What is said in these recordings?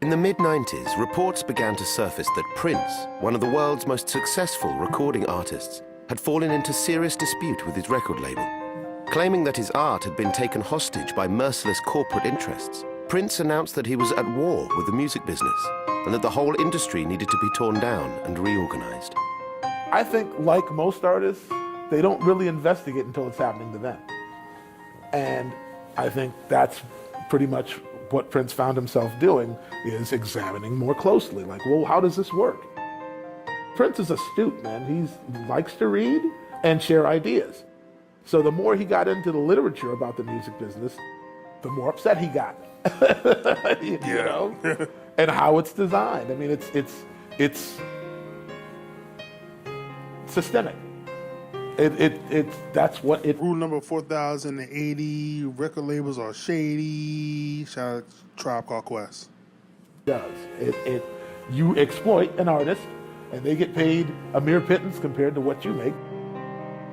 In the mid-90s, reports began to surface that Prince, one of the world's most successful recording artists, had fallen into serious dispute with his record label. Claiming that his art had been taken hostage by merciless corporate interests, Prince announced that he was at war with the music business and that the whole industry needed to be torn down and reorganized. I think, like most artists, they don't really investigate until it's happening to them. And I think that's pretty much what Prince found himself doing, is examining more closely. Like, well, how does this work? Prince is astute, man. He likes to read and share ideas. So the more he got into the literature about the music business, the more upset he got. You know? And how it's designed. I mean, it's systemic. That's what it. Rule number 4080: record labels are shady. Shout out to Tribe Called Quest. Does you exploit an artist, and they get paid a mere pittance compared to what you make.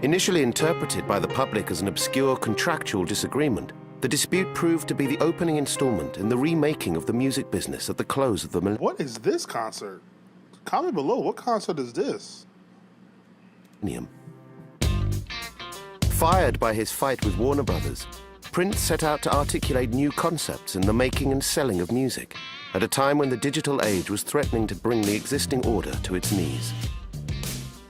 Initially interpreted by the public as an obscure contractual disagreement, the dispute proved to be the opening installment in the remaking of the music business at the close of the millennium. What is this concert? Comment below. What concert is this? Fired by his fight with Warner Brothers, Prince set out to articulate new concepts in the making and selling of music, at a time when the digital age was threatening to bring the existing order to its knees.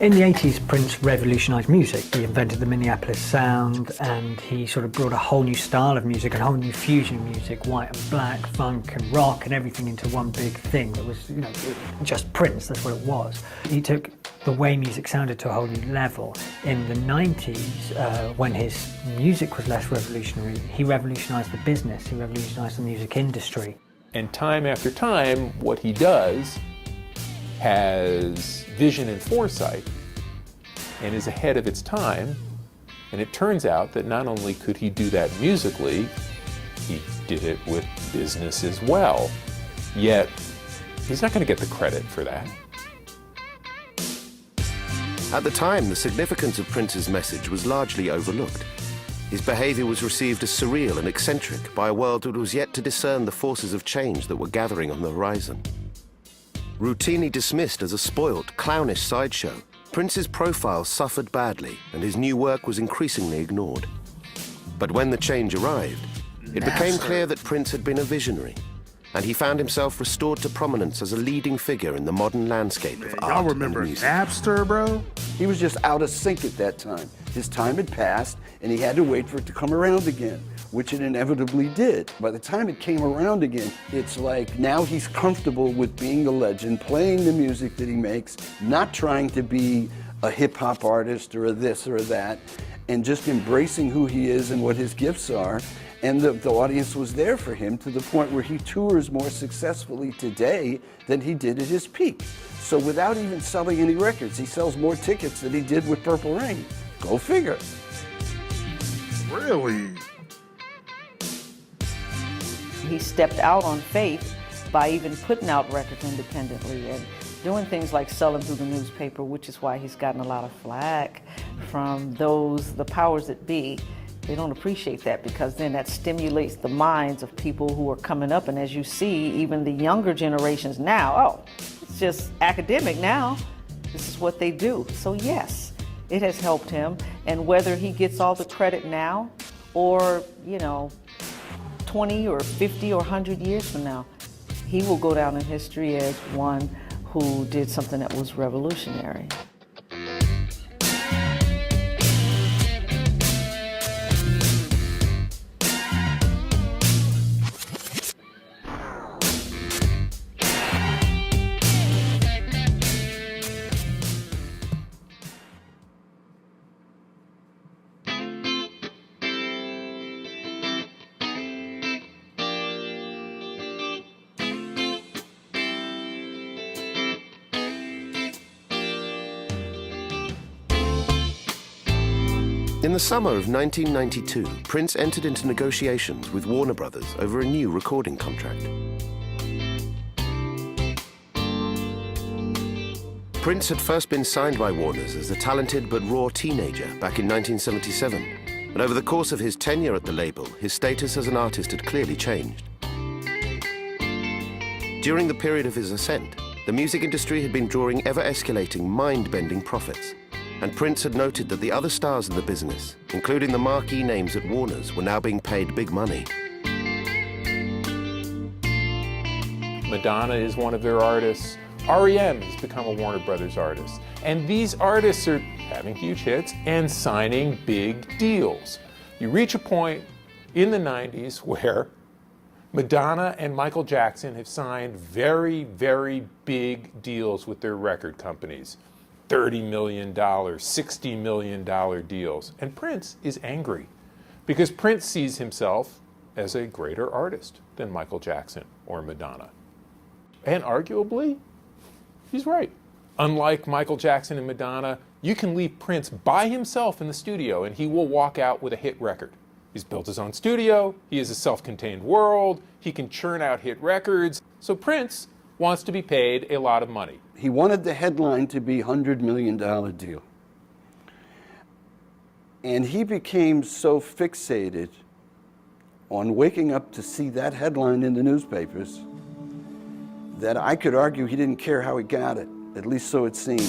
In the 80s, Prince revolutionized music. He invented the Minneapolis sound, and he sort of brought a whole new style of music, a whole new fusion of music, white and black, funk and rock, and everything into one big thing that was, you know, just Prince, that's what it was. He took the way music sounded to a whole new level. In the 90s, when his music was less revolutionary, he revolutionized the business, he revolutionized the music industry. And time after time, what he does has vision and foresight and is ahead of its time. And it turns out that not only could he do that musically, he did it with business as well. Yet, he's not going to get the credit for that. At the time, the significance of Prince's message was largely overlooked. His behavior was received as surreal and eccentric by a world that was yet to discern the forces of change that were gathering on the horizon. Routinely dismissed as a spoilt, clownish sideshow, Prince's profile suffered badly and his new work was increasingly ignored. But when the change arrived, it became clear that Prince had been a visionary, and he found himself restored to prominence as a leading figure in the modern landscape of art Y'all remember and music. Napster, bro? He was just out of sync at that time. His time had passed, and he had to wait for it to come around again, which it inevitably did. By the time it came around again, it's like now he's comfortable with being a legend, playing the music that he makes, not trying to be a hip-hop artist or a this or a that, and just embracing who he is and what his gifts are. And the audience was there for him to the point where he tours more successfully today than he did at his peak. So without even selling any records, he sells more tickets than he did with Purple Rain. Go figure. Really? He stepped out on faith by even putting out records independently and doing things like selling through the newspaper, which is why he's gotten a lot of flack from the powers that be. They don't appreciate that because then that stimulates the minds of people who are coming up. And as you see, even the younger generations now, oh, it's just academic now. This is what they do. So yes, it has helped him. And whether he gets all the credit now or, 20 or 50 or 100 years from now, he will go down in history as one who did something that was revolutionary. In the summer of 1992, Prince entered into negotiations with Warner Brothers over a new recording contract. Prince had first been signed by Warner's as a talented but raw teenager back in 1977, and over the course of his tenure at the label, his status as an artist had clearly changed. During the period of his ascent, the music industry had been drawing ever-escalating, mind-bending profits. And Prince had noted that the other stars in the business, including the marquee names at Warner's, were now being paid big money. Madonna is one of their artists. REM has become a Warner Brothers artist. And these artists are having huge hits and signing big deals. You reach a point in the 90s where Madonna and Michael Jackson have signed very, very big deals with their record companies. $30 million, $60 million deals. And Prince is angry because Prince sees himself as a greater artist than Michael Jackson or Madonna. And arguably, he's right. Unlike Michael Jackson and Madonna, you can leave Prince by himself in the studio and he will walk out with a hit record. He's built his own studio, he is a self-contained world, he can churn out hit records. So Prince wants to be paid a lot of money. He wanted the headline to be $100 million deal. And he became so fixated on waking up to see that headline in the newspapers that I could argue he didn't care how he got it, at least so it seemed.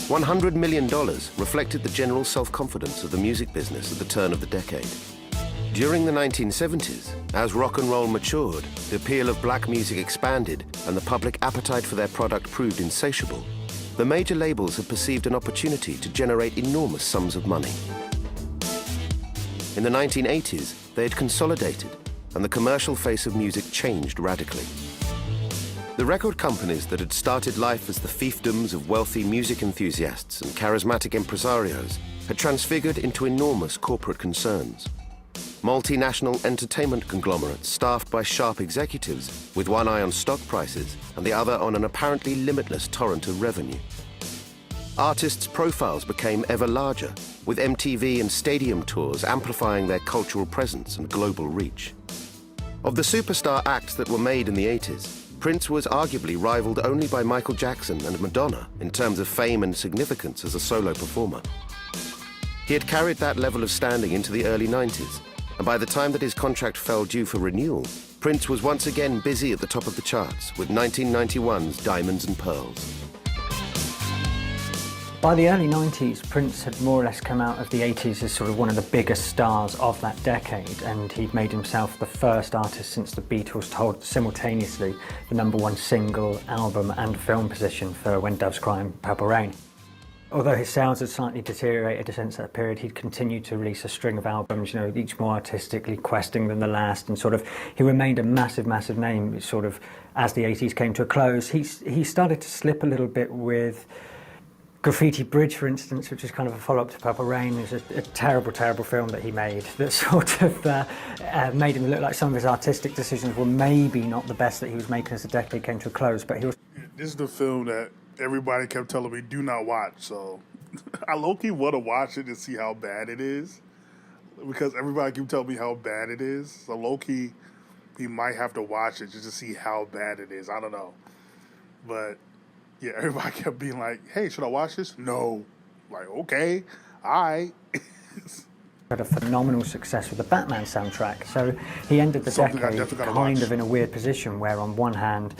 $100 million reflected the general self-confidence of the music business at the turn of the decade. During the 1970s, as rock and roll matured, the appeal of black music expanded, and the public appetite for their product proved insatiable, the major labels had perceived an opportunity to generate enormous sums of money. In the 1980s, they had consolidated, and the commercial face of music changed radically. The record companies that had started life as the fiefdoms of wealthy music enthusiasts and charismatic impresarios had transfigured into enormous corporate concerns. Multinational entertainment conglomerates staffed by sharp executives with one eye on stock prices and the other on an apparently limitless torrent of revenue. Artists' profiles became ever larger, with MTV and stadium tours amplifying their cultural presence and global reach. Of the superstar acts that were made in the 80s, Prince was arguably rivaled only by Michael Jackson and Madonna in terms of fame and significance as a solo performer. He had carried that level of standing into the early 90s, and by the time that his contract fell due for renewal, Prince was once again busy at the top of the charts with 1991's Diamonds and Pearls. By the early 90s, Prince had more or less come out of the 80s as sort of one of the biggest stars of that decade, and he'd made himself the first artist since the Beatles to hold simultaneously the #1 single, album and film position for When Doves Cry and Purple Rain. Although his sales had slightly deteriorated since that period, he'd continued to release a string of albums, each more artistically questing than the last, and he remained a massive, massive name sort of as the 80s came to a close. He started to slip a little bit with Graffiti Bridge, for instance, which is kind of a follow-up to Purple Rain, is a terrible, terrible film that he made that sort of made him look like some of his artistic decisions were maybe not the best that he was making as the decade came to a close, but he was... This is the film that everybody kept telling me, do not watch, so I low-key want to watch it and see how bad it is, because everybody keep telling me how bad it is, so low-key, he might have to watch it just to see how bad it is, I don't know, but... yeah, everybody kept being like, hey, should I watch this? No. Like, okay, all right. Had a phenomenal success with the Batman soundtrack, so he ended the decade kind of in a weird position where on one hand,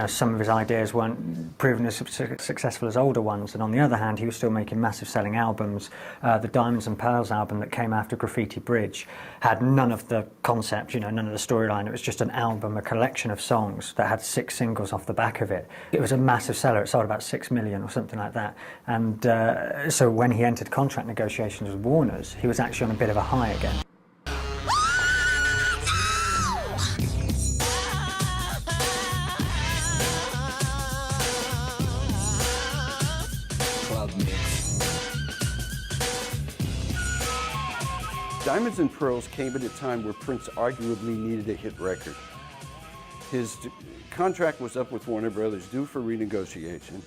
some of his ideas weren't proven as successful as older ones, and on the other hand, he was still making massive selling albums. The Diamonds and Pearls album that came after Graffiti Bridge had none of the concept, none of the storyline. It was just an album, a collection of songs that had 6 singles off the back of it. It was a massive seller. It sold about 6 million or something like that. And so when he entered contract negotiations with Warner's, he was actually on a bit of a high again. Diamonds and Pearls came at a time where Prince arguably needed a hit record. His contract was up with Warner Brothers, due for renegotiation.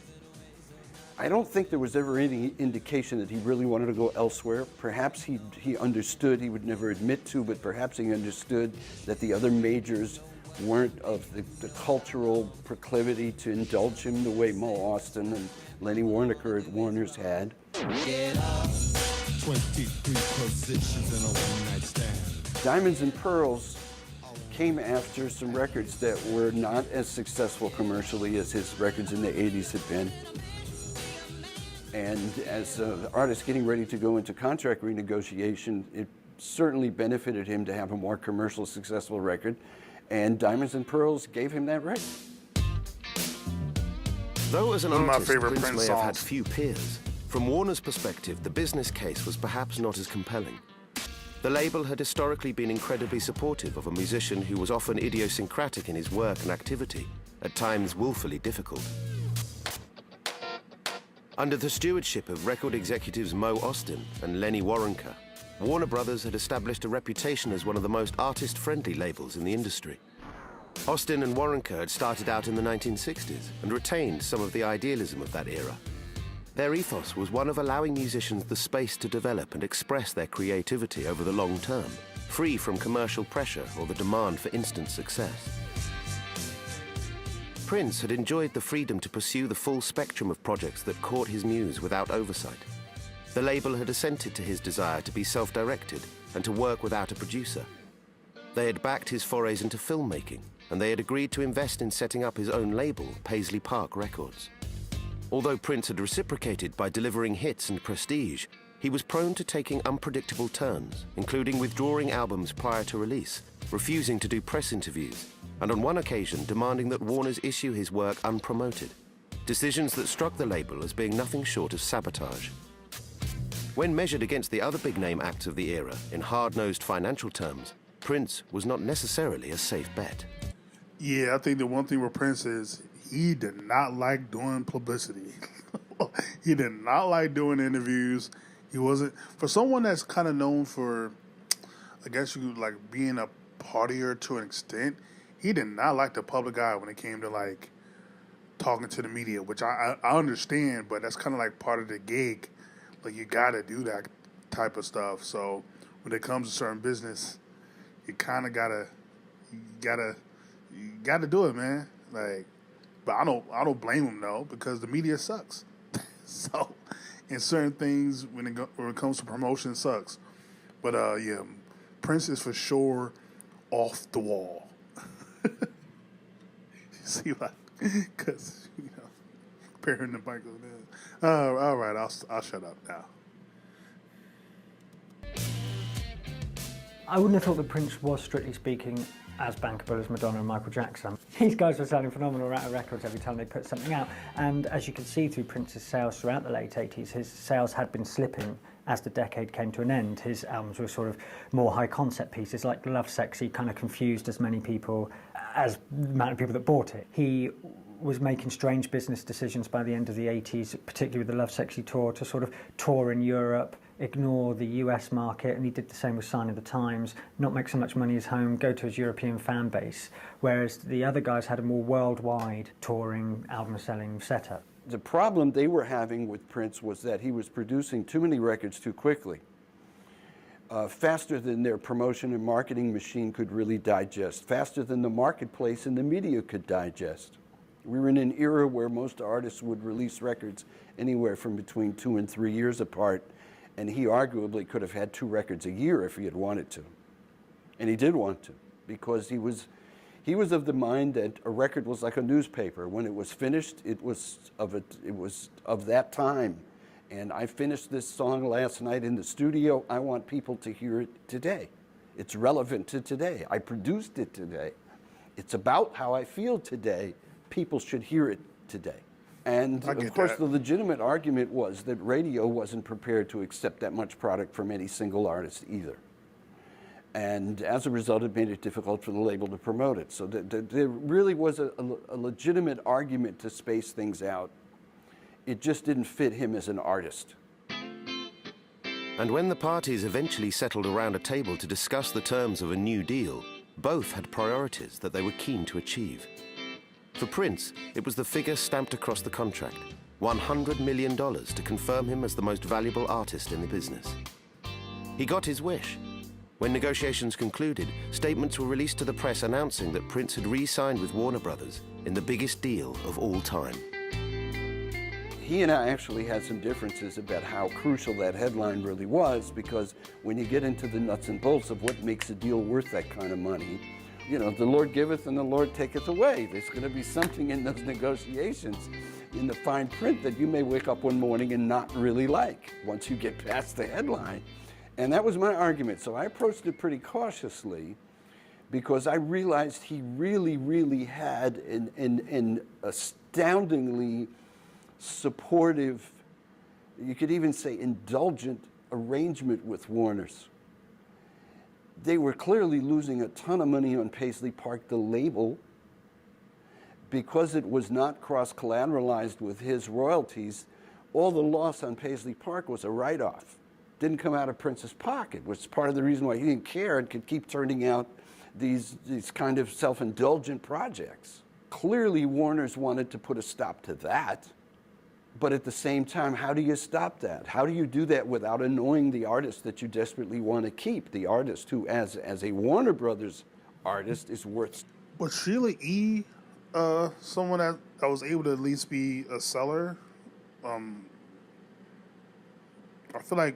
I don't think there was ever any indication that he really wanted to go elsewhere. Perhaps he understood, he would never admit to, but perhaps he understood that the other majors weren't of the cultural proclivity to indulge him the way Mo Austin and Lenny Waronker at Warner's had. Diamonds and Pearls came after some records that were not as successful commercially as his records in the 80s had been. And as the artist getting ready to go into contract renegotiation, it certainly benefited him to have a more commercial successful record, and Diamonds and Pearls gave him that right. Though as an One of my artist, favorite Prince Prince may have had songs. few peers, from Warner's perspective, the business case was perhaps not as compelling. The label had historically been incredibly supportive of a musician who was often idiosyncratic in his work and activity, at times willfully difficult. Under the stewardship of record executives Mo Austin and Lenny Waronker, Warner Brothers had established a reputation as one of the most artist-friendly labels in the industry. Austin and Waronker had started out in the 1960s and retained some of the idealism of that era. Their ethos was one of allowing musicians the space to develop and express their creativity over the long term, free from commercial pressure or the demand for instant success. Prince had enjoyed the freedom to pursue the full spectrum of projects that caught his muse without oversight. The label had assented to his desire to be self-directed and to work without a producer. They had backed his forays into filmmaking, and they had agreed to invest in setting up his own label, Paisley Park Records. Although Prince had reciprocated by delivering hits and prestige, he was prone to taking unpredictable turns, including withdrawing albums prior to release, refusing to do press interviews, and on one occasion demanding that Warner's issue his work unpromoted, decisions that struck the label as being nothing short of sabotage. When measured against the other big-name acts of the era in hard-nosed financial terms, Prince was not necessarily a safe bet. Yeah, I think the one thing with Prince is he did not like doing publicity. He did not like doing interviews. He wasn't, for someone that's kind of known for, I guess you could, like, being a partier to an extent, he did not like the public eye when it came to, like, talking to the media, which I understand, but that's kind of like part of the gig. Like, you got to do that type of stuff. So when it comes to certain business, you kind of you gotta do it, man. Like, but I don't blame him though, because the media sucks. So, and certain things when it comes to promotion sucks. But yeah, Prince is for sure off the wall. You see, like, because comparing the Michael. All right, I'll shut up now. I wouldn't have thought that Prince was, strictly speaking, as bankable as Madonna and Michael Jackson. These guys were selling phenomenal amount of records every time they put something out. And as you can see through Prince's sales throughout the late 80s, his sales had been slipping as the decade came to an end. His albums were sort of more high concept pieces, like Love Sexy kind of confused as many people as the amount of people that bought it. He was making strange business decisions by the end of the 80s, particularly with the Love Sexy tour, to sort of tour in Europe, ignore the US market, and he did the same with Sign of the Times, not make so much money as home, go to his European fan base, whereas the other guys had a more worldwide touring, album-selling setup. The problem they were having with Prince was that he was producing too many records too quickly, faster than their promotion and marketing machine could really digest, faster than the marketplace and the media could digest. We were in an era where most artists would release records anywhere from between 2 and 3 years apart, and he arguably could have had 2 records a year if he had wanted to. And he did want to, because he was of the mind that a record was like a newspaper. When it was finished, it was of that time. And I finished this song last night in the studio. I want people to hear it today. It's relevant to today. I produced it today. It's about how I feel today. People should hear it today. And of course, the legitimate argument was that radio wasn't prepared to accept that much product from any single artist either. And as a result, it made it difficult for the label to promote it. So there really was a legitimate argument to space things out. It just didn't fit him as an artist. And when the parties eventually settled around a table to discuss the terms of a new deal, both had priorities that they were keen to achieve. For Prince, it was the figure stamped across the contract, $100 million to confirm him as the most valuable artist in the business. He got his wish. When negotiations concluded, statements were released to the press announcing that Prince had re-signed with Warner Brothers in the biggest deal of all time. He and I actually had some differences about how crucial that headline really was, because when you get into the nuts and bolts of what makes a deal worth that kind of money, You know, the Lord giveth and the Lord taketh away. There's going to be something in those negotiations, in the fine print, that you may wake up one morning and not really like once you get past the headline. And that was my argument. So I approached it pretty cautiously, because I realized he really, really had an astoundingly supportive, you could even say indulgent arrangement with Warner's. They were clearly losing a ton of money on Paisley Park, the label, because it was not cross-collateralized with his royalties. All the loss on Paisley Park was a write-off. Didn't come out of Prince's pocket, which is part of the reason why he didn't care and could keep turning out these kind of self-indulgent projects. Clearly, Warner's wanted to put a stop to that. But at the same time, how do you stop that? How do you do that without annoying the artist that you desperately want to keep? The artist who, as a Warner Brothers artist, is worth... Was Sheila E. someone that was able to at least be a seller? I feel like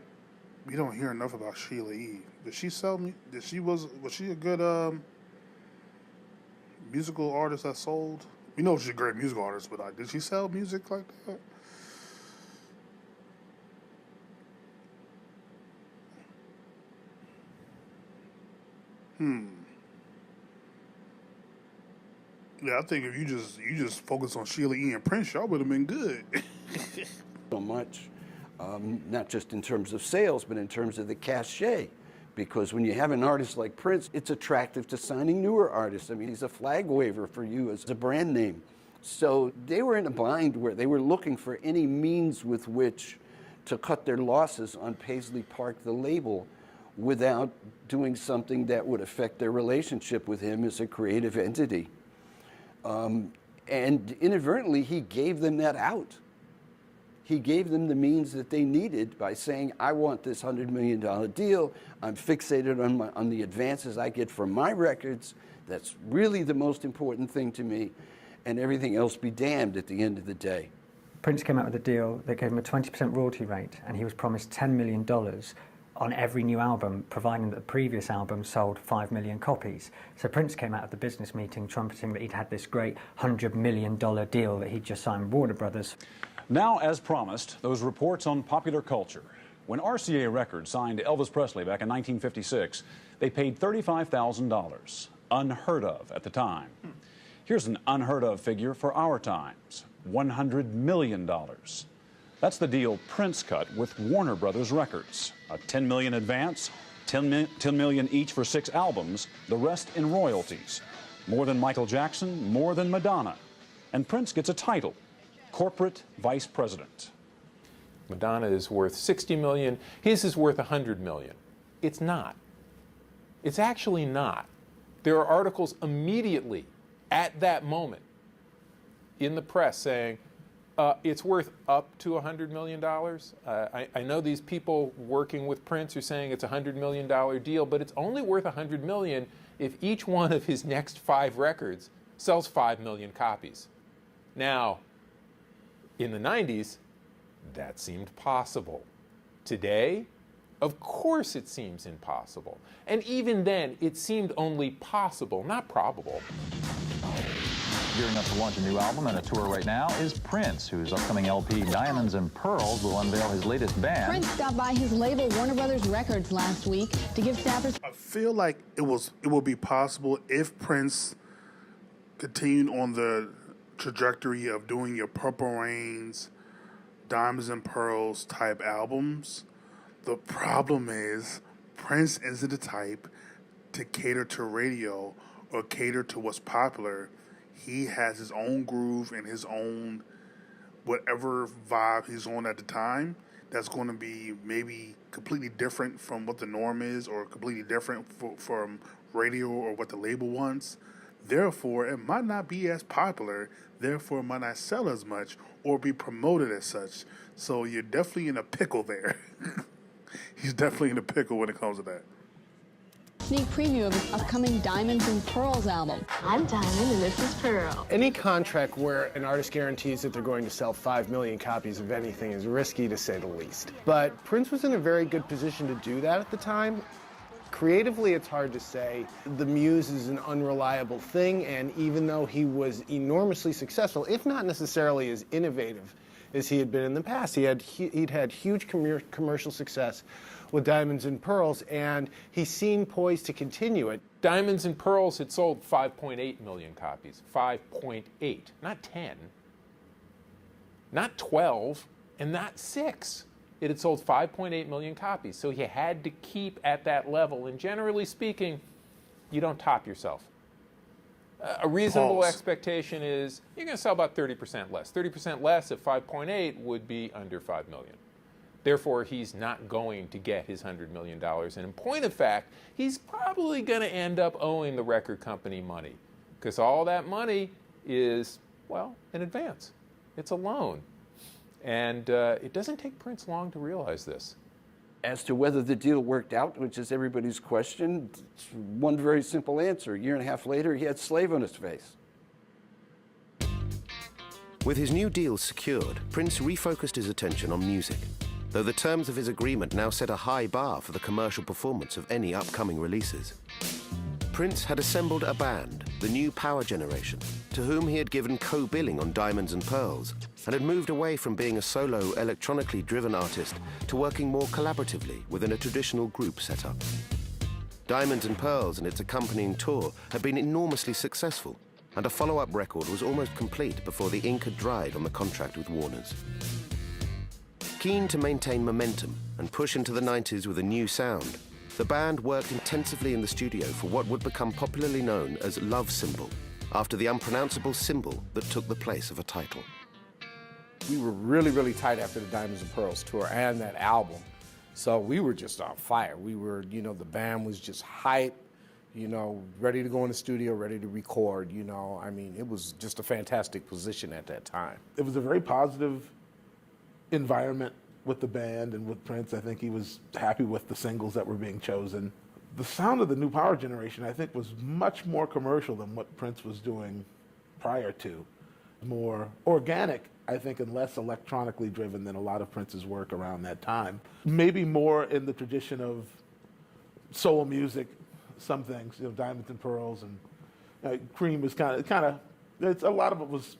we don't hear enough about Sheila E. Did she sell me? Was she a good musical artist that sold? We know she's a great musical artist, but like, did she sell music like that? Yeah, I think if you just focus on Sheila E. and Prince, y'all would have been good. So much, not just in terms of sales, but in terms of the cachet. Because when you have an artist like Prince, it's attractive to signing newer artists. I mean, he's a flag waver for you as a brand name. So they were in a bind where they were looking for any means with which to cut their losses on Paisley Park, the label, without doing something that would affect their relationship with him as a creative entity. And inadvertently, he gave them that out. He gave them the means that they needed by saying, I want this $100 million deal. I'm fixated on the advances I get from my records. That's really the most important thing to me. And everything else be damned at the end of the day. Prince came out with a deal that gave him a 20% royalty rate, and he was promised $10 million on every new album, providing that the previous album sold 5 million copies. So Prince came out of the business meeting trumpeting that he'd had this great $100 million deal that he'd just signed with Warner Brothers. Now, as promised, those reports on popular culture. When RCA Records signed Elvis Presley back in 1956, they paid $35,000, unheard of at the time. Here's an unheard of figure for our times, $100 million. That's the deal Prince cut with Warner Brothers Records. A $10 million advance, $10 million each for 6 albums, the rest in royalties. More than Michael Jackson, more than Madonna. And Prince gets a title, Corporate Vice President. Madonna is worth $60 million. His is worth $100 million. It's not. It's actually not. There are articles immediately at that moment in the press saying, it's worth up to $100 million. I know these people working with Prince are saying it's a $100 million deal, but it's only worth $100 million if each one of his next 5 records sells 5 million copies. Now, in the 90s, that seemed possible. Today, of course it seems impossible. And even then, it seemed only possible, not probable. Gearing up to launch a new album and a tour right now is Prince, whose upcoming LP Diamonds and Pearls will unveil his latest band. Prince stopped by his label Warner Brothers Records last week to give staffers... I feel like it will be possible if Prince continued on the trajectory of doing your Purple Rains, Diamonds and Pearls type albums. The problem is Prince isn't the type to cater to radio or cater to what's popular. He has his own groove and his own whatever vibe he's on at the time that's going to be maybe completely different from what the norm is or completely different from radio or what the label wants. Therefore, it might not be as popular. Therefore, it might not sell as much or be promoted as such. So you're definitely in a pickle there. He's definitely in a pickle when it comes to that. Sneak preview of his upcoming Diamonds and Pearls album. I'm Diamond and this is Pearl. Any contract where an artist guarantees that they're going to sell 5 million copies of anything is risky, to say the least. But Prince was in a very good position to do that at the time. Creatively, it's hard to say. The muse is an unreliable thing, and even though he was enormously successful, if not necessarily as innovative as he had been in the past, he'd had huge commercial success with Diamonds and Pearls, and he seemed poised to continue it. Diamonds and Pearls had sold 5.8 million copies. 5.8, not 10, not 12, and not 6. It had sold 5.8 million copies, so he had to keep at that level. And generally speaking, you don't top yourself. A reasonable expectation is you're going to sell about 30% less. 30% less at 5.8 would be under 5 million. Therefore, he's not going to get his $100 million. And in point of fact, he's probably going to end up owing the record company money, because all that money is, well, in advance. It's a loan. And it doesn't take Prince long to realize this. As to whether the deal worked out, which is everybody's question, it's one very simple answer. A year and a half later, he had Slave on his face. With his new deal secured, Prince refocused his attention on music, though the terms of his agreement now set a high bar for the commercial performance of any upcoming releases. Prince had assembled a band, the New Power Generation, to whom he had given co-billing on Diamonds and Pearls, and had moved away from being a solo, electronically driven artist to working more collaboratively within a traditional group setup. Diamonds and Pearls and its accompanying tour had been enormously successful, and a follow-up record was almost complete before the ink had dried on the contract with Warner's. Keen to maintain momentum and push into the 90s with a new sound, the band worked intensively in the studio for what would become popularly known as Love Symbol, after the unpronounceable symbol that took the place of a title. We were really, really tight after the Diamonds and Pearls tour and that album. So we were just on fire. We were, the band was just hype, ready to go in the studio, ready to record, it was just a fantastic position at that time. It was a very positive environment with the band and with Prince. I think he was happy with the singles that were being chosen. The sound of the New Power Generation, I think, was much more commercial than what Prince was doing prior to. More organic, I think, and less electronically driven than a lot of Prince's work around that time. Maybe more in the tradition of soul music, some things, Diamonds and Pearls, and Cream was kind of. It's a lot of it was.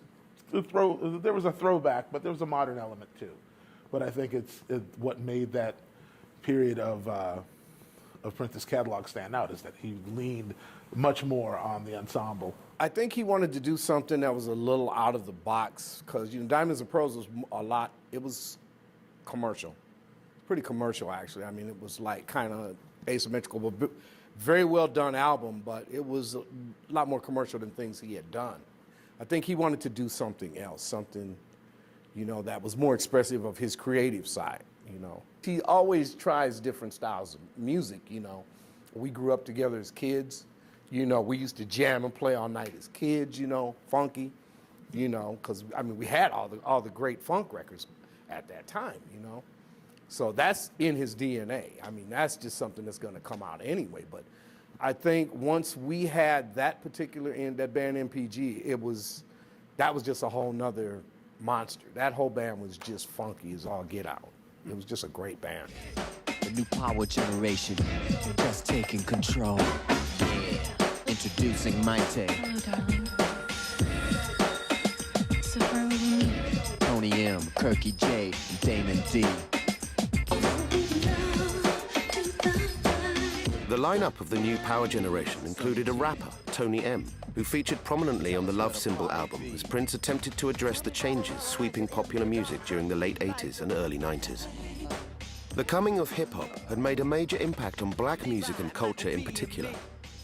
There was a throwback, but there was a modern element too. But I think it's what made that period of Prince's catalog stand out is that he leaned much more on the ensemble. I think he wanted to do something that was a little out of the box because Diamonds and Pearls was it was commercial, pretty commercial actually. I mean, it was like kind of asymmetrical, but very well done album, but it was a lot more commercial than things he had done. I think he wanted to do something else, something that was more expressive of his creative side, He always tries different styles of music, We grew up together as kids, we used to jam and play all night as kids, funky, because, we had all the great funk records at that time, So that's in his DNA. That's just something that's going to come out anyway. But I think once we had that particular that band NPG, that was just a whole nother monster. That whole band was just funky as all get out. It was just a great band. The New Power Generation, just taking control. Yeah. Introducing Maite. Hello, darling. So far with me. Tony M, Kirky J, and Damon D. The lineup of the New Power Generation included a rapper, Tony M, who featured prominently on the Love Symbol album as Prince attempted to address the changes sweeping popular music during the late 80s and early 90s. The coming of hip-hop had made a major impact on black music and culture in particular.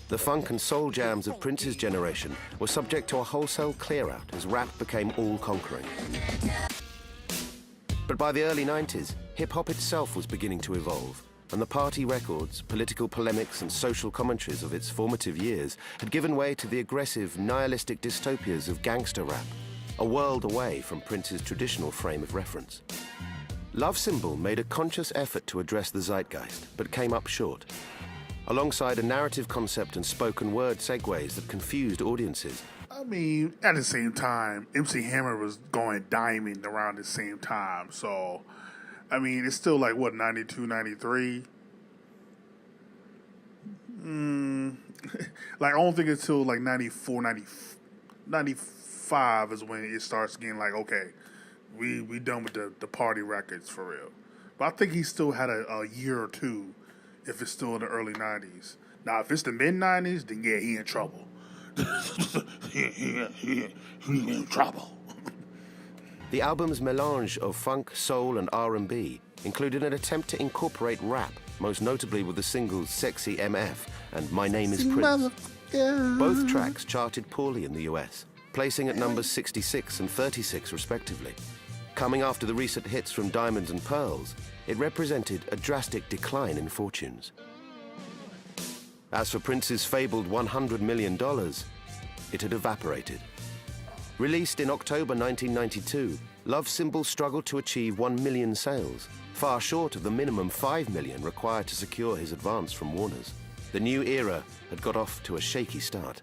The funk and soul jams of Prince's generation were subject to a wholesale clear-out as rap became all-conquering. But by the early 90s, hip-hop itself was beginning to evolve, and the party records, political polemics, and social commentaries of its formative years had given way to the aggressive, nihilistic dystopias of gangster rap, a world away from Prince's traditional frame of reference. Love Symbol made a conscious effort to address the zeitgeist, but came up short. Alongside a narrative concept and spoken word segues that confused audiences. At the same time, MC Hammer was going diamond around the same time, so it's still like, 92, 93? Like, I don't think until like 94, 95 is when it starts getting like, okay, we done with the party records for real. But I think he still had a year or two if it's still in the early 90s. Now, if it's the mid-90s, then yeah, he in trouble. he in trouble. The album's melange of funk, soul, and R&B included an attempt to incorporate rap, most notably with the singles Sexy MF and My Name is Prince. Both tracks charted poorly in the US, placing at numbers 66 and 36 respectively. Coming after the recent hits from Diamonds and Pearls, it represented a drastic decline in fortunes. As for Prince's fabled $100 million, it had evaporated. Released in October 1992, Love Symbol struggled to achieve 1 million sales, far short of the minimum 5 million required to secure his advance from Warner's. The new era had got off to a shaky start.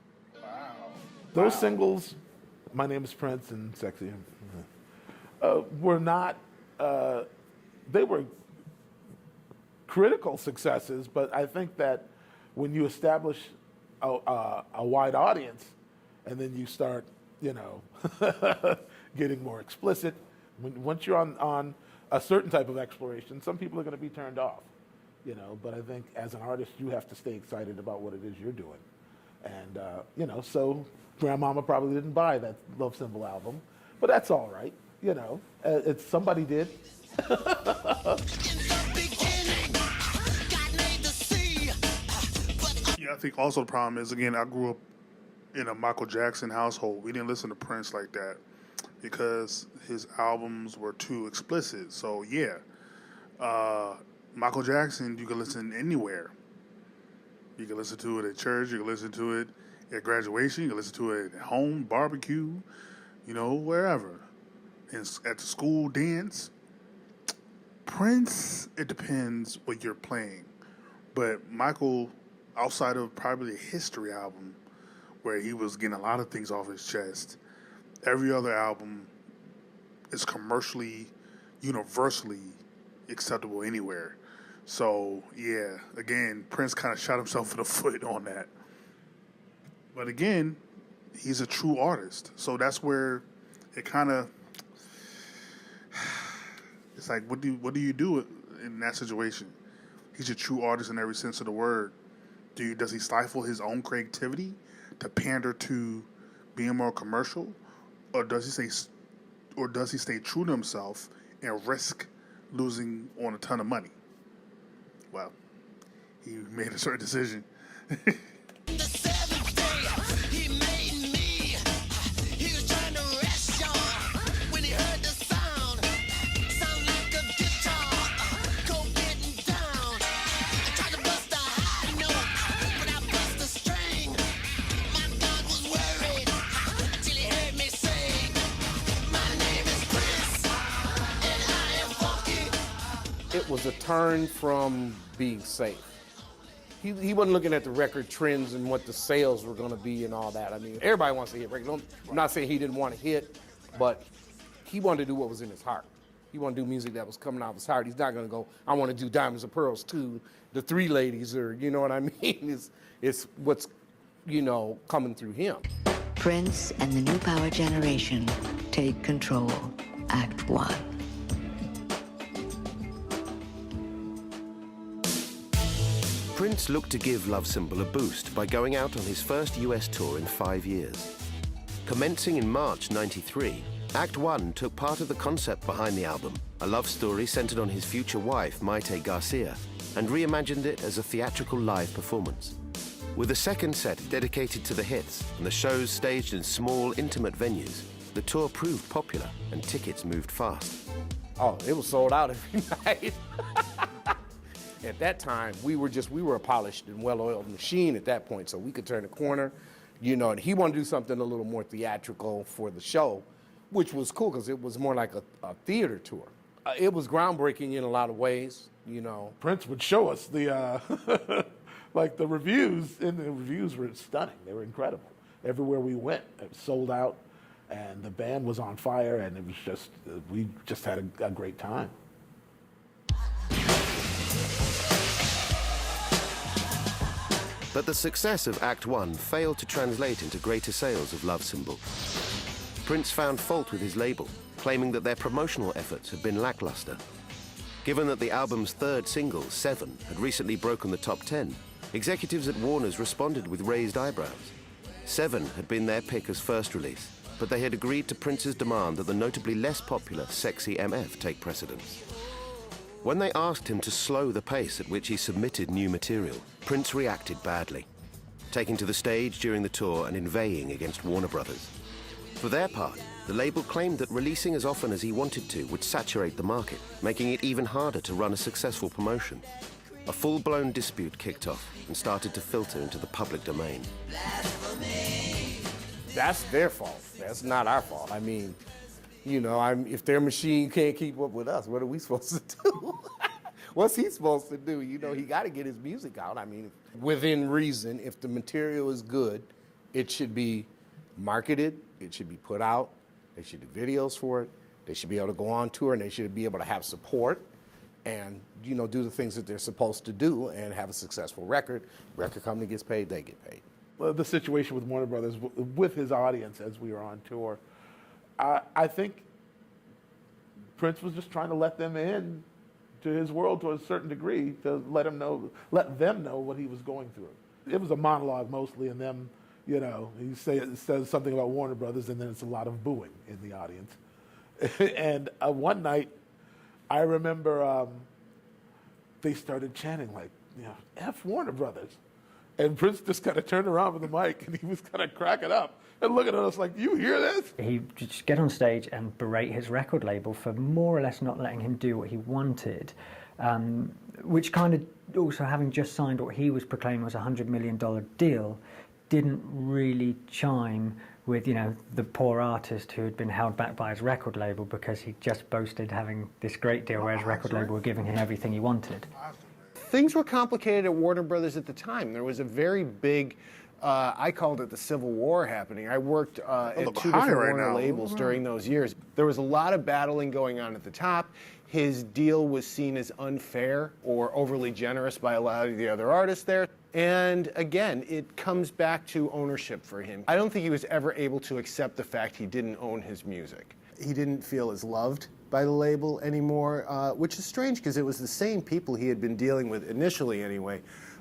Those singles, My Name is Prince and Sexy, were not, they were critical successes, but I think that when you establish a wide audience and then you start, getting more explicit, once you're on a certain type of exploration, some people are going to be turned off, but I think as an artist, you have to stay excited about what it is you're doing. And, so Grandmama probably didn't buy that Love Symbol album, but that's all right. It's somebody did. Yeah, I think also the problem is, again, I grew up in a Michael Jackson household. We didn't listen to Prince like that because his albums were too explicit. So, yeah, Michael Jackson, you can listen anywhere. You can listen to it at church. You can listen to it at graduation. You can listen to it at home, barbecue, wherever. At the school dance. Prince, it depends what you're playing. But Michael, outside of probably a history album where he was getting a lot of things off his chest, every other album is commercially, universally acceptable anywhere. So, yeah, again, Prince kind of shot himself in the foot on that. But again, he's a true artist. So that's where it kind of, it's like, what do you do in that situation? He's a true artist in every sense of the word. Does he stifle his own creativity to pander to being more commercial, or does he stay true to himself and risk losing on a ton of money? Well, he made a certain decision. It was a turn from being safe. He wasn't looking at the record trends and what the sales were going to be and all that. I mean, everybody wants to hit records. I'm not saying he didn't want to hit, but he wanted to do what was in his heart. He wanted to do music that was coming out of his heart. He's not going to go, I want to do Diamonds and Pearls too, the Three Ladies, or you know what I mean? It's what's, coming through him. Prince and the New Power Generation take control. Act 1. Prince looked to give Love Symbol a boost by going out on his first US tour in 5 years. Commencing in March '93, Act 1 took part of the concept behind the album, a love story centered on his future wife, Maite Garcia, and reimagined it as a theatrical live performance. With a second set dedicated to the hits and the shows staged in small, intimate venues, the tour proved popular and tickets moved fast. Oh, it was sold out every night. At that time, we were a polished and well-oiled machine at that point, so we could turn the corner, and he wanted to do something a little more theatrical for the show, which was cool because it was more like a theater tour. It was groundbreaking in a lot of ways, Prince would show us the, like the reviews, and the reviews were stunning. They were incredible. Everywhere we went, it was sold out, and the band was on fire, and it was just, we just had a great time. But the success of Act One failed to translate into greater sales of Love Symbol. Prince found fault with his label, claiming that their promotional efforts had been lackluster. Given that the album's third single, Seven, had recently broken the top 10, executives at Warner's responded with raised eyebrows. Seven had been their pick as first release, but they had agreed to Prince's demand that the notably less popular Sexy MF take precedence. When they asked him to slow the pace at which he submitted new material, Prince reacted badly, taking to the stage during the tour and inveighing against Warner Brothers. For their part, the label claimed that releasing as often as he wanted to would saturate the market, making it even harder to run a successful promotion. A full-blown dispute kicked off and started to filter into the public domain. That's their fault. That's not our fault. I mean, you know, if their machine can't keep up with us, what are we supposed to do? What's he supposed to do? You know, he got to get his music out. I mean, within reason, if the material is good, it should be marketed, it should be put out, they should do videos for it, they should be able to go on tour, and they should be able to have support and, you know, do the things that they're supposed to do and have a successful record. Record company gets paid, they get paid. Well, the situation with Warner Brothers, with his audience as we were on tour, I think Prince was just trying to let them in to his world to a certain degree, to let them know what he was going through. It was a monologue mostly, and them, you know, he says something about Warner Brothers, and then it's a lot of booing in the audience. And one night, I remember they started chanting like, you know, F Warner Brothers. And Prince just kind of turned around with the mic, and he was kind of cracking up and looking at us like, you hear this? He'd just get on stage and berate his record label for more or less not letting him do what he wanted, which kind of also, having just signed what he was proclaiming was a $100 million deal, didn't really chime with, you know, the poor artist who had been held back by his record label because he just boasted having this great deal where his record label were giving him everything he wanted. Things were complicated at Warner Brothers at the time. There was a very big, I called it the Civil War happening. I worked at two different Warner labels during those years. There was a lot of battling going on at the top. His deal was seen as unfair or overly generous by a lot of the other artists there. And again, it comes back to ownership for him. I don't think he was ever able to accept the fact he didn't own his music. He didn't feel as loved by the label anymore, which is strange because it was the same people he had been dealing with, initially anyway,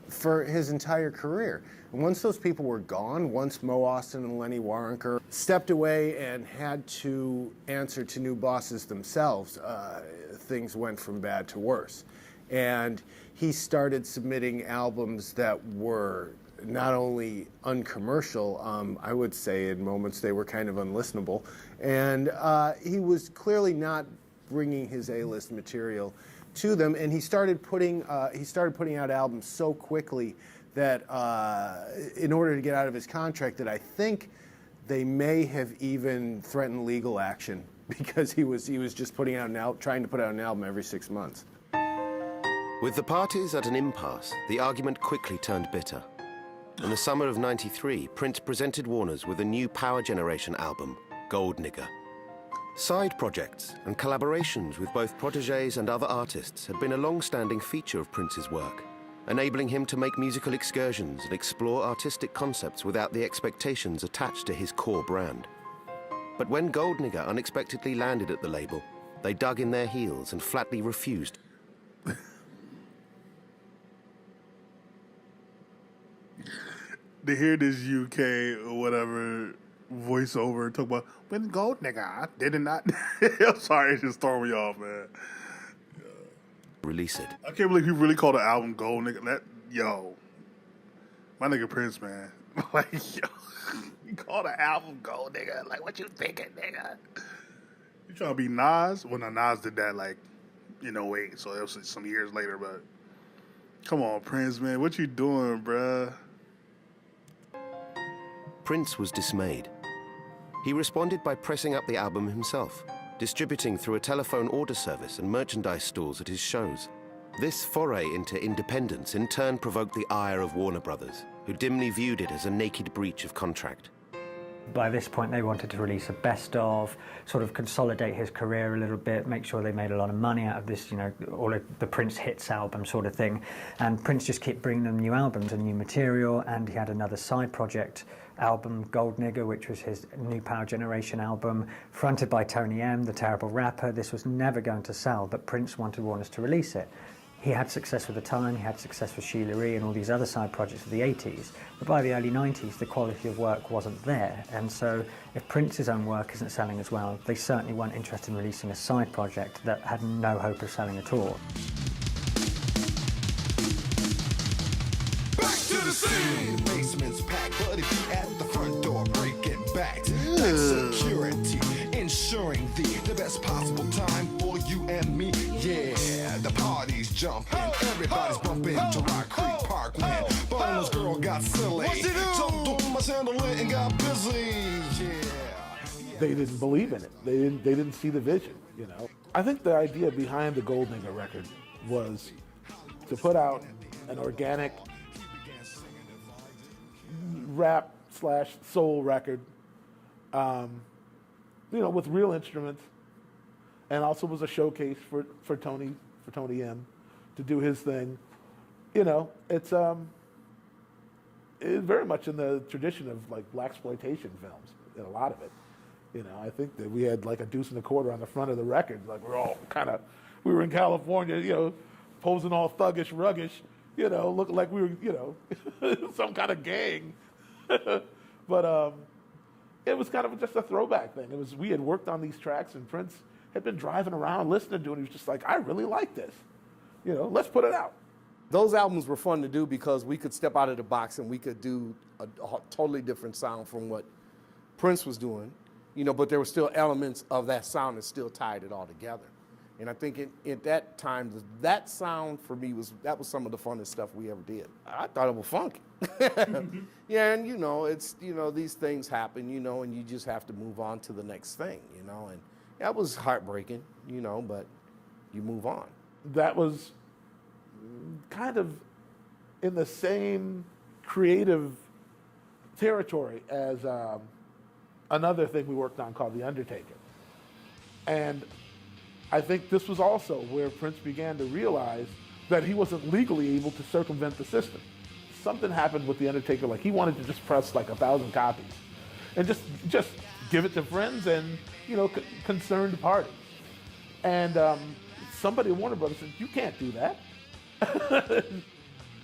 for his entire career. And once those people were gone, once Mo Austin and Lenny Waronker stepped away and had to answer to new bosses themselves, things went from bad to worse. And he started submitting albums that were not only uncommercial, I would say in moments they were kind of unlistenable, and he was clearly not bringing his A-list material to them, and he started putting out albums so quickly that in order to get out of his contract, that I think they may have even threatened legal action because he was just trying to put out an album every 6 months. With the parties at an impasse, the argument quickly turned bitter. In the summer of '93, Prince presented Warner's with a new power generation album, Gold Nigger. Side projects and collaborations with both protégés and other artists had been a long-standing feature of Prince's work, enabling him to make musical excursions and explore artistic concepts without the expectations attached to his core brand. But when Gold Nigger unexpectedly landed at the label, they dug in their heels and flatly refused. To hear this UK or whatever voiceover talk about when Gold Nigger, I did not. I'm sorry, it just threw me off, man. Release it. I can't believe he really called the album Gold Nigger. My nigga Prince, man. Like, yo, he called the album Gold Nigger. Like, what you thinking, nigga? You trying to be Nas? Well, no, Nas did that like, wait. So it was some years later, but come on, Prince, man, what you doing, bruh? Prince was dismayed. He responded by pressing up the album himself, distributing through a telephone order service and merchandise stalls at his shows. This foray into independence in turn provoked the ire of Warner Brothers, who dimly viewed it as a naked breach of contract. By this point, they wanted to release a best of, sort of consolidate his career a little bit, make sure they made a lot of money out of this, you know, all of the Prince hits album sort of thing. And Prince just kept bringing them new albums and new material, and he had another side project album, Gold Nigger, which was his New Power Generation album, fronted by Tony M, the terrible rapper. This was never going to sell, but Prince wanted Warner's to release it. He had success with The Time, he had success with Sheila E. and all these other side projects of the 80s, but by the early 90s the quality of work wasn't there, and so if Prince's own work isn't selling as well, they certainly weren't interested in releasing a side project that had no hope of selling at all. Back to the scene! Basement's packed, but if you at the front door, break it back. Back security, ensuring the best possible time for you and me. Yeah, the party's jumping, everybody's bumping to Rock Creek Park when Bono's girl got silly. Jumped on my chandelier and got busy. Yeah. They didn't believe in it. They didn't see the vision, you know. I think the idea behind the Gold Nigger record was to put out an organic rap / soul record, you know, with real instruments, and also was a showcase for Tony M to do his thing. You know, it's very much in the tradition of like blaxploitation films, in a lot of it. You know, I think that we had like a deuce and a quarter on the front of the record. Like we were in California, you know, posing all thuggish, ruggish, you know, looking like we were, you know, some kind of gang. But it was kind of just a throwback thing. We had worked on these tracks, and Prince had been driving around listening to it. He was just like, I really like this. You know, let's put it out. Those albums were fun to do because we could step out of the box and we could do a totally different sound from what Prince was doing, you know, but there were still elements of that sound that still tied it all together. And I think at that time, that sound for me was some of the funnest stuff we ever did. I thought it was funky. Yeah, and you know, these things happen, you know, and you just have to move on to the next thing, you know, and that was heartbreaking, you know, but you move on. That was kind of in the same creative territory as another thing we worked on called The Undertaker. And I think this was also where Prince began to realize that he wasn't legally able to circumvent the system. Something happened with The Undertaker, like he wanted to just press like 1,000 copies and just give it to friends and, you know, concerned parties. And somebody at Warner Brothers said, you can't do that. And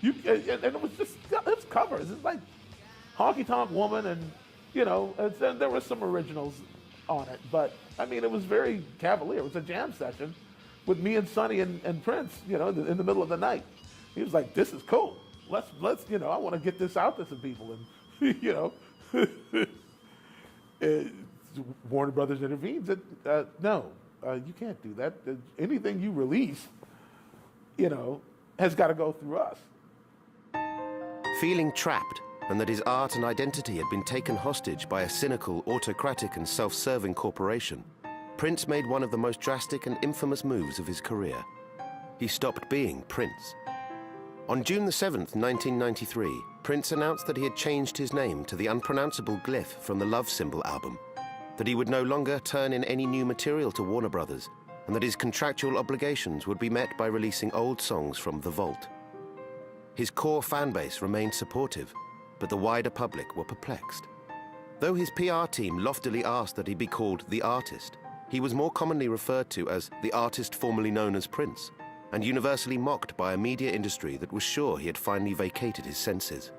it was covers. It's like Honky Tonk Woman, and, you know, there were some originals on it, but I mean, it was very cavalier. It was a jam session with me and Sonny and Prince, you know, in the middle of the night. He was like, this is cool. Let's, you know, I want to get this out to some people. And, you know, Warner Brothers intervenes. No, you can't do that. Anything you release, you know, has got to go through us. Feeling trapped, and that his art and identity had been taken hostage by a cynical, autocratic and self-serving corporation, Prince made one of the most drastic and infamous moves of his career. He stopped being Prince. On June the 7th, 1993, Prince announced that he had changed his name to the unpronounceable glyph from the Love Symbol album, that he would no longer turn in any new material to Warner Brothers, and that his contractual obligations would be met by releasing old songs from The Vault. His core fan base remained supportive, but the wider public were perplexed. Though his PR team loftily asked that he be called The Artist, he was more commonly referred to as the artist formerly known as Prince, and universally mocked by a media industry that was sure he had finally vacated his senses.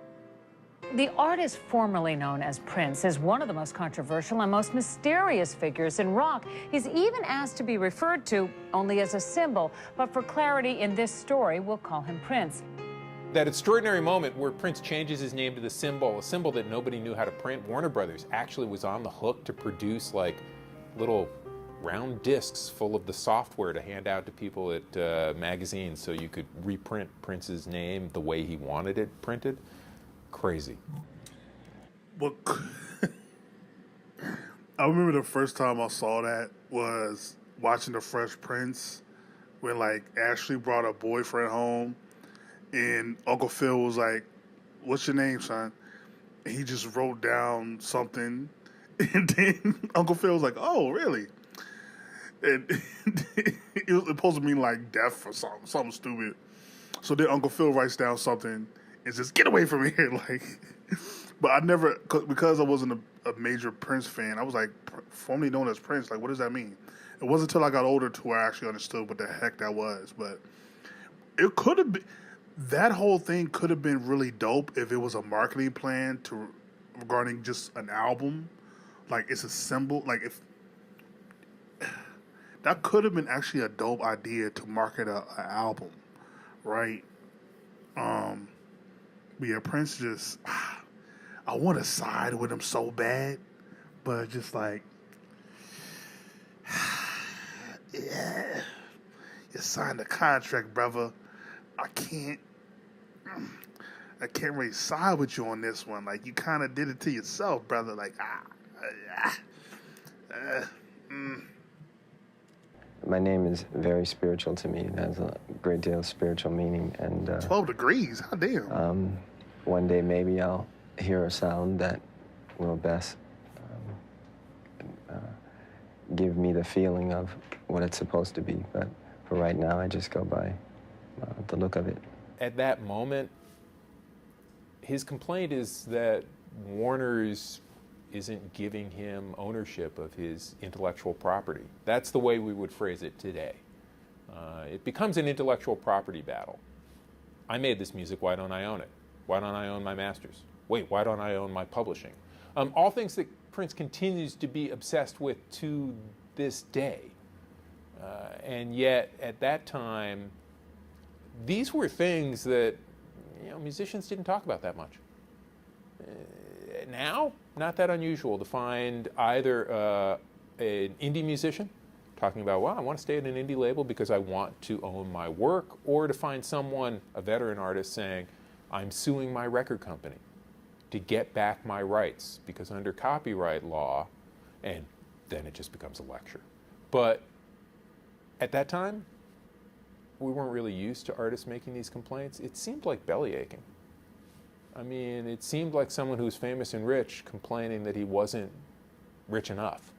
The artist formerly known as Prince is one of the most controversial and most mysterious figures in rock. He's even asked to be referred to only as a symbol, but for clarity in this story, we'll call him Prince. That extraordinary moment where Prince changes his name to the symbol, a symbol that nobody knew how to print. Warner Brothers actually was on the hook to produce like little round discs full of the software to hand out to people at magazines so you could reprint Prince's name the way he wanted it printed. Crazy. Well, I remember the first time I saw that was watching The Fresh Prince when like Ashley brought her boyfriend home and Uncle Phil was like, what's your name, son? And he just wrote down something And then Uncle Phil was like, oh, really? And it was supposed to mean like death or something stupid. So then Uncle Phil writes down something and says, get away from here. Like, but I never, because I wasn't a major Prince fan, I was like, formerly known as Prince, like, what does that mean? It wasn't until I got older to where I actually understood what the heck that was. But it could have been, that whole thing could have been really dope if it was a marketing plan regarding just an album. Like, it's a symbol. Like, if that could have been actually a dope idea to market an album, right? But yeah, Prince just, I want to side with him so bad, but just like, yeah, you signed a contract, brother. I can't really side with you on this one. Like, you kind of did it to yourself, brother. Like, My name is very spiritual to me. It has a great deal of spiritual meaning. And 12 degrees, how damn. One day maybe I'll hear a sound that will best give me the feeling of what it's supposed to be. But for right now, I just go by the look of it. At that moment, his complaint is that Warner's isn't giving him ownership of his intellectual property. That's the way we would phrase it today. It becomes an intellectual property battle. I made this music, why don't I own it? Why don't I own my masters? Wait, why don't I own my publishing? All things that Prince continues to be obsessed with to this day. And yet, at that time, these were things that musicians didn't talk about that much. Now, not that unusual to find either an indie musician talking about, well, I want to stay at an indie label because I want to own my work, or to find someone, a veteran artist, saying, I'm suing my record company to get back my rights because under copyright law, and then it just becomes a lecture. But at that time, we weren't really used to artists making these complaints. It seemed like belly aching. I mean, it seemed like someone who's famous and rich complaining that he wasn't rich enough.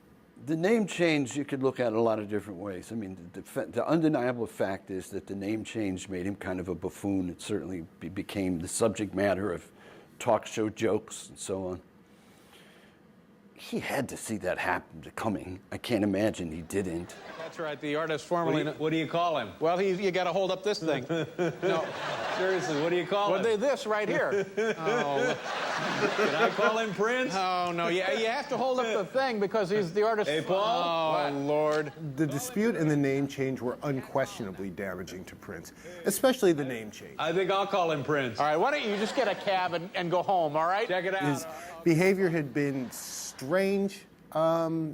The name change you could look at a lot of different ways. I mean, the undeniable fact is that the name change made him kind of a buffoon. It certainly became the subject matter of talk show jokes and so on. He had to see that coming. I can't imagine he didn't. That's right, the artist formerly... What do you call him? Well, you got to hold up this thing. No, seriously, what do you call him? Well, this right here. Oh, can I call him Prince? Oh, no, you have to hold up the thing because he's the artist... Hey, Paul? Oh, Lord. The dispute and the name change were unquestionably damaging to Prince, especially the name change. I think I'll call him Prince. All right, why don't you just get a cab and go home, all right? Check it out. His behavior had been strange.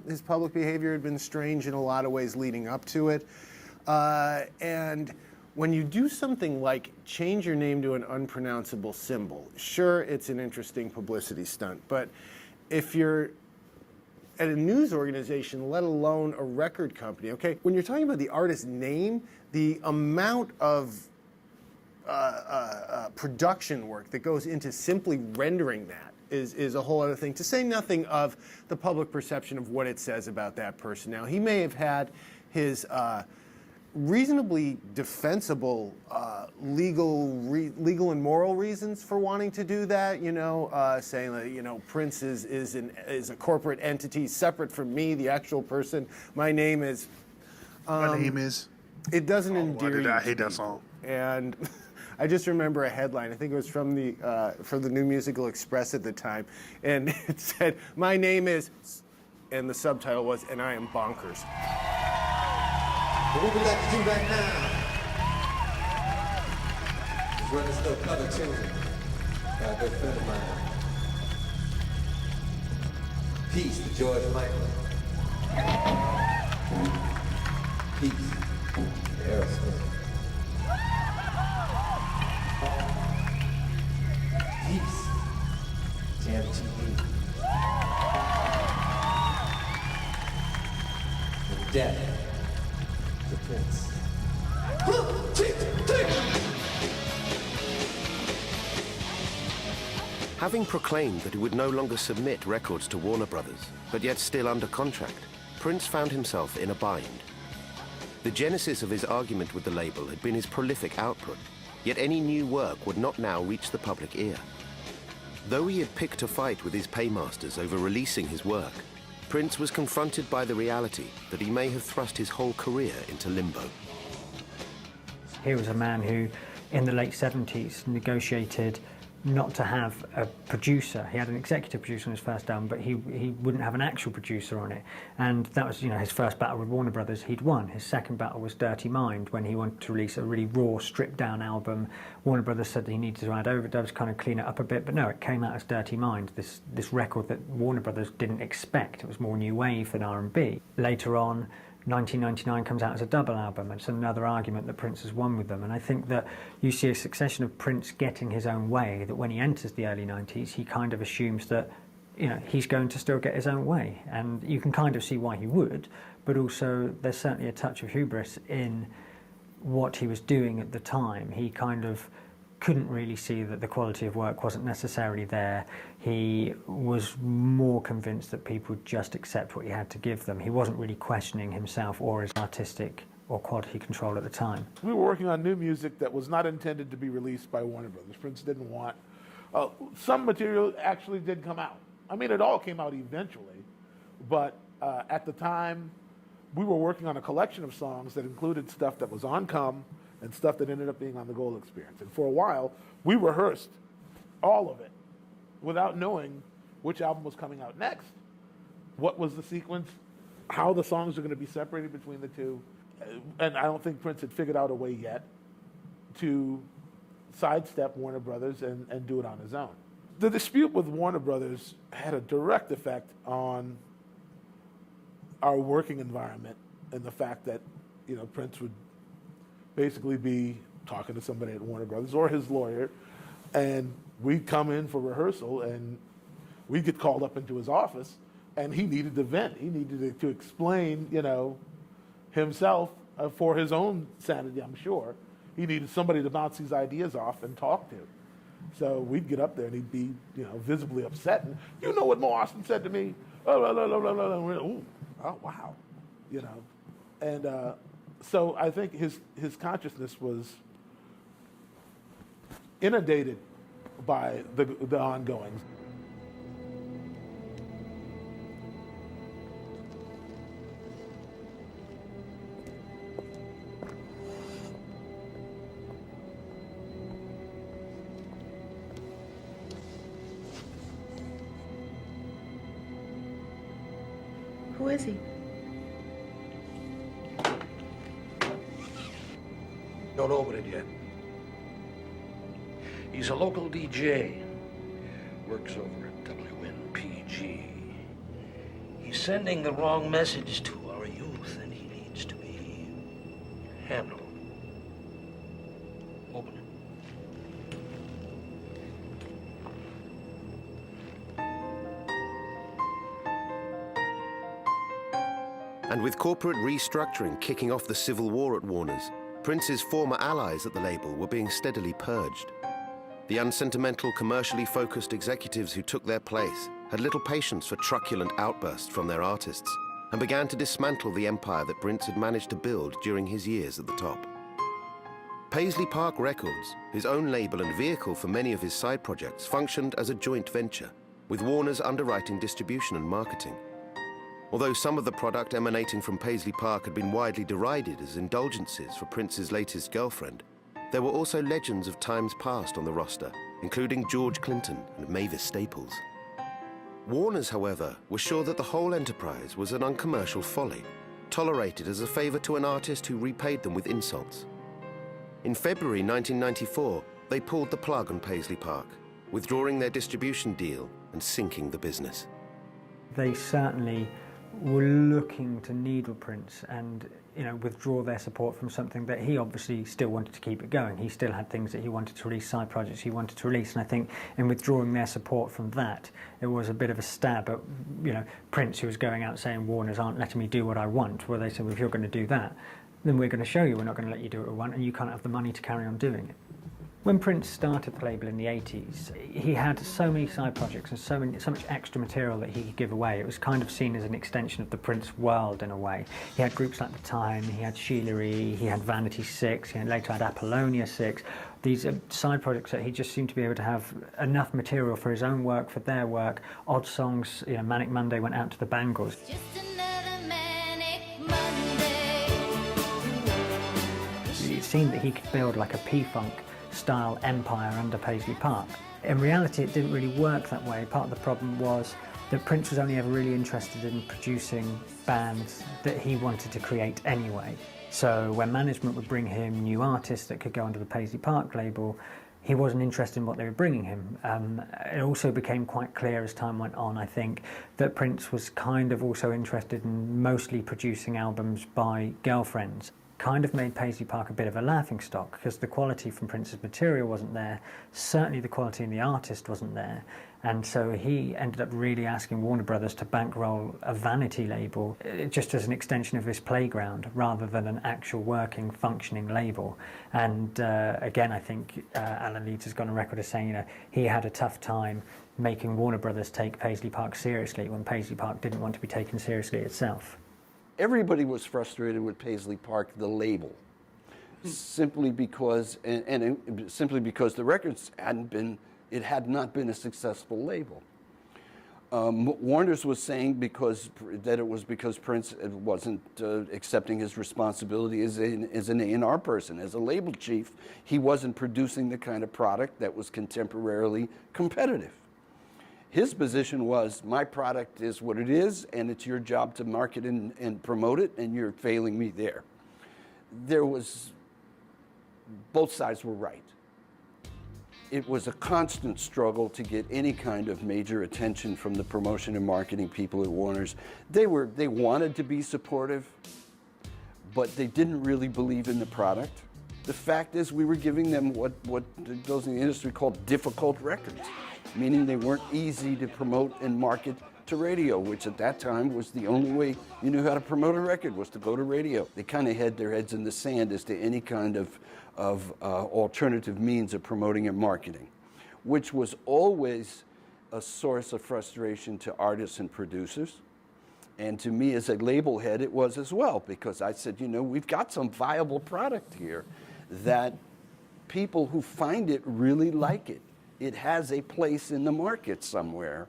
His public behavior had been strange in a lot of ways leading up to it. And when you do something like change your name to an unpronounceable symbol, sure, it's an interesting publicity stunt, but if you're at a news organization, let alone a record company, okay, when you're talking about the artist's name, the amount of production work that goes into simply rendering that is a whole other thing, to say nothing of the public perception of what it says about that person. Now, he may have had his reasonably defensible legal and moral reasons for wanting to do that, saying that, Prince is a corporate entity separate from me, the actual person. My name is... My name is... It doesn't endear you. I hate that song. And... I just remember a headline. I think it was from the New Musical Express at the time, and it said, "My name is," and the subtitle was, "And I am bonkers." What we'd like to do right now is run this little cover tune by a good friend of mine. Peace to George Michael. Peace to Aerosmith. Peace to MTV. And death to Prince. How Having proclaimed that he would no longer submit records to Warner Brothers, but yet still under contract, Prince found himself in a bind. The genesis of his argument with the label had been his prolific output, yet any new work would not now reach the public ear. Though he had picked a fight with his paymasters over releasing his work, Prince was confronted by the reality that he may have thrust his whole career into limbo. Here was a man who, in the late 70s, negotiated not to have a producer. He had an executive producer on his first album, but he wouldn't have an actual producer on it. And that was, his first battle with Warner Brothers. He'd won. His second battle was Dirty Mind, when he wanted to release a really raw, stripped-down album. Warner Brothers said that he needed to add overdubs, kind of clean it up a bit, but no, it came out as Dirty Mind, this record that Warner Brothers didn't expect. It was more new wave than R&B. Later on, 1999 comes out as a double album. It's another argument that Prince has won with them. And I think that you see a succession of Prince getting his own way, that when he enters the early 90s, he kind of assumes that, he's going to still get his own way. And you can kind of see why he would, but also there's certainly a touch of hubris in what he was doing at the time. He kind of couldn't really see that the quality of work wasn't necessarily there. He was more convinced that people would just accept what he had to give them. He wasn't really questioning himself or his artistic or quality control at the time. We were working on new music that was not intended to be released by Warner Brothers. Prince didn't want. Some material actually did come out. I mean, it all came out eventually, but at the time, we were working on a collection of songs that included stuff that was on Come and stuff that ended up being on the Gold Experience. And for a while, we rehearsed all of it without knowing which album was coming out next, what was the sequence, how the songs are going to be separated between the two. And I don't think Prince had figured out a way yet to sidestep Warner Brothers and do it on his own. The dispute with Warner Brothers had a direct effect on our working environment, and the fact that, Prince would basically be talking to somebody at Warner Brothers or his lawyer, and we'd come in for rehearsal and we'd get called up into his office, and he needed to vent. He needed to explain, himself for his own sanity, I'm sure. He needed somebody to bounce these ideas off and talk to. So we'd get up there and he'd be, visibly upset. And, you know what Mo Austin said to me? Oh, blah, blah, blah, blah, blah. And we're, ooh, oh, wow. And so I think his consciousness was inundated by the ongoings. Who is he? Don't open it yet. He's a local DJ. Works over at NPG. He's sending the wrong message to our youth, and he needs to be handled. Open it. And with corporate restructuring kicking off the civil war at Warner's, Prince's former allies at the label were being steadily purged. The unsentimental, commercially focused executives who took their place had little patience for truculent outbursts from their artists and began to dismantle the empire that Prince had managed to build during his years at the top. Paisley Park Records, his own label and vehicle for many of his side projects, functioned as a joint venture, with Warner's underwriting distribution and marketing. Although some of the product emanating from Paisley Park had been widely derided as indulgences for Prince's latest girlfriend, there were also legends of times past on the roster, including George Clinton and Mavis Staples. Warner's, however, were sure that the whole enterprise was an uncommercial folly, tolerated as a favor to an artist who repaid them with insults. In February 1994, they pulled the plug on Paisley Park, withdrawing their distribution deal and sinking the business. They certainly were looking to needle Prince and withdraw their support from something that he obviously still wanted to keep it going. He still had things that he wanted to release, side projects he wanted to release, and I think in withdrawing their support from that, it was a bit of a stab at Prince, who was going out saying Warners aren't letting me do what I want, where they said, well, if you're going to do that, then we're going to show you we're not going to let you do what we want, and you can't have the money to carry on doing it. When Prince started the label in the 80s, he had so many side projects and so much extra material that he could give away. It was kind of seen as an extension of the Prince world in a way. He had groups like The Time, he had Sheila E., he had Vanity 6, he later had Apollonia 6. These are side projects that he just seemed to be able to have enough material for his own work, for their work. Odd songs, Manic Monday went out to the Bangles. It seemed that he could build like a P-Funk style empire under Paisley Park. In reality, it didn't really work that way. Part of the problem was that Prince was only ever really interested in producing bands that he wanted to create anyway. So when management would bring him new artists that could go under the Paisley Park label, he wasn't interested in what they were bringing him. It also became quite clear as time went on, I think, that Prince was kind of also interested in mostly producing albums by girlfriends. Kind of made Paisley Park a bit of a laughingstock because the quality from Prince's material wasn't there, certainly the quality in the artist wasn't there, and so he ended up really asking Warner Brothers to bankroll a vanity label just as an extension of his playground rather than an actual working, functioning label. And again, I think Alan Leeds has gone on record as saying, he had a tough time making Warner Brothers take Paisley Park seriously when Paisley Park didn't want to be taken seriously itself. Everybody was frustrated with Paisley Park, the label, simply because, simply because the records it had not been a successful label. Warner's was saying that it was because Prince wasn't accepting his responsibility as an A&R person. As a label chief, he wasn't producing the kind of product that was contemporarily competitive. His position was, my product is what it is, and it's your job to market and promote it, and you're failing me there. Both sides were right. It was a constant struggle to get any kind of major attention from the promotion and marketing people at Warner's. They wanted to be supportive, but they didn't really believe in the product. The fact is, we were giving them what those in the industry call difficult records, meaning they weren't easy to promote and market to radio, which at that time was the only way you knew how to promote a record, was to go to radio. They kind of had their heads in the sand as to any kind of alternative means of promoting and marketing, which was always a source of frustration to artists and producers. And to me as a label head, it was as well, because I said, we've got some viable product here that people who find it really like it. It has a place in the market somewhere.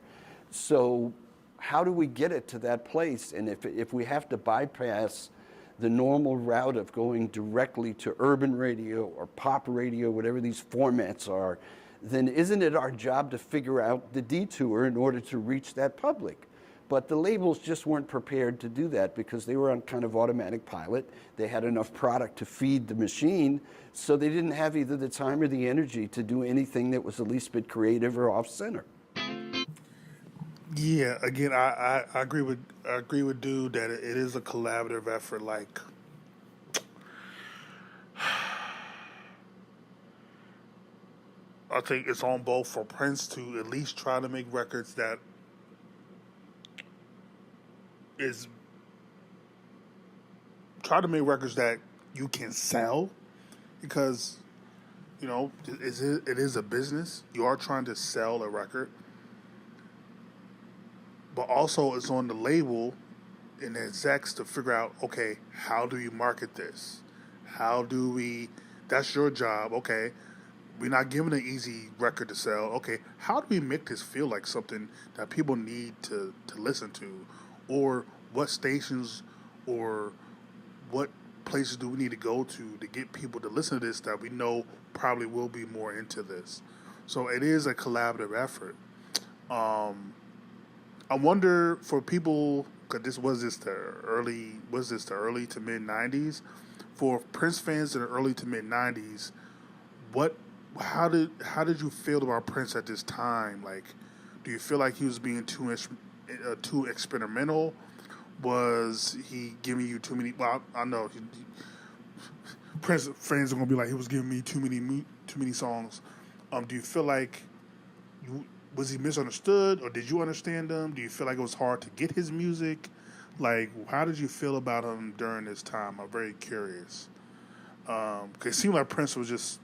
So how do we get it to that place? And if we have to bypass the normal route of going directly to urban radio or pop radio, whatever these formats are, then isn't it our job to figure out the detour in order to reach that public? But the labels just weren't prepared to do that because they were on kind of automatic pilot. They had enough product to feed the machine, so they didn't have either the time or the energy to do anything that was the least bit creative or off-center. Yeah, again, I agree with Dude that it is a collaborative effort. Like, I think it's on both for Prince to at least try to make records that you can sell, because it is a business. You are trying to sell a record, but also it's on the label and the execs to figure out, okay, how do you market this? That's your job. Okay, we're not giving an easy record to sell. Okay, how do we make this feel like something that people need to listen to? Or what stations or what places do we need to go to get people to listen to this that we know probably will be more into this? So it is a collaborative effort. I wonder for people, because was this the early to mid 90s? For Prince fans in the early to mid 90s, how did you feel about Prince at this time? Like, do you feel like he was being too experimental? Was he giving you too many? Well, I know Prince fans are gonna be like, he was giving me too many songs. Do you feel like was he misunderstood, or did you understand him? Do you feel like it was hard to get his music? Like, how did you feel about him during this time? I'm very curious. Cause it seemed like Prince was just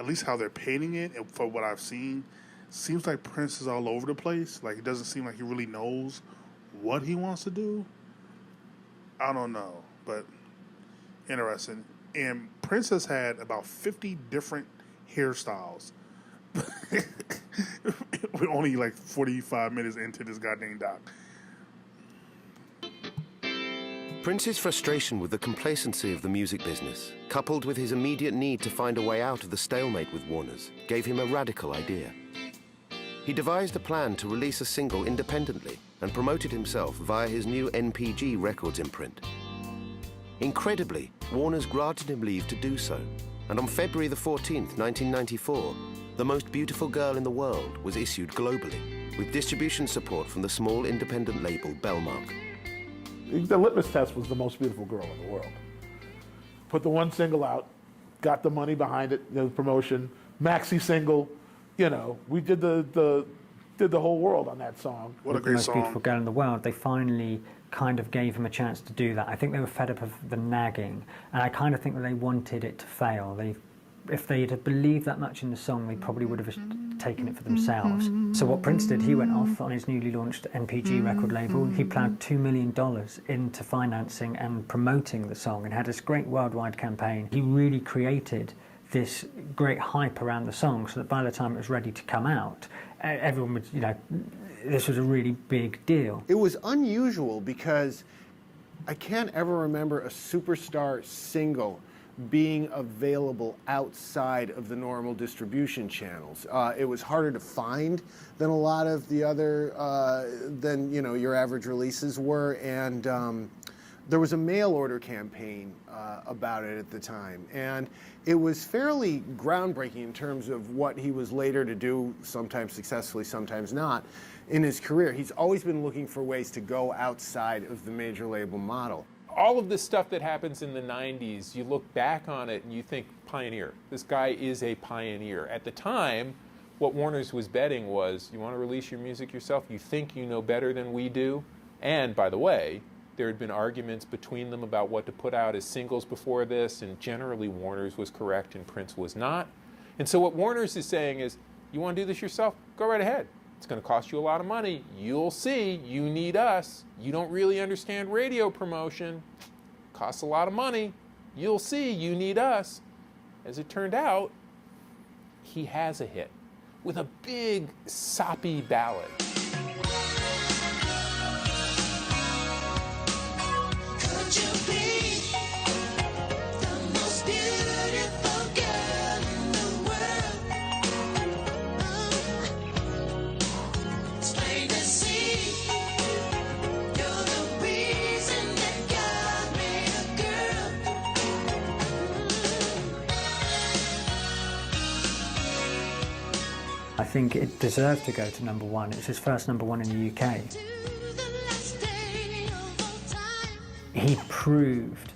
at least how they're painting it, and for what I've seen, seems like Prince is all over the place. Like, it doesn't seem like he really knows what he wants to do. I don't know, but interesting. And Prince has had about 50 different hairstyles. We're only like 45 minutes into this goddamn doc. Prince's frustration with the complacency of the music business, coupled with his immediate need to find a way out of the stalemate with Warner's, gave him a radical idea. He devised a plan to release a single independently and promoted himself via his new NPG Records imprint. Incredibly, Warner's granted him leave to do so, and on February the 14th, 1994, The Most Beautiful Girl in the World was issued globally, with distribution support from the small independent label Bellmark. The litmus test was The Most Beautiful Girl in the World. Put the one single out, got the money behind it, the promotion, maxi single, we did the whole world on that song. What a great Most song. Beautiful Girl in the World, they finally kind of gave him a chance to do that. I think they were fed up of the nagging, and I kind of think that they wanted it to fail. If they had believed that much in the song, they probably would have taken it for themselves. So what Prince did, he went off on his newly launched NPG record label. He plowed $2 million into financing and promoting the song and had this great worldwide campaign. He really created this great hype around the song so that by the time it was ready to come out, everyone would, this was a really big deal. It was unusual because I can't ever remember a superstar single being available outside of the normal distribution channels. It was harder to find than a lot of the other, than your average releases were, and there was a mail order campaign about it at the time, and it was fairly groundbreaking in terms of what he was later to do, sometimes successfully, sometimes not, in his career. He's always been looking for ways to go outside of the major label model. All of this stuff that happens in the 90s, you look back on it and you think, pioneer. This guy is a pioneer. At the time, what Warner's was betting was, you want to release your music yourself? You think you know better than we do? And, by the way, there had been arguments between them about what to put out as singles before this, and generally Warner's was correct and Prince was not. And so what Warner's is saying is, you want to do this yourself? Go right ahead. It's going to cost you a lot of money. You'll see. You need us. You don't really understand radio promotion. Costs a lot of money. You'll see. You need us. As it turned out, he has a hit with a big, soppy ballad. Could you be the most beautiful girl in the world? It's plain to see you're the reason that God made a girl. I think it deserved to go to number one. It's his first number one in the UK. He proved,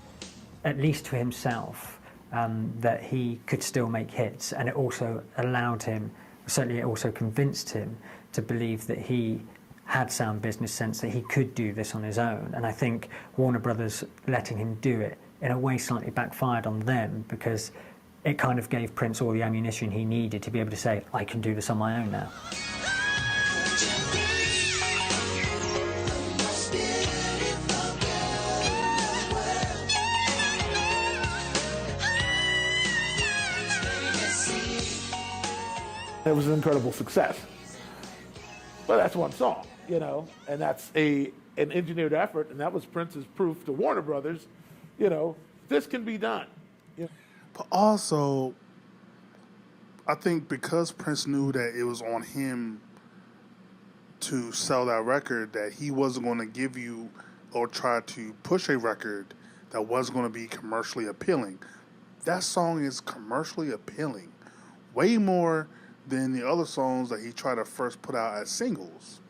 at least to himself, that he could still make hits, and it also allowed him, certainly it also convinced him to believe that he had sound business sense, that he could do this on his own. And I think Warner Brothers letting him do it in a way slightly backfired on them, because it kind of gave Prince all the ammunition he needed to be able to say, I can do this on my own now. It was an incredible success. But that's one song, and that's an engineered effort, and that was Prince's proof to Warner Brothers, this can be done. But also, I think because Prince knew that it was on him to sell that record, that he wasn't going to give you or try to push a record that wasn't going to be commercially appealing. That song is commercially appealing, way more than the other songs that he tried to first put out as singles.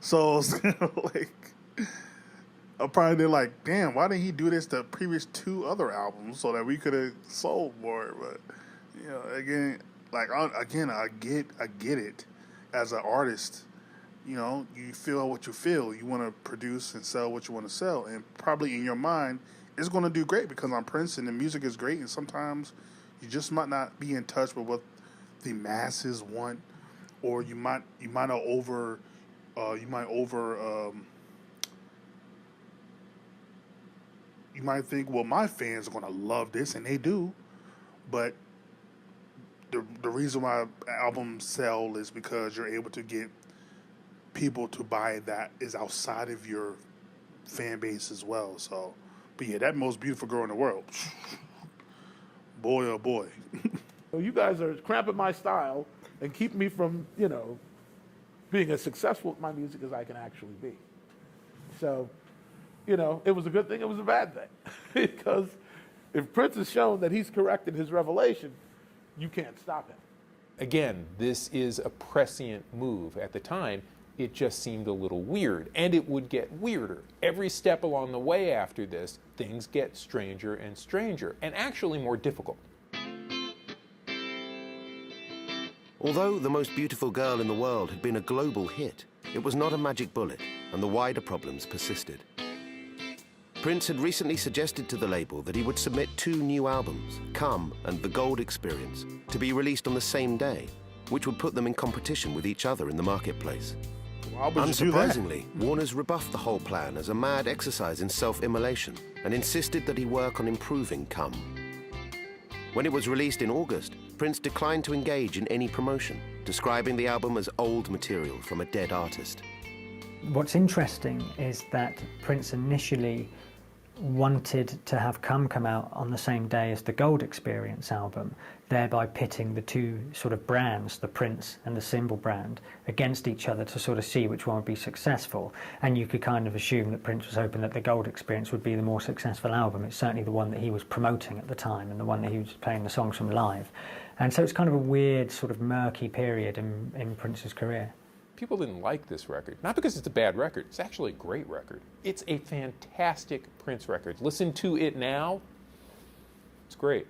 So it's kind of like, probably they're like, damn, why didn't he do this the previous two other albums so that we could have sold more? But again, I get it. As an artist, you feel what you feel. You want to produce and sell what you want to sell, and probably in your mind, it's going to do great because I'm Prince and the music is great. And sometimes, You just might not be in touch with what the masses want, or you might think, well, my fans are going to love this, and they do, but the reason why albums sell is because you're able to get people to buy that is outside of your fan base as well. So, but yeah, that Most Beautiful Girl in the World, boy oh boy. So you guys are cramping my style and keep me from, being as successful with my music as I can actually be. So, it was a good thing, it was a bad thing. Because if Prince has shown that he's correct in his revelation, you can't stop him. Again, this is a prescient move. At the time, it just seemed a little weird, and it would get weirder. Every step along the way after this, things get stranger and stranger, and actually more difficult. Although The Most Beautiful Girl in the World had been a global hit, it was not a magic bullet, and the wider problems persisted. Prince had recently suggested to the label that he would submit 2 new albums, Come and The Gold Experience, to be released on the same day, which would put them in competition with each other in the marketplace. Unsurprisingly, Warner's rebuffed the whole plan as a mad exercise in self-immolation and insisted that he work on improving Come. When it was released in August, Prince declined to engage in any promotion, describing the album as old material from a dead artist. What's interesting is that Prince initially wanted to have come out on the same day as the Gold Experience album, thereby pitting the two sort of brands, the Prince and the Symbol brand, against each other to sort of see which one would be successful. And you could kind of assume that Prince was hoping that the Gold Experience would be the more successful album. It's certainly the one that he was promoting at the time and the one that he was playing the songs from live. And so it's kind of a weird, sort of murky period in Prince's career. People didn't like this record, not because it's a bad record, it's actually a great record. It's a fantastic Prince record. Listen to it now, it's great.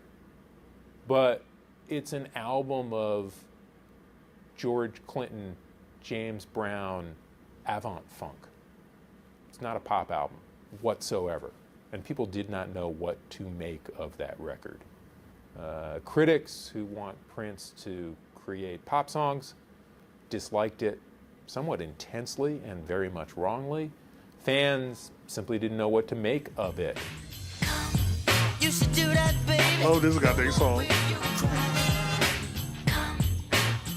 But it's an album of George Clinton, James Brown, avant funk. It's not a pop album whatsoever. And people did not know what to make of that record. Critics who want Prince to create pop songs disliked it somewhat intensely and very much wrongly. Fans simply didn't know what to make of it. You should do that, baby. Oh, this got their song.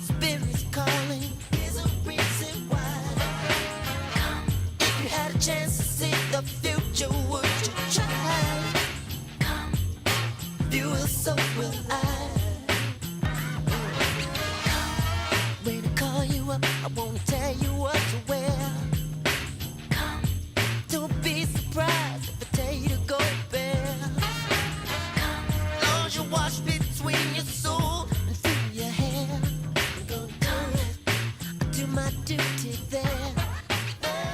Spirits calling. There's a reason why. If you had a chance to see the future, would you try? If you will, so will I. When I call you up, I won't tell you what to wear. Don't be surprised if I tell you to go bare. Long as you wash between your soul and through your hair. I'm gonna do it. I do my duty there.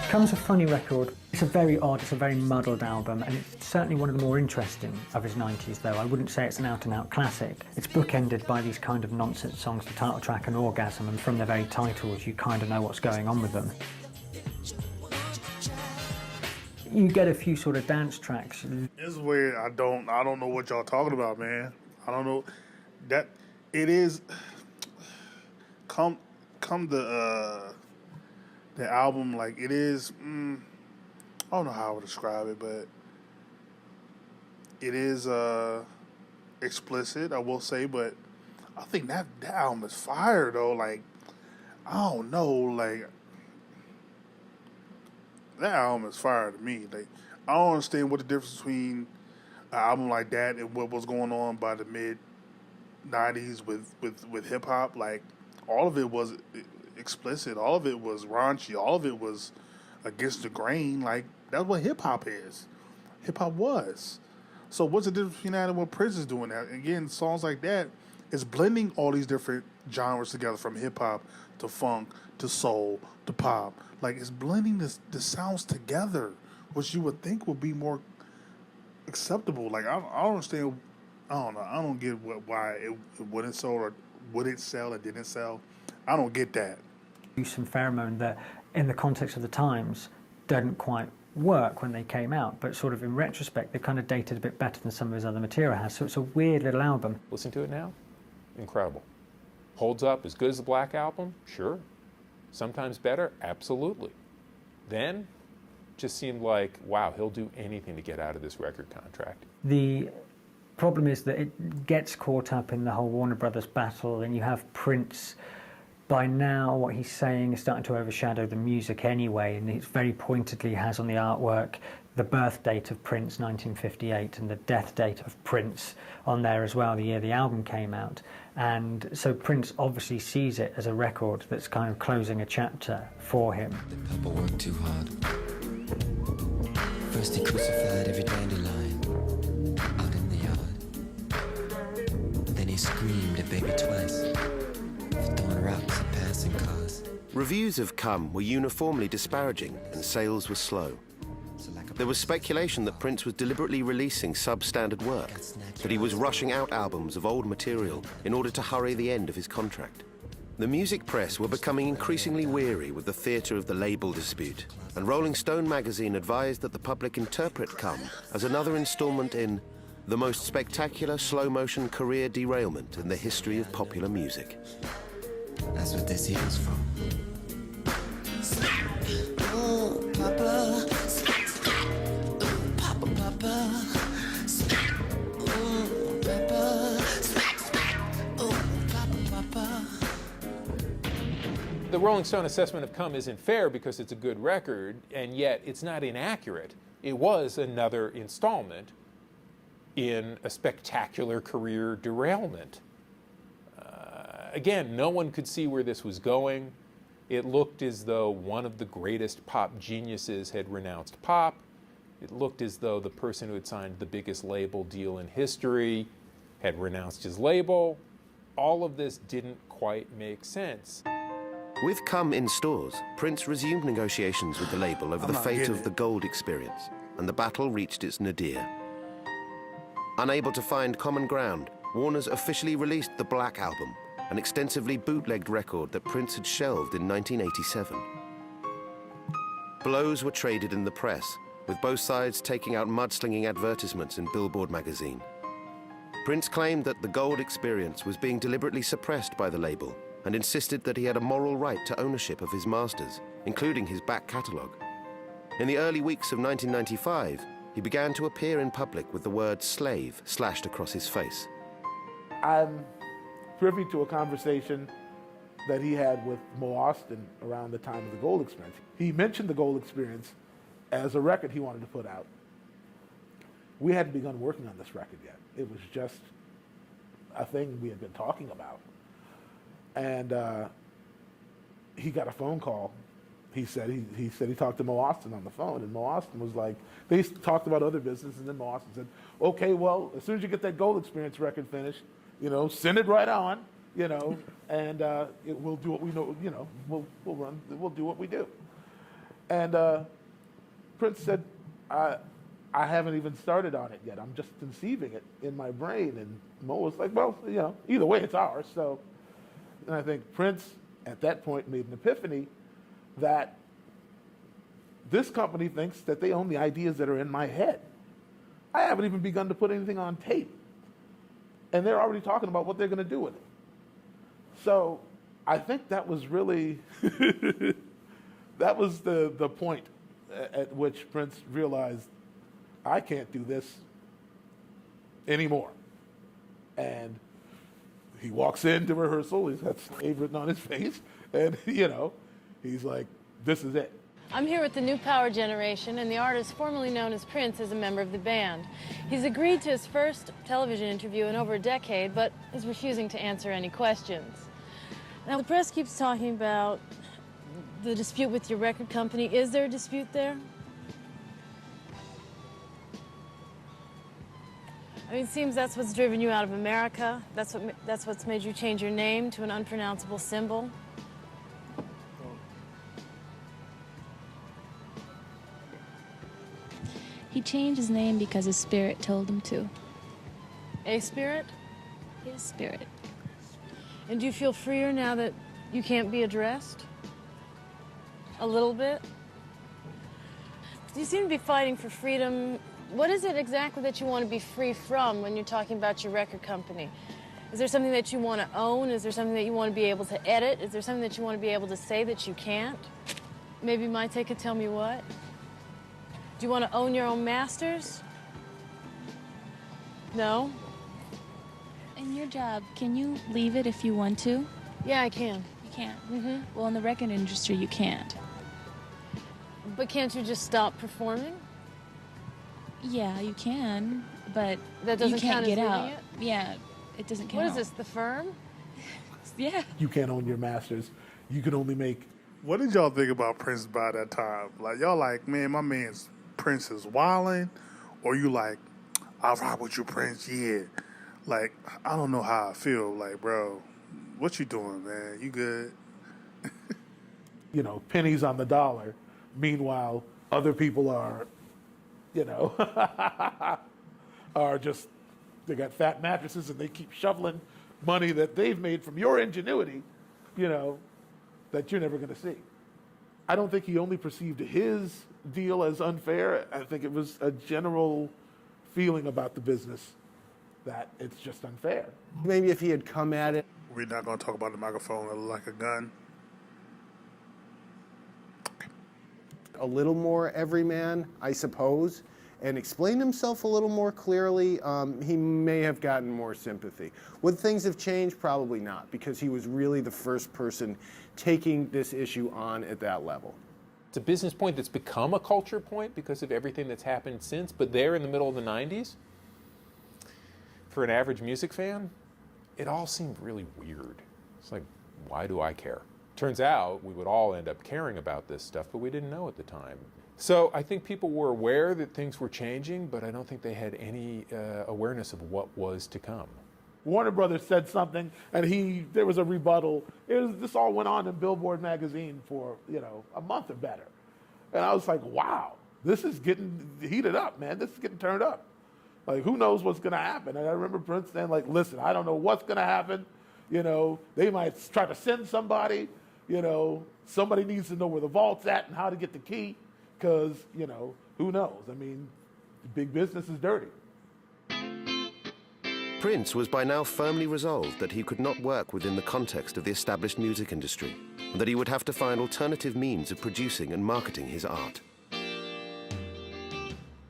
Come's a funny record. It's a very odd, it's a very muddled album, and it's certainly one of the more interesting of his 90s, though. I wouldn't say it's an out-and-out classic. It's bookended by these kind of nonsense songs, the title track and Orgasm, and from the very titles you kind of know what's going on with them. You get a few sort of dance tracks. This is where I don't know what y'all talking about, man. I don't know that it is. Come the album, like it is. I don't know how I would describe it, but it is explicit, I will say. But I think that album is fire, though. Like, I don't know, like that album is fire to me. Like, I don't understand what the difference between an album like that and what was going on by the mid '90s with hip hop. Like, all of it was explicit, all of it was raunchy, all of it was against the grain. Like, that's what hip hop is. Hip hop was. So what's the difference between that and what Prince is doing now? Again, songs like that is blending all these different genres together, from hip hop to funk to soul to pop. Like, it's blending the sounds together, which you would think would be more acceptable. Like, I don't understand. I don't know. I don't get why it wouldn't sell, or would it sell or didn't sell. I don't get that. Use some pheromone that, in the context of the times, didn't quite work when they came out, but sort of in retrospect, they've kind of dated a bit better than some of his other material has. So it's a weird little album. Listen to it now. Incredible. Holds up as good as the Black Album? Sure. Sometimes better? Absolutely. Then, just seemed like, wow, he'll do anything to get out of this record contract. The problem is that it gets caught up in the whole Warner Brothers battle, and you have Prince. By now, what he's saying is starting to overshadow the music anyway, and it very pointedly has on the artwork the birth date of Prince, 1958, and the death date of Prince on there as well, the year the album came out. And so Prince obviously sees it as a record that's kind of closing a chapter for him. Papa worked too hard. First he crucified every dandelion out in the yard. Then he screamed at baby twice for throwing rocks at passing cars. Reviews of Come were uniformly disparaging and sales were slow. There was speculation that Prince was deliberately releasing substandard work, that he was rushing out albums of old material in order to hurry the end of his contract. The music press were becoming increasingly weary with the theatre of the label dispute, and Rolling Stone magazine advised that the public interpret Come as another installment in the most spectacular slow-motion career derailment in the history of popular music. That's what this here's from. Oh, Papa. Papa, Papa. Oh, Papa. Oh, Papa, Papa. The Rolling Stone assessment of Come isn't fair because it's a good record, and yet it's not inaccurate. It was another installment in a spectacular career derailment. Again, no one could see where this was going. It looked as though one of the greatest pop geniuses had renounced pop. It looked as though the person who had signed the biggest label deal in history had renounced his label. All of this didn't quite make sense. With Come in stores, Prince resumed negotiations with the label over the fate of the Gold Experience, and the battle reached its nadir. Unable to find common ground, Warner's officially released the Black Album, an extensively bootlegged record that Prince had shelved in 1987. Blows were traded in the press, with both sides taking out mudslinging advertisements in Billboard magazine. Prince claimed that the Gold Experience was being deliberately suppressed by the label and insisted that he had a moral right to ownership of his masters, including his back catalogue. In the early weeks of 1995, he began to appear in public with the word slave slashed across his face. I'm privy to a conversation that he had with Mo Austin around the time of the Gold Experience. He mentioned the Gold Experience as a record he wanted to put out. We hadn't begun working on this record yet. It was just a thing we had been talking about. And he got a phone call. He said he talked to Mo Austin on the phone, and Mo Austin was like, they talked about other business, and then Mo Austin said, okay, well, as soon as you get that Gold Experience record finished, send it right on, and we'll do what we know, we'll do what we do. And Prince said, I haven't even started on it yet. I'm just conceiving it in my brain. And Mo was like, well, either way, it's ours. So, and I think Prince at that point made an epiphany that this company thinks that they own the ideas that are in my head. I haven't even begun to put anything on tape. And they're already talking about what they're going to do with it. So I think that was really, that was the point at which Prince realized, I can't do this anymore. And he walks into rehearsal, he's got slave written on his face, and he's like, this is it. I'm here with the new power generation, and the artist formerly known as Prince is a member of the band. He's agreed to his first television interview in over a decade, but is refusing to answer any questions. Now, the press keeps talking about the dispute with your record company. Is there a dispute there? I mean, it seems that's what's driven you out of America. That's what's made you change your name to an unpronounceable symbol. He changed his name because his spirit told him to. A spirit? His spirit. And do you feel freer now that you can't be addressed? A little bit? You seem to be fighting for freedom. What is it exactly that you want to be free from when you're talking about your record company? Is there something that you want to own? Is there something that you want to be able to edit? Is there something that you want to be able to say that you can't? Maybe my take could tell me what? Do you want to own your own masters? No? In your job, can you leave it if you want to? Yeah, I can. You can't? Well, in the record industry, you can't. But can't you just stop performing? Yeah, you can, but That doesn't you can't count get as out. leaving it? Yeah, it doesn't count. What is this, the firm? Yeah. You can't own your masters. You can only make. What did y'all think about Prince by that time? Like, y'all like, man, my man's Prince is wildin'? Or you like, I'll rock with you, Prince, yeah. Like, I don't know how I feel. Like, bro, what you doing, man? You good? You know, pennies on the dollar. Meanwhile, other people are, you know, are just, they got fat mattresses and they keep shoveling money that they've made from your ingenuity, you know, that you're never going to see. I don't think he only perceived his deal as unfair. I think it was a general feeling about the business that it's just unfair. Maybe if he had come at it. We're not going to talk about the microphone like a gun. A little more everyman, I suppose, and explained himself a little more clearly, he may have gotten more sympathy. Would things have changed? Probably not, because he was really the first person taking this issue on at that level. It's a business point that's become a culture point because of everything that's happened since, but there in the middle of the 90s, for an average music fan, it all seemed really weird. It's like, why do I care? Turns out we would all end up caring about this stuff, but we didn't know at the time. So I think people were aware that things were changing, but I don't think they had any awareness of what was to come. Warner Brothers said something, and there was a rebuttal. This all went on in Billboard magazine for, you know, a month or better. And I was like, wow, this is getting heated up, man. This is getting turned up. Like, who knows what's going to happen? And I remember Prince saying, like, listen, I don't know what's going to happen. You know, they might try to send somebody. You know, somebody needs to know where the vault's at and how to get the key because, you know, who knows? I mean, big business is dirty. Prince was by now firmly resolved that he could not work within the context of the established music industry, and that he would have to find alternative means of producing and marketing his art.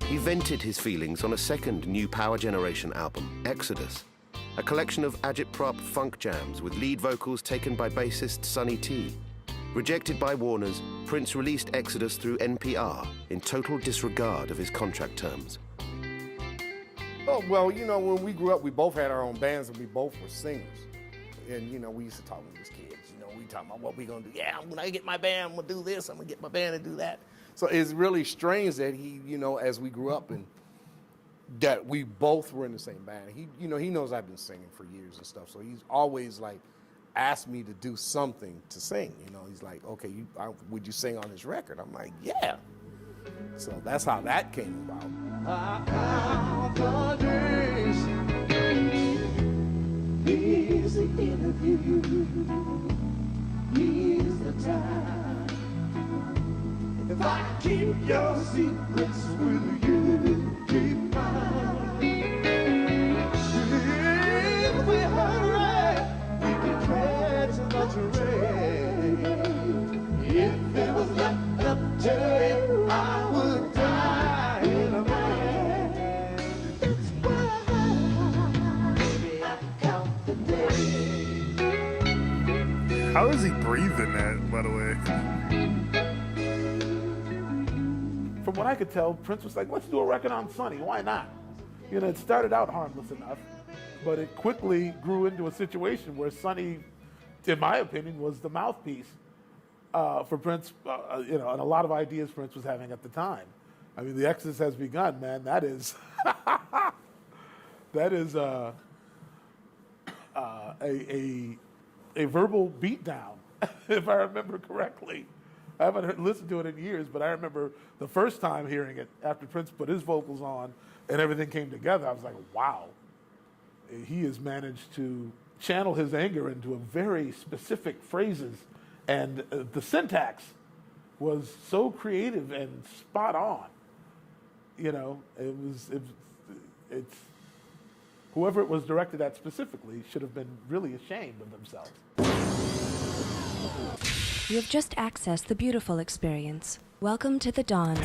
He vented his feelings on a second New Power Generation album, Exodus, a collection of agitprop funk jams with lead vocals taken by bassist Sonny T. Rejected by Warner's, Prince released Exodus through NPR in total disregard of his contract terms. Oh, well, you know, when we grew up, we both had our own bands and we both were singers. And, you know, we used to talk when we was kids. You know, we talking about what we going to do. Yeah, when I get my band, I'm going to do this. I'm going to get my band to do that. So it's really strange that he, you know, as we grew up and that we both were in the same band. He, you know, he knows I've been singing for years and stuff. So he's always like asked me to do something to sing. You know, he's like, okay, would you sing on this record? I'm like, yeah. So that's how that came about. Here's the interview. Here's the time. If I keep your secrets, will you keep mine? If we hurry, we can catch much rain. If it was left up to it, I would die in a man. That's why maybe I count the days. How is he breathing that, by the way? From what I could tell, Prince was like, let's do a record on Sonny. Why not? You know, it started out harmless enough, but it quickly grew into a situation where Sonny, in my opinion, was the mouthpiece for Prince, you know, and a lot of ideas Prince was having at the time. I mean, the Exodus has begun, man. That is, that is a verbal beatdown, if I remember correctly. I haven't listened to it in years, but I remember the first time hearing it after Prince put his vocals on and everything came together. I was like, wow. He has managed to channel his anger into a very specific phrases and the syntax was so creative and spot on. You know, it's whoever it was directed at specifically should have been really ashamed of themselves. You have just accessed the beautiful experience. Welcome to the dawn.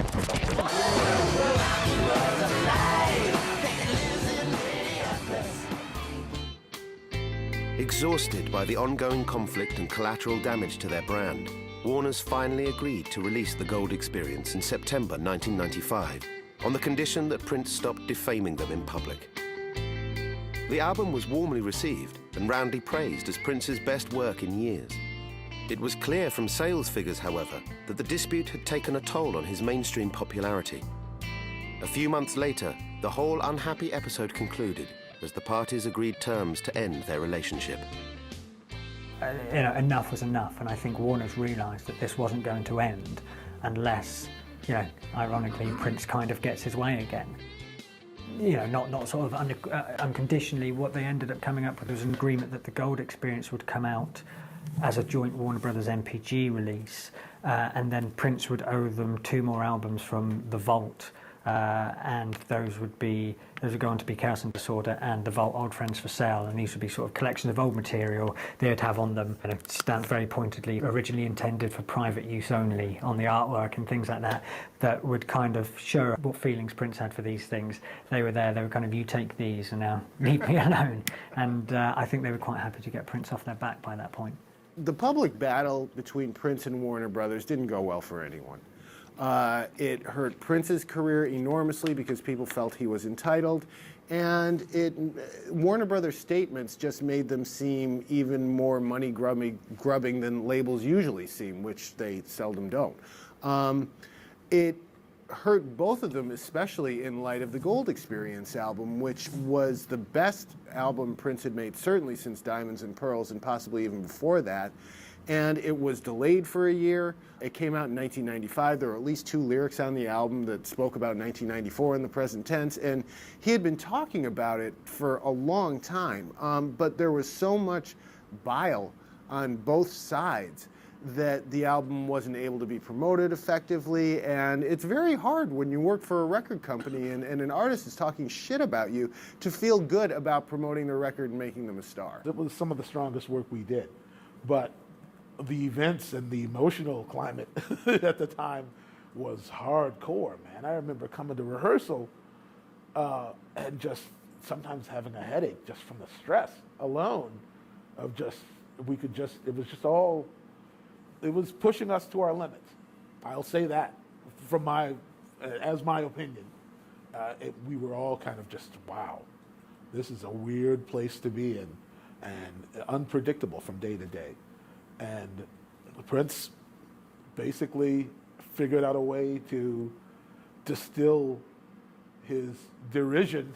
Exhausted by the ongoing conflict and collateral damage to their brand, Warner's finally agreed to release the Gold Experience in September 1995, on the condition that Prince stopped defaming them in public. The album was warmly received and roundly praised as Prince's best work in years. It was clear from sales figures, however, that the dispute had taken a toll on his mainstream popularity. A few months later, the whole unhappy episode concluded as the parties agreed terms to end their relationship. You know, enough was enough, and I think Warner's realised that this wasn't going to end unless, you know, ironically, Prince kind of gets his way again. You know, not sort of unconditionally. What they ended up coming up with was an agreement that the Gold Experience would come out as a joint Warner Brothers NPG release, and then Prince would owe them 2 more albums from The Vault, and those would go on to be Chaos and Disorder and The Vault Old Friends for Sale, and these would be sort of collections of old material they would have on them, and it stamped very pointedly, originally intended for private use only on the artwork and things like that, that would kind of show what feelings Prince had for these things. They were there, they were kind of, you take these and now leave me alone. And I think they were quite happy to get Prince off their back by that point. The public battle between Prince and Warner Brothers didn't go well for anyone. It hurt Prince's career enormously because people felt he was entitled, and Warner Brothers statements just made them seem even more money grubbing than labels usually seem, which they seldom don't. It hurt both of them, especially in light of the Gold Experience album, which was the best album Prince had made, certainly since Diamonds and Pearls, and possibly even before that. And it was delayed for a year. It came out in 1995. There were at least 2 lyrics on the album that spoke about 1994 in the present tense, and he had been talking about it for a long time. But there was so much bile on both sides that the album wasn't able to be promoted effectively, and it's very hard when you work for a record company and an artist is talking shit about you to feel good about promoting their record and making them a star. It was some of the strongest work we did, but the events and the emotional climate at the time was hardcore, man. I remember coming to rehearsal and just sometimes having a headache just from the stress alone of it was pushing us to our limits. I'll say that as my opinion. We were all kind of just, wow, this is a weird place to be in and unpredictable from day to day. And Prince basically figured out a way to distill his derision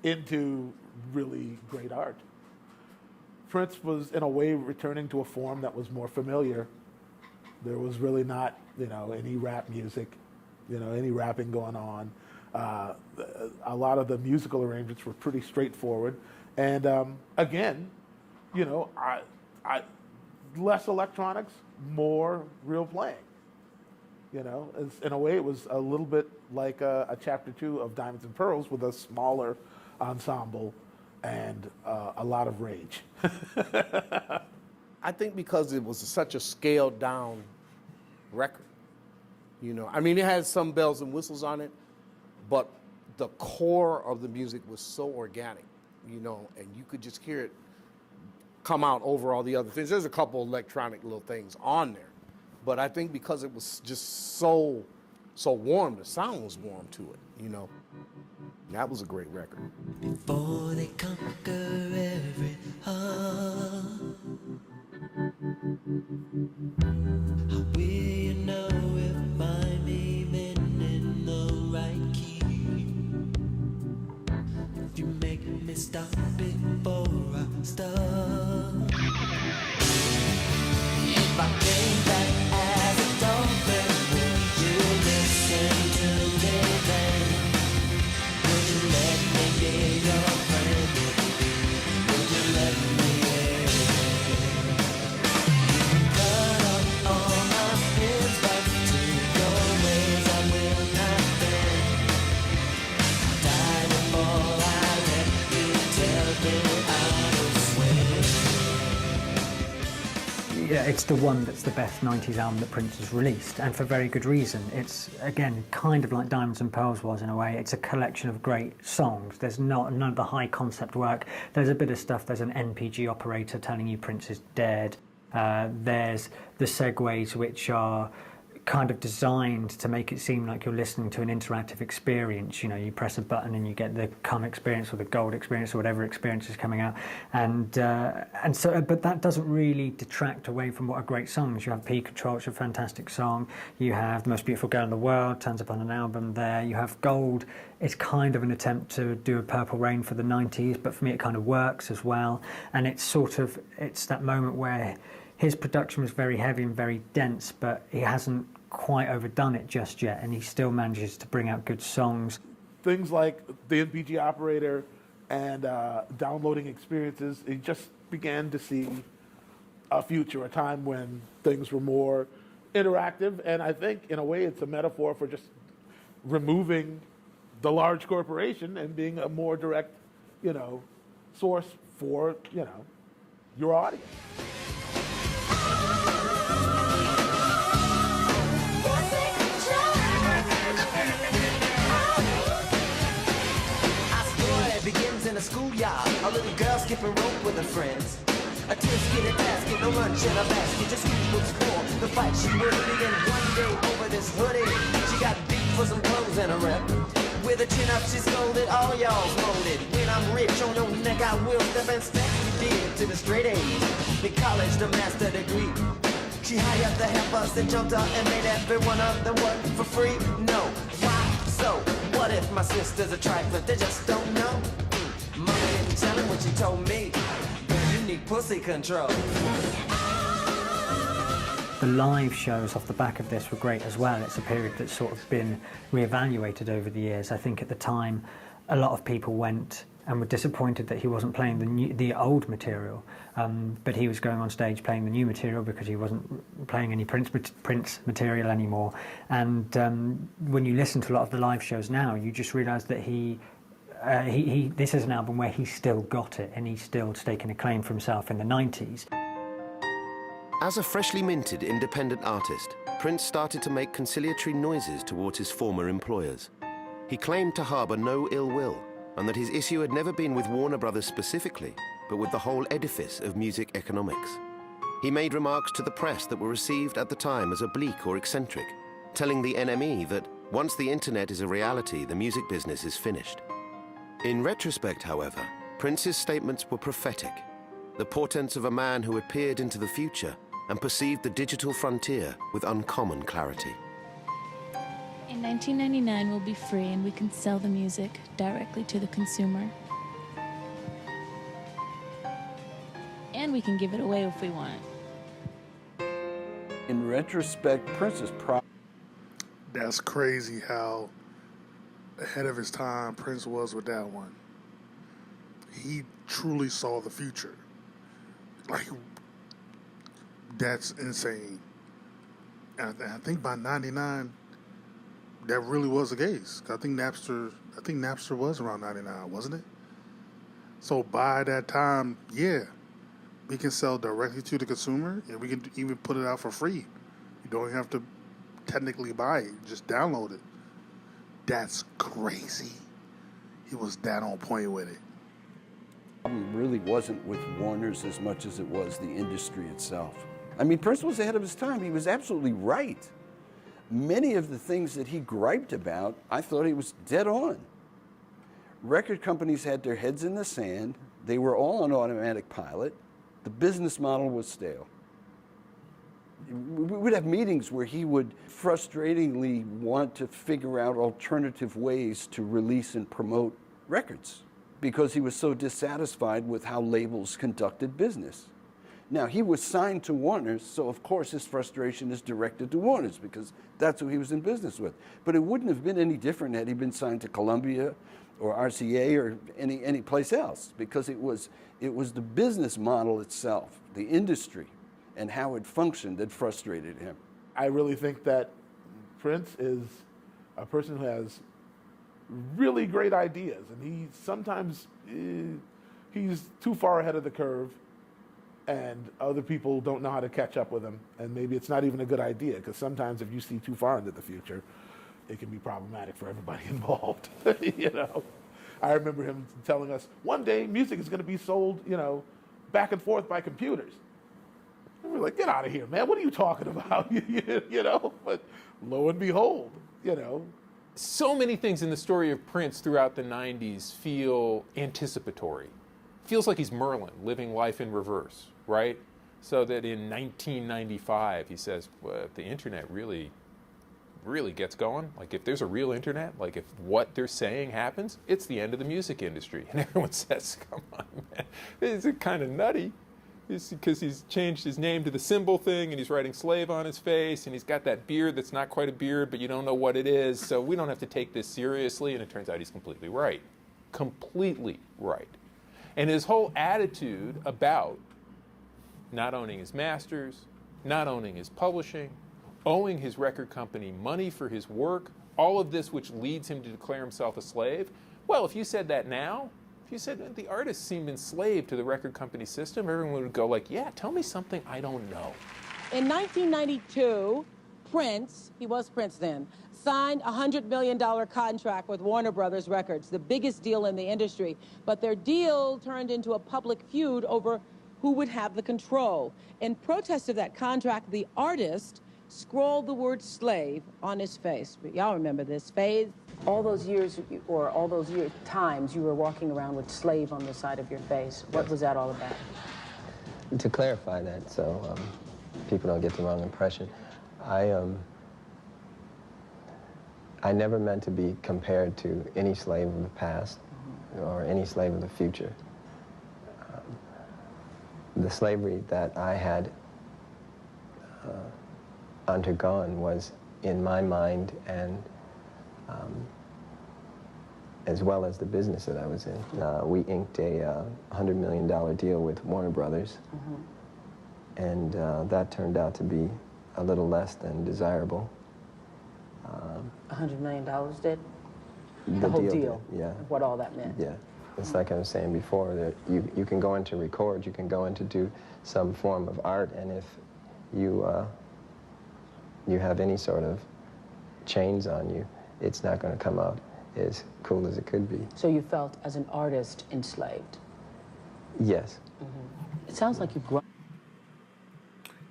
into really great art. Prince was, in a way, returning to a form that was more familiar. There was really not, any rap music, any rapping going on. A lot of the musical arrangements were pretty straightforward. And again, less electronics, more real playing. In a way, it was a little bit like a chapter 2 of Diamonds and Pearls with a smaller ensemble and a lot of rage. I think because it was such a scaled down record. It had some bells and whistles on it, but the core of the music was so organic, and you could just hear it come out over all the other things. There's a couple electronic little things on there, but I think because it was just so warm, the sound was warm to it, That was a great record. Before they conquer every heart, how will you know if I'm even in the right key? If you make me stop before I start. If I came back as a dolphin, would you listen to me then? Would you let me be your friend? Would you let me in? Cut off all my Yeah, it's the one that's the best 90s album that Prince has released, and for very good reason. It's, again, kind of like Diamonds and Pearls was in a way. It's a collection of great songs. There's none of the high concept work. There's a bit of stuff. There's an NPG operator telling you Prince is dead. There's the segues, which are kind of designed to make it seem like you're listening to an interactive experience. You know, you press a button and you get the Come experience or the Gold experience or whatever experience is coming out, and so, but that doesn't really detract away from what are great songs. You have P Control, which is a fantastic song. You have The Most Beautiful Girl in the World, turns up on an album there. You have Gold. It's kind of an attempt to do a Purple Rain for the 90s, but for me it kind of works as well. And it's sort of, it's that moment where his production was very heavy and very dense, but he hasn't quite overdone it just yet, and he still manages to bring out good songs. Things like the NPG operator and downloading experiences, he just began to see a future, a time when things were more interactive, and I think in a way it's a metaphor for just removing the large corporation and being a more direct, source for, your audience. Begins in a schoolyard, a little girl skipping rope with her friends. A tisket and basket, no lunch in a basket, just sweet books for the fight she would begin one day over this hoodie. She got beat for some clothes and a rep. With a chin up, she scolded, all y'all's molded. When I'm rich on your neck, I will step and step. You did to the straight A's, in college, the master degree. She hired the helpers and jumped up and made every one of them work for free. No, why so? What if my sister's a trifler? They just don't know. Mama didn't tell him what she told me. You need pussy control. The live shows off the back of this were great as well. It's a period that's sort of been reevaluated over the years. I think at the time, a lot of people went and were disappointed that he wasn't playing the old material, but he was going on stage playing the new material because he wasn't playing any Prince material anymore. And when you listen to a lot of the live shows now, you just realise that this is an album where he's still got it, and he's still staking a claim for himself in the 90s. As a freshly minted independent artist, Prince started to make conciliatory noises towards his former employers. He claimed to harbour no ill will, and that his issue had never been with Warner Brothers specifically, but with the whole edifice of music economics. He made remarks to the press that were received at the time as oblique or eccentric, telling the NME that once the internet is a reality, the music business is finished. In retrospect, however, Prince's statements were prophetic, the portents of a man who had peered into the future and perceived the digital frontier with uncommon clarity. In 1999, we'll be free and we can sell the music directly to the consumer. And we can give it away if we want. In retrospect, Prince is That's crazy how ahead of his time Prince was with that one. He truly saw the future. Like, that's insane. And I think by 99, that really was the case. I think Napster was around 99, wasn't it? So by that time, yeah, we can sell directly to the consumer, and we can even put it out for free. You don't have to technically buy it, just download it. That's crazy. He was that on point with it. Really wasn't with Warner's as much as it was the industry itself. I mean, Prince was ahead of his time. He was absolutely right. Many of the things that he griped about, I thought he was dead on. Record companies had their heads in the sand. They were all on automatic pilot. The business model was stale. We would have meetings where he would frustratingly want to figure out alternative ways to release and promote records because he was so dissatisfied with how labels conducted business. Now, he was signed to Warner's, so of course his frustration is directed to Warner's because that's who he was in business with. But it wouldn't have been any different had he been signed to Columbia or RCA or any place else, because it was the business model itself, the industry, and how it functioned that frustrated him. I really think that Prince is a person who has really great ideas, and he sometimes he's too far ahead of the curve, and other people don't know how to catch up with him, and maybe it's not even a good idea, because sometimes if you see too far into the future, it can be problematic for everybody involved. You know, I remember him telling us one day music is going to be sold, you know, back and forth by computers. And we're like, get out of here, man! What are you talking about? You know, but lo and behold, you know. So many things in the story of Prince throughout the 90s feel anticipatory. Feels like he's Merlin, living life in reverse, right? So that in 1995, he says, well, if the internet really gets going, like if there's a real internet, like if what they're saying happens, it's the end of the music industry. And everyone says, come on, man, this is kind of nutty. It's because he's changed his name to the symbol thing, and he's writing slave on his face, and he's got that beard that's not quite a beard, but you don't know what it is, so we don't have to take this seriously. And it turns out he's completely right. Completely right. And his whole attitude about not owning his masters, not owning his publishing, owing his record company money for his work, all of this which leads him to declare himself a slave. Well, if you said that now, if you said the artist seemed enslaved to the record company system, everyone would go like, yeah, tell me something I don't know. In 1992, Prince, he was Prince then, signed a $100 million contract with Warner Brothers Records, the biggest deal in the industry. But their deal turned into a public feud over who would have the control. In protest of that contract, the artist scrawled the word slave on his face. Y'all remember this phase? All those years, or all those times you were walking around with slave on the side of your face. What was that all about? To clarify that, so people don't get the wrong impression, I never meant to be compared to any slave of the past or any slave of the future. The slavery that I had undergone was in my mind, and as well as the business that I was in. We inked a $100 million deal with Warner Brothers, and that turned out to be a little less than desirable. $100 million did? The whole deal deal? did, yeah. What all that meant? Yeah. It's like I was saying before, that you can go in to record, you can go in to do some form of art, and if you have any sort of chains on you, it's not going to come out as cool as it could be. So you felt, as an artist, enslaved? Yes. It sounds like you've grown.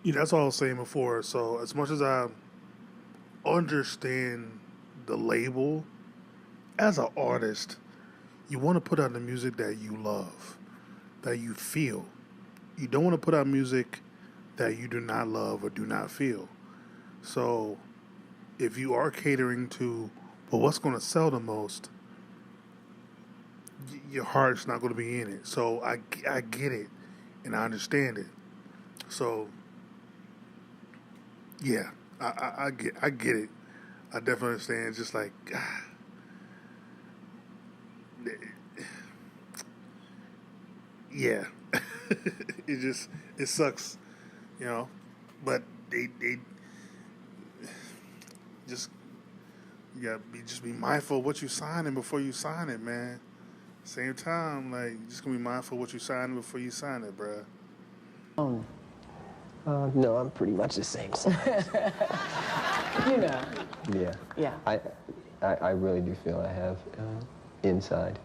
Yeah, that's all I was saying before. So as much as I understand the label, as an artist, you want to put out the music that you love, that you feel. You don't want to put out music that you do not love or do not feel. So if you are catering to, well, what's going to sell the most, your heart's not going to be in it. So I get it, and I understand it. So yeah, I get it. I definitely understand. It's just like, yeah, it sucks, you know. But they just, you gotta be mindful of what you signing before you sign it, man. Same time, like, you just gonna be mindful of what you signing before you sign it, bruh. No, I'm pretty much the same size. You know. Yeah. Yeah. I really do feel I have inside.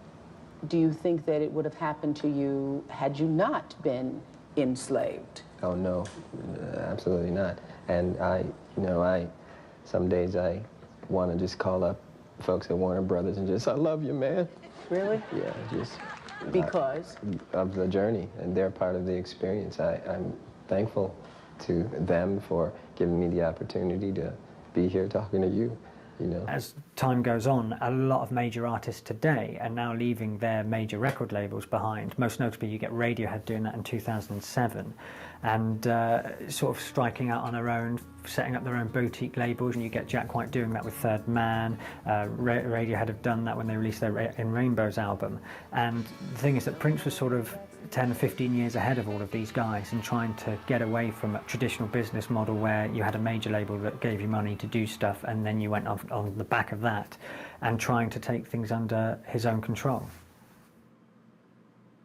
Do you think that it would have happened to you had you not been enslaved? Oh, no, absolutely not. And some days I want to just call up folks at Warner Brothers and just, I love you, man. Really? Yeah, just. Because? Of the journey, and they're part of the experience. I'm thankful to them for giving me the opportunity to be here talking to you. You know. As time goes on, a lot of major artists today are now leaving their major record labels behind. Most notably, you get Radiohead doing that in 2007, and sort of striking out on their own, setting up their own boutique labels. And you get Jack White doing that with Third Man. Radiohead have done that when they released their In Rainbows album. And the thing is that Prince was sort of 10 or 15 years ahead of all of these guys and trying to get away from a traditional business model where you had a major label that gave you money to do stuff, and then you went on the back of that, and trying to take things under his own control.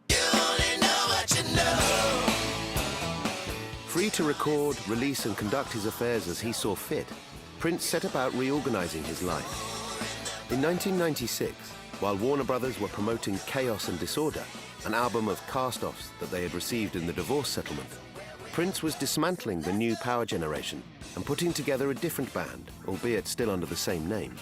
You only know what you know. Free to record, release, and conduct his affairs as he saw fit, Prince set about reorganizing his life. In 1996, while Warner Brothers were promoting Chaos and Disorder, an album of cast-offs that they had received in the divorce settlement, Prince was dismantling the new power generation and putting together a different band, albeit still under the same name.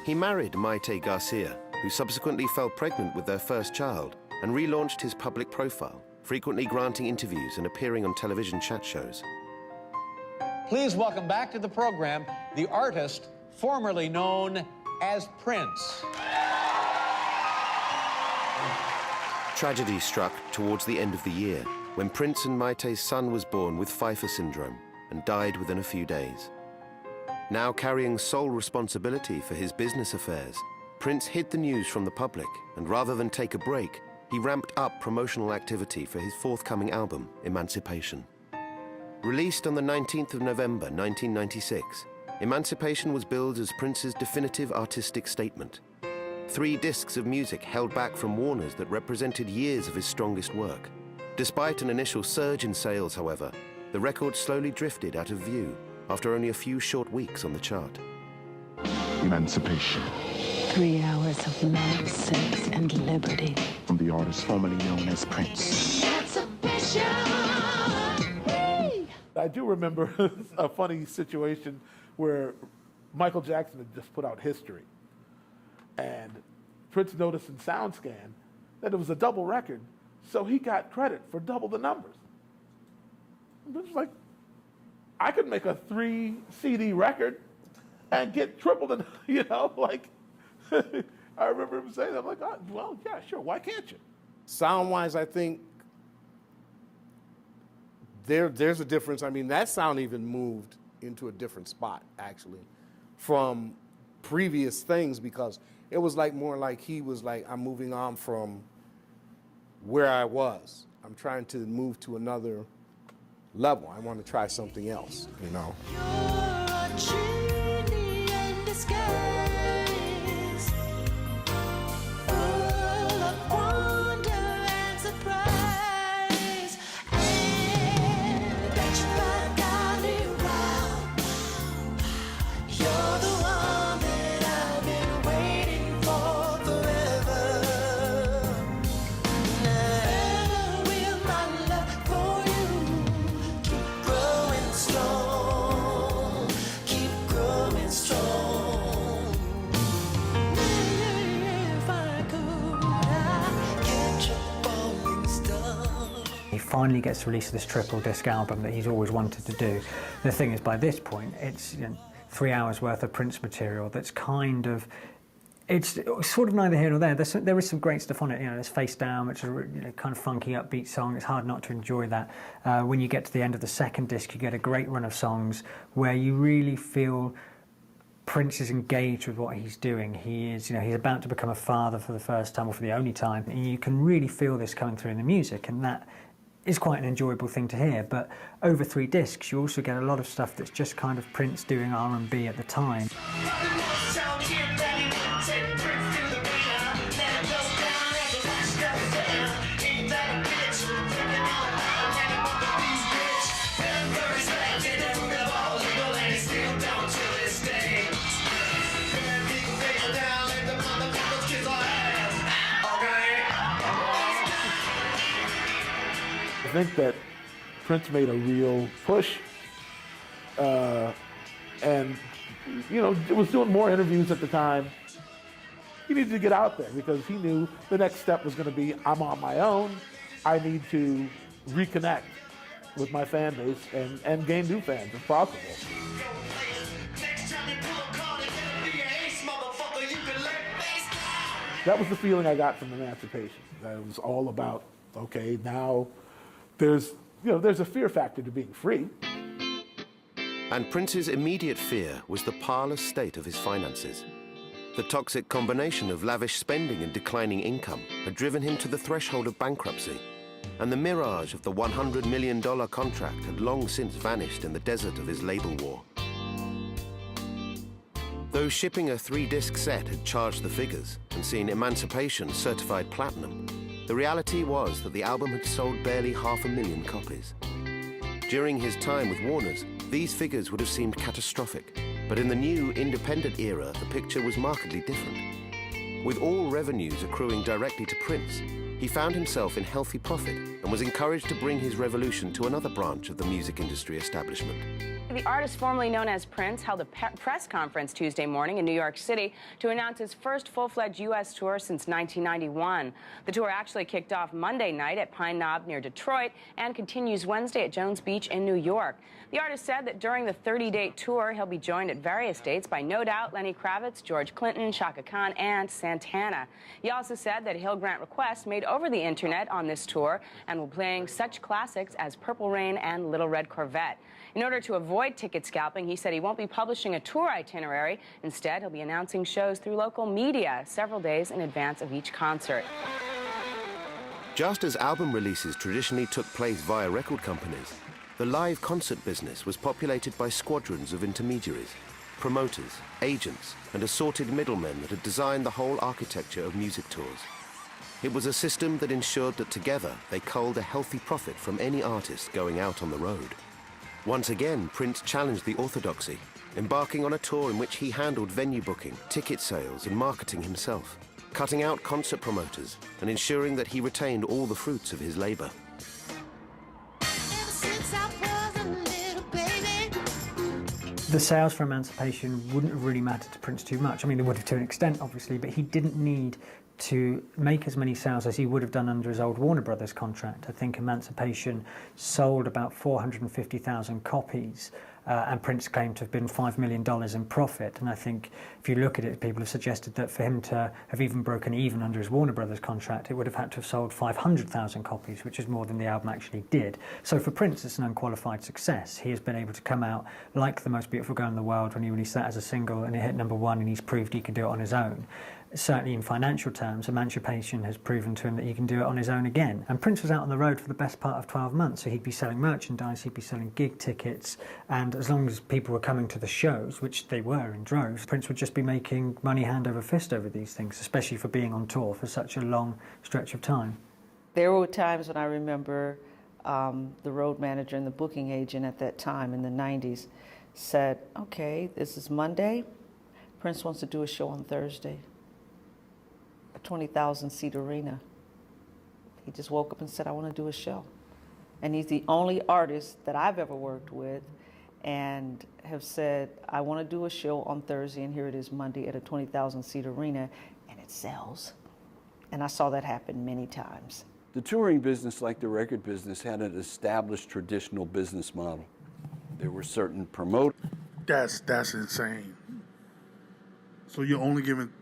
He married Maite Garcia, who subsequently fell pregnant with their first child, and relaunched his public profile, frequently granting interviews and appearing on television chat shows. Please welcome back to the program the artist formerly known as Prince. Tragedy struck towards the end of the year when Prince and Maite's son was born with Pfeiffer syndrome and died within a few days. Now carrying sole responsibility for his business affairs, Prince hid the news from the public, and rather than take a break, he ramped up promotional activity for his forthcoming album, Emancipation. Released on the 19th of November 1996, Emancipation was billed as Prince's definitive artistic statement. 3 discs of music held back from Warner's that represented years of his strongest work. Despite an initial surge in sales, however, the record slowly drifted out of view after only a few short weeks on the chart. Emancipation. 3 hours of love, sex, and liberty. From the artist formerly known as Prince. I do remember a funny situation where Michael Jackson had just put out History. And Prince noticed in SoundScan that it was a double record, so he got credit for double the numbers. It was like, I could make a 3 CD record and get triple the, like, I remember him saying that. I'm like, oh, well, yeah, sure, why can't you? Sound-wise, I think there's a difference. I mean, that sound even moved into a different spot, actually, from previous things, because it was like more like he was like, I'm moving on from where I was. I'm trying to move to another level. I want to try something else, You're a genie in disguise, full of wonder and surprise, and that you find out it wow. You're the one that I've been waiting for forever. Never will my love for you keep growing strong, keep growing strong. If I could, I'd catch a falling star. He finally gets to release this triple disc album that he's always wanted to do. The thing is, by this point, it's 3 hours worth of Prince material that's kind of, it's sort of neither here nor there. There is some great stuff on it. There's Face Down, which is a kind of funky, upbeat song. It's hard not to enjoy that. When you get to the end of the second disc, you get a great run of songs where you really feel Prince is engaged with what he's doing. He is, he's about to become a father for the first time, or for the only time, and you can really feel this coming through in the music, and that is quite an enjoyable thing to hear. But over 3 discs, you also get a lot of stuff that's just kind of Prince doing R&B at the time. I think that Prince made a real push, and was doing more interviews at the time. He needed to get out there because he knew the next step was going to be, I'm on my own. I need to reconnect with my fan base and gain new fans if possible. That was the feeling I got from Emancipation. That it was all about, okay, now there's a fear factor to being free. And Prince's immediate fear was the parlous state of his finances. The toxic combination of lavish spending and declining income had driven him to the threshold of bankruptcy, and the mirage of the $100 million contract had long since vanished in the desert of his label war. Though shipping a 3-disc set had charged the figures and seen Emancipation certified platinum, the reality was that the album had sold barely 500,000 copies. During his time with Warner's, these figures would have seemed catastrophic, but in the new independent era, the picture was markedly different. With all revenues accruing directly to Prince, he found himself in healthy profit and was encouraged to bring his revolution to another branch of the music industry establishment. The artist formerly known as Prince held a press conference Tuesday morning in New York City to announce his first full-fledged U.S. tour since 1991. The tour actually kicked off Monday night at Pine Knob near Detroit and continues Wednesday at Jones Beach in New York. The artist said that during the 30-date tour, he'll be joined at various dates by No Doubt, Lenny Kravitz, George Clinton, Chaka Khan, and Santana. He also said that he'll grant requests made over the internet on this tour and will be playing such classics as Purple Rain and Little Red Corvette. In order to avoid ticket scalping, he said he won't be publishing a tour itinerary. Instead, he'll be announcing shows through local media several days in advance of each concert. Just as album releases traditionally took place via record companies, the live concert business was populated by squadrons of intermediaries, promoters, agents, and assorted middlemen that had designed the whole architecture of music tours. It was a system that ensured that together they culled a healthy profit from any artist going out on the road. Once again, Prince challenged the orthodoxy, embarking on a tour in which he handled venue booking, ticket sales, and marketing himself, cutting out concert promoters and ensuring that he retained all the fruits of his labor. The sales for Emancipation wouldn't have really mattered to Prince too much. I mean, they would have to an extent, obviously, but he didn't need to make as many sales as he would have done under his old Warner Brothers contract. I think Emancipation sold about 450,000 copies, and Prince claimed to have been $5 million in profit. And I think if you look at it, people have suggested that for him to have even broken even under his Warner Brothers contract, it would have had to have sold 500,000 copies, which is more than the album actually did. So for Prince, it's an unqualified success. He has been able to come out like the most beautiful girl in the world when he released that as a single, and it hit #1, and he's proved he can do it on his own. Certainly in financial terms, Emancipation has proven to him that he can do it on his own again. And Prince was out on the road for the best part of 12 months, so he'd be selling merchandise, he'd be selling gig tickets, and as long as people were coming to the shows, which they were in droves, Prince would just be making money hand over fist over these things, especially for being on tour for such a long stretch of time. There were times when I remember the road manager and the booking agent at that time in the 90s said, okay, this is Monday, Prince wants to do a show on Thursday. 20,000-seat arena. He just woke up and said, I want to do a show. And he's the only artist that I've ever worked with and have said, I want to do a show on Thursday, and here it is Monday at a 20,000-seat arena, and it sells. And I saw that happen many times. The touring business, like the record business, had an established traditional business model. There were certain promoters. That's insane. So you're only given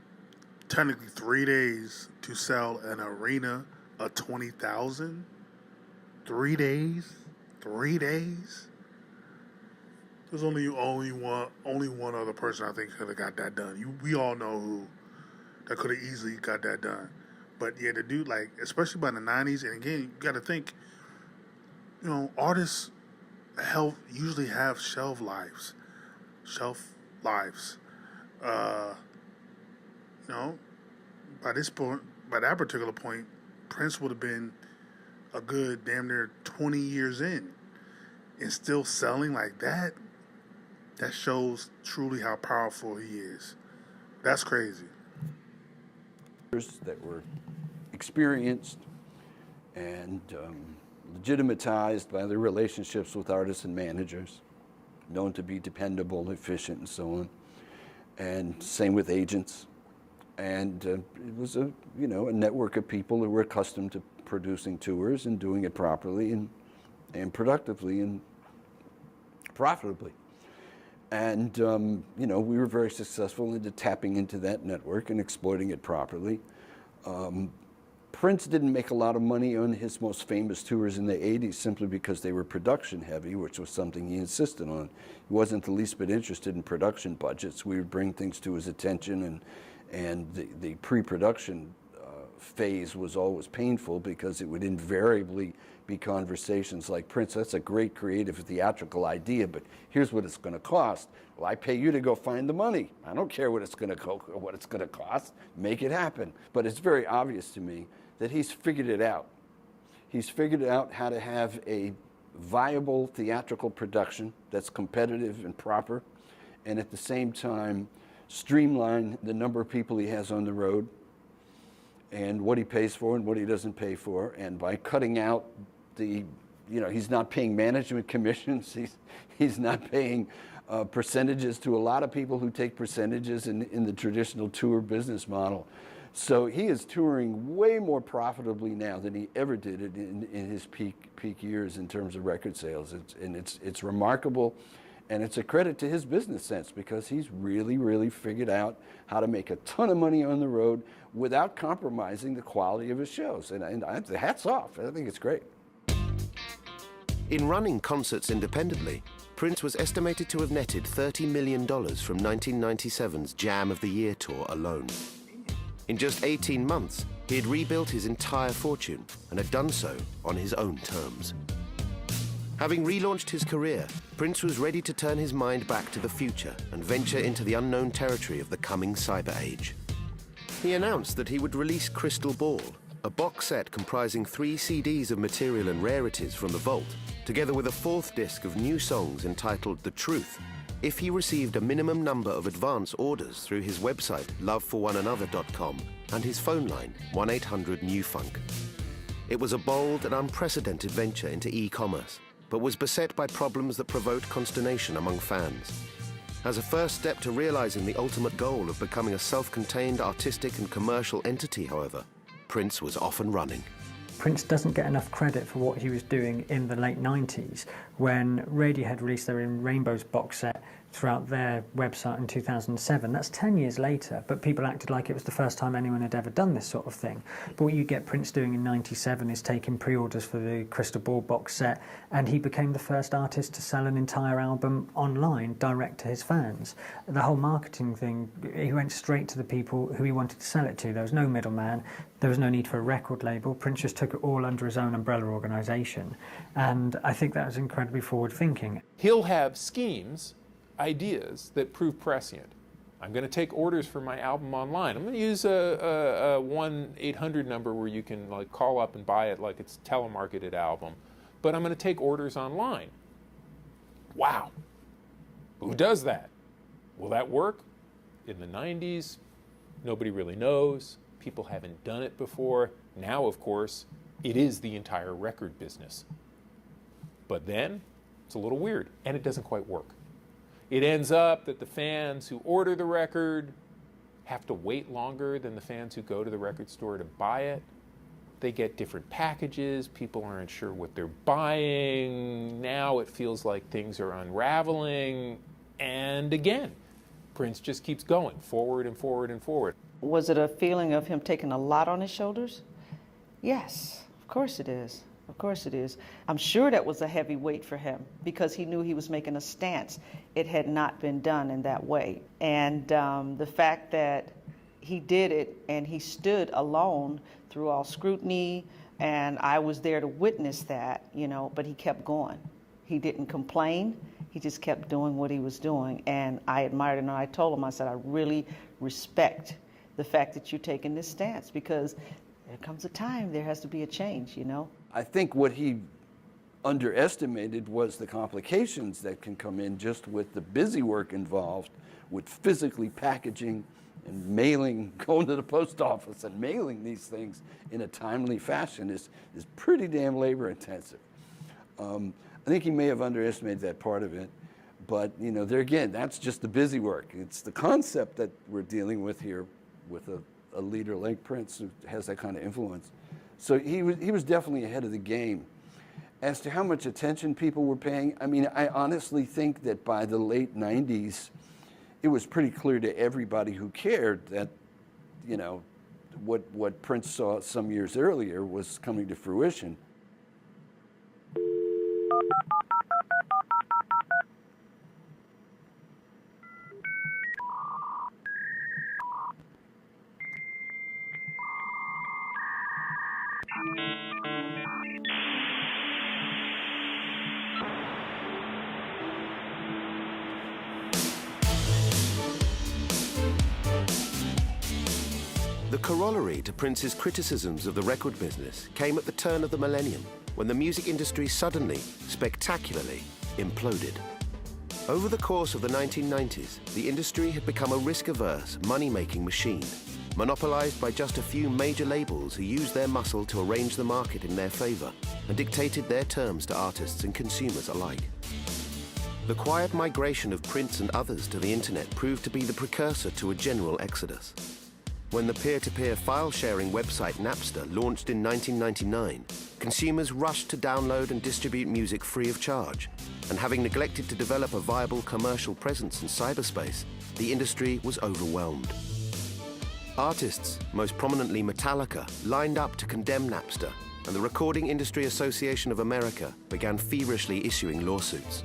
technically 3 days to sell an arena of 20,000? 3 days? 3 days? There's only one other person I think could have got that done. We all know who that could have easily got that done. But yeah, the dude, like, especially by the 90s, and again, you got to think, you know, artists usually have shelf lives. You know, by that particular point, Prince would have been a good damn near 20 years in, and still selling like that. That shows truly how powerful he is. That's crazy. That were experienced and legitimatized by their relationships with artists and managers, known to be dependable, efficient, and so on. And same with agents. And it was a network of people who were accustomed to producing tours and doing it properly and productively and profitably. And we were very successful into tapping into that network and exploiting it properly. Prince didn't make a lot of money on his most famous tours in the 80s simply because they were production heavy, which was something he insisted on. He wasn't the least bit interested in production budgets. We would bring things to his attention, and the pre-production phase was always painful because it would invariably be conversations like, Prince, that's a great creative theatrical idea, but here's what it's going to cost. Well, I pay you to go find the money. I don't care what it's going to cost. Make it happen. But it's very obvious to me that he's figured it out. He's figured out how to have a viable theatrical production that's competitive and proper, and at the same time streamline the number of people he has on the road and what he pays for and what he doesn't pay for. And by cutting out the, he's not paying management commissions, he's not paying percentages to a lot of people who take percentages in the traditional tour business model. So he is touring way more profitably now than he ever did in his peak years in terms of record sales. It's remarkable, and it's a credit to his business sense, because he's really figured out how to make a ton of money on the road without compromising the quality of his shows. And hats off. I think it's great. In running concerts independently, Prince was estimated to have netted $30 million from 1997's Jam of the Year tour alone. In just 18 months, he had rebuilt his entire fortune and had done so on his own terms. Having relaunched his career, Prince was ready to turn his mind back to the future and venture into the unknown territory of the coming cyber age. He announced that he would release Crystal Ball, a box set comprising 3 CDs of material and rarities from the vault, together with a 4th disc of new songs entitled The Truth, if he received a minimum number of advance orders through his website, loveforOneAnother.com, and his phone line, 1-800-NEW-FUNK. It was a bold and unprecedented venture into e-commerce, but was beset by problems that provoked consternation among fans. As a first step to realizing the ultimate goal of becoming a self-contained artistic and commercial entity, however, Prince was off and running. Prince doesn't get enough credit for what he was doing in the late 90s when Radiohead released their In Rainbows box set throughout their website in 2007. That's 10 years later, but people acted like it was the first time anyone had ever done this sort of thing. But what you get Prince doing in 97 is taking pre-orders for the Crystal Ball box set, and he became the first artist to sell an entire album online direct to his fans. The whole marketing thing, he went straight to the people who he wanted to sell it to. There was no middleman, there was no need for a record label. Prince just took it all under his own umbrella organisation, and I think that was incredibly forward thinking. He'll have schemes, ideas that prove prescient. I'm going to take orders for my album online. I'm going to use a 1-800 number where you can call up and buy it like it's a telemarketed album, but I'm going to take orders online. Wow. Who does that? Will that work? In the 90s, nobody really knows. People haven't done it before. Now, of course, it is the entire record business. But then, it's a little weird, and it doesn't quite work. It ends up that the fans who order the record have to wait longer than the fans who go to the record store to buy it. They get different packages. People aren't sure what they're buying. Now it feels like things are unraveling. And again, Prince just keeps going forward and forward and forward. Was it a feeling of him taking a lot on his shoulders? Yes, of course it is. Of course it is. I'm sure that was a heavy weight for him because he knew he was making a stance. It had not been done in that way. And the fact that he did it and he stood alone through all scrutiny, and I was there to witness that, but he kept going. He didn't complain. He just kept doing what he was doing. And I admired it, and I told him, I said, I really respect the fact that you're taking this stance, because there comes a time there has to be a change, I think what he underestimated was the complications that can come in just with the busy work involved with physically packaging and mailing, going to the post office and mailing these things in a timely fashion is pretty damn labor intensive. I think he may have underestimated that part of it, but there again, that's just the busy work. It's the concept that we're dealing with here with a leader like Prince who has that kind of influence. So he was definitely ahead of the game. As to how much attention people were paying, I honestly think that by the late 90s, it was pretty clear to everybody who cared that, what Prince saw some years earlier was coming to fruition. The corollary to Prince's criticisms of the record business came at the turn of the millennium, when the music industry suddenly, spectacularly, imploded. Over the course of the 1990s, the industry had become a risk-averse, money-making machine, monopolized by just a few major labels who used their muscle to arrange the market in their favor and dictated their terms to artists and consumers alike. The quiet migration of Prince and others to the internet proved to be the precursor to a general exodus. When the peer-to-peer file-sharing website Napster launched in 1999, consumers rushed to download and distribute music free of charge. And having neglected to develop a viable commercial presence in cyberspace, the industry was overwhelmed. Artists, most prominently Metallica, lined up to condemn Napster, and the Recording Industry Association of America began feverishly issuing lawsuits.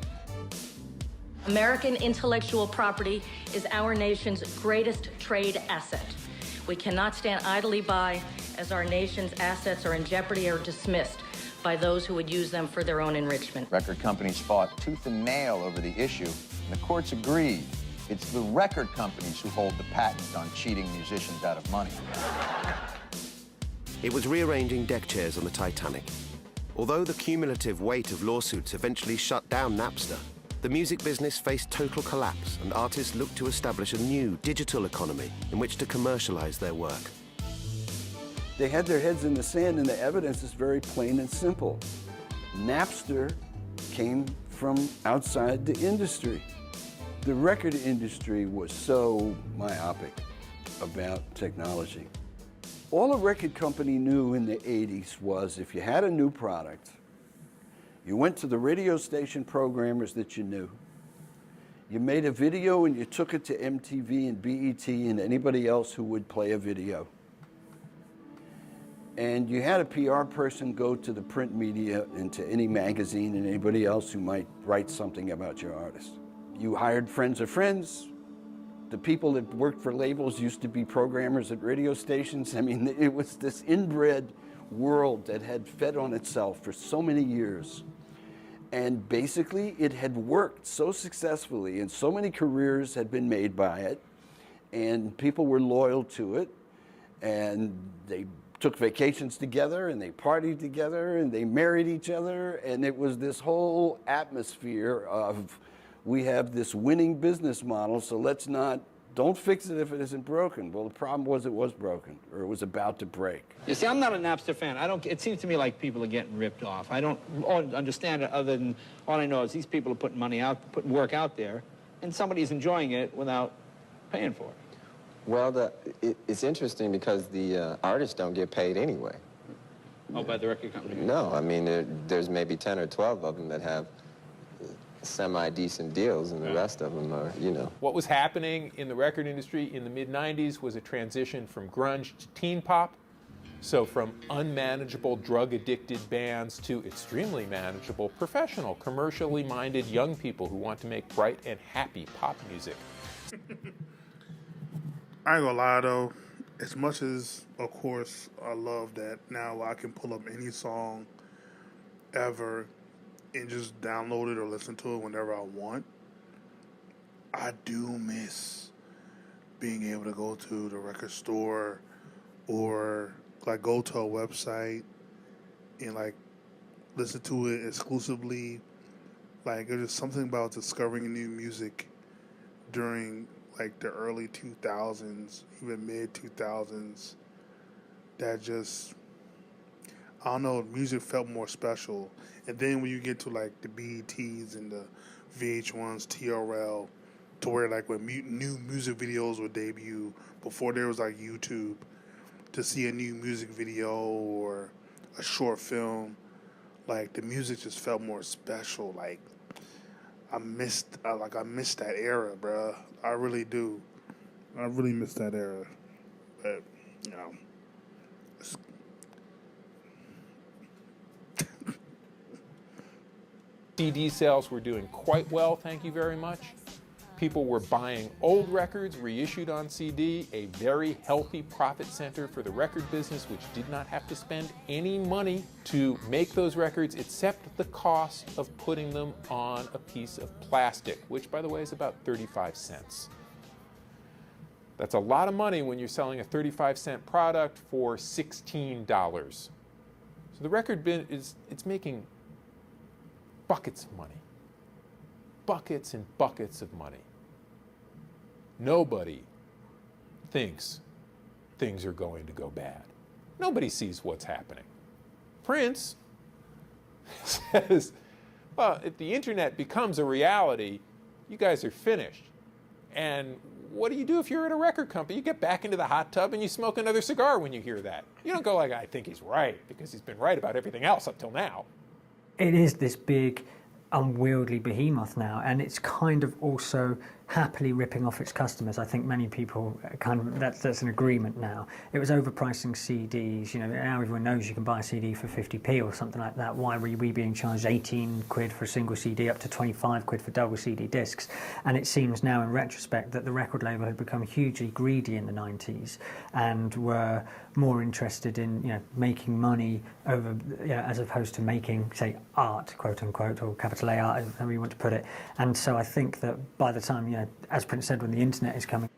American intellectual property is our nation's greatest trade asset. We cannot stand idly by as our nation's assets are in jeopardy or dismissed by those who would use them for their own enrichment. Record companies fought tooth and nail over the issue, and the courts agreed. It's the record companies who hold the patent on cheating musicians out of money. It was rearranging deck chairs on the Titanic. Although the cumulative weight of lawsuits eventually shut down Napster, the music business faced total collapse, and artists looked to establish a new digital economy in which to commercialize their work. They had their heads in the sand, and the evidence is very plain and simple. Napster came from outside the industry. The record industry was so myopic about technology. All a record company knew in the 80s was if you had a new product, you went to the radio station programmers that you knew. You made a video and you took it to MTV and BET and anybody else who would play a video. And you had a PR person go to the print media and to any magazine and anybody else who might write something about your artist. You hired friends of friends. The people that worked for labels used to be programmers at radio stations. I mean, it was this inbred world that had fed on itself for so many years. And basically, it had worked so successfully, and so many careers had been made by it, and people were loyal to it, and they took vacations together, and they partied together, and they married each other, and it was this whole atmosphere of, we have this winning business model, so don't fix it if it isn't broken. Well, the problem was it was broken, or it was about to break. You see, I'm not a Napster fan. It seems to me like people are getting ripped off. I don't understand it other than all I know is these people are putting money out, putting work out there, and somebody's enjoying it without paying for it. Well, it's interesting because the artists don't get paid anyway. Oh, by the record company? No, I mean, there's maybe 10 or 12 of them that have semi-decent deals, and the rest of them are, you know. What was happening in the record industry in the mid-90s was a transition from grunge to teen pop. So from unmanageable drug-addicted bands to extremely manageable professional, commercially minded young people who want to make bright and happy pop music. I ain't gonna lie though, as much as, of course, I love that now I can pull up any song ever and just download it or listen to it whenever I want, I do miss being able to go to the record store or like go to a website and like listen to it exclusively. Like there's just something about discovering new music during like the early 2000s, even mid 2000s, that just, I don't know, music felt more special. And then when you get to like the BETs and the VH1s, TRL, to where like when new music videos would debut, before there was like YouTube, to see a new music video or a short film, like the music just felt more special. Like I missed that era, bruh. I really do. I really miss that era. But, you know, CD sales were doing quite well, thank you very much. People were buying old records reissued on CD, a very healthy profit center for the record business, which did not have to spend any money to make those records except the cost of putting them on a piece of plastic, which, by the way, is about 35 cents. That's a lot of money when you're selling a 35-cent product for $16. So the record bin it's making buckets of money. Buckets and buckets of money. Nobody thinks things are going to go bad. Nobody sees what's happening. Prince says, well, if the internet becomes a reality, you guys are finished. And what do you do if you're at a record company? You get back into the hot tub and you smoke another cigar when you hear that. You don't go like, I think he's right, because he's been right about everything else up till now. It is this big, unwieldy behemoth now, and it's kind of also happily ripping off its customers. I think many people that's an agreement now. It was overpricing CDs. You know, now everyone knows you can buy a CD for 50p or something like that. Why were we being charged 18 quid for a single CD, up to 25 quid for double CD discs? And it seems now, in retrospect, that the record label had become hugely greedy in the 90s and were more interested in making money over as opposed to making, say, art, quote unquote, or capital A art, however you want to put it. And so I think that by the time as Prince said, when the internet is coming,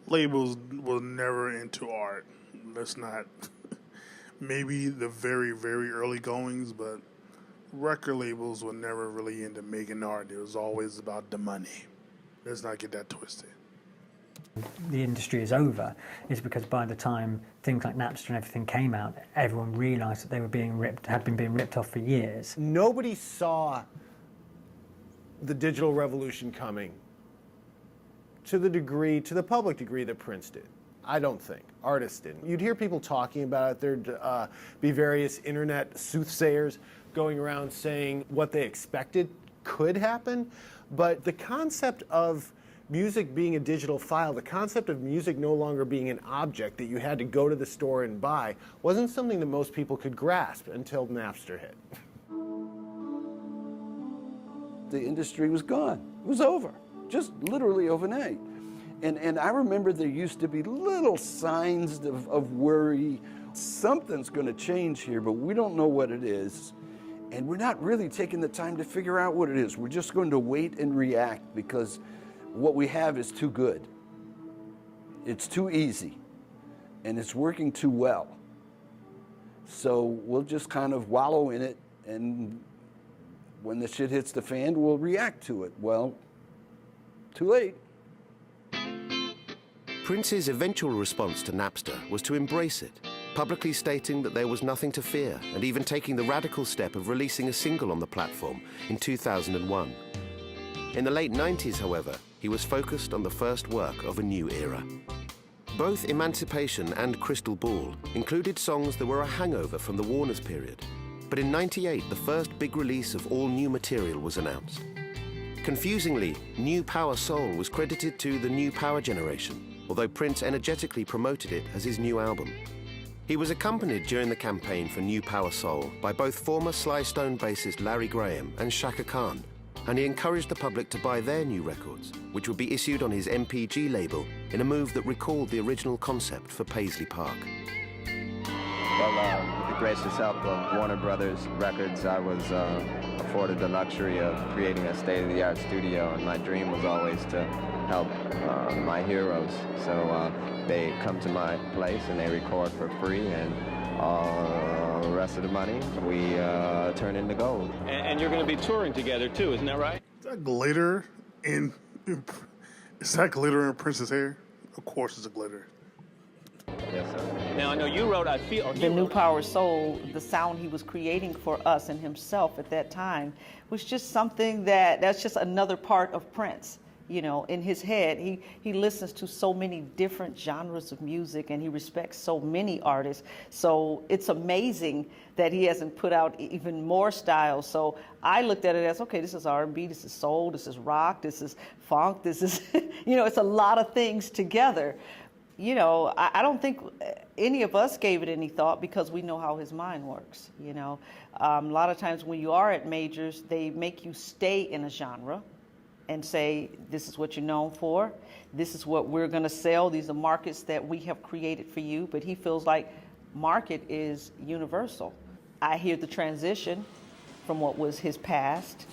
labels were never into art. Let's not. Maybe the very, very early goings, but record labels were never really into making art. It was always about the money. Let's not get that twisted. The industry is over, is because by the time things like Napster and everything came out, everyone realised that they were had been being ripped off for years. Nobody saw the digital revolution coming to the public degree that Prince did. I don't think. Artists didn't. You'd hear people talking about it. There'd be various internet soothsayers going around saying what they expected could happen, but the concept of music being a digital file, the concept of music no longer being an object that you had to go to the store and buy, wasn't something that most people could grasp until Napster hit. The industry was gone. It was over, just literally overnight. And I remember there used to be little signs of worry. Something's going to change here, but we don't know what it is. And we're not really taking the time to figure out what it is. We're just going to wait and react because what we have is too good. It's too easy. And it's working too well. So we'll just kind of wallow in it, and when the shit hits the fan, we'll react to it. Well, too late. Prince's eventual response to Napster was to embrace it, publicly stating that there was nothing to fear, and even taking the radical step of releasing a single on the platform in 2001. In the late 90s, however, he was focused on the first work of a new era. Both Emancipation and Crystal Ball included songs that were a hangover from the Warner's period. But in '98, the first big release of all new material was announced. Confusingly, New Power Soul was credited to the New Power generation, although Prince energetically promoted it as his new album. He was accompanied during the campaign for New Power Soul by both former Sly Stone bassist Larry Graham and Shaka Khan, and he encouraged the public to buy their new records, which would be issued on his NPG label in a move that recalled the original concept for Paisley Park. Well, with the gracious help of Warner Brothers Records, I was afforded the luxury of creating a state-of-the-art studio, and my dream was always to help my heroes. So they come to my place and they record for free, and the rest of the money we turn into gold. And you're going to be touring together too, isn't that right? Is that glitter in Prince's hair? Of course it's a glitter. Yes, sir. Now, I know you wrote, The New Power Soul, the sound he was creating for us and himself at that time, was just something that's just another part of Prince. You know, in his head, he listens to so many different genres of music, and he respects so many artists. So it's amazing that he hasn't put out even more styles. So I looked at it as, okay, this is R&B, this is soul, this is rock, this is funk, this is, it's a lot of things together. I don't think any of us gave it any thought because we know how his mind works. A lot of times when you are at majors, they make you stay in a genre and say, this is what you're known for. This is what we're going to sell. These are markets that we have created for you. But he feels like market is universal. I hear the transition from what was his past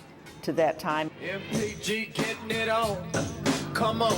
to that time. NPG getting it on. Come on.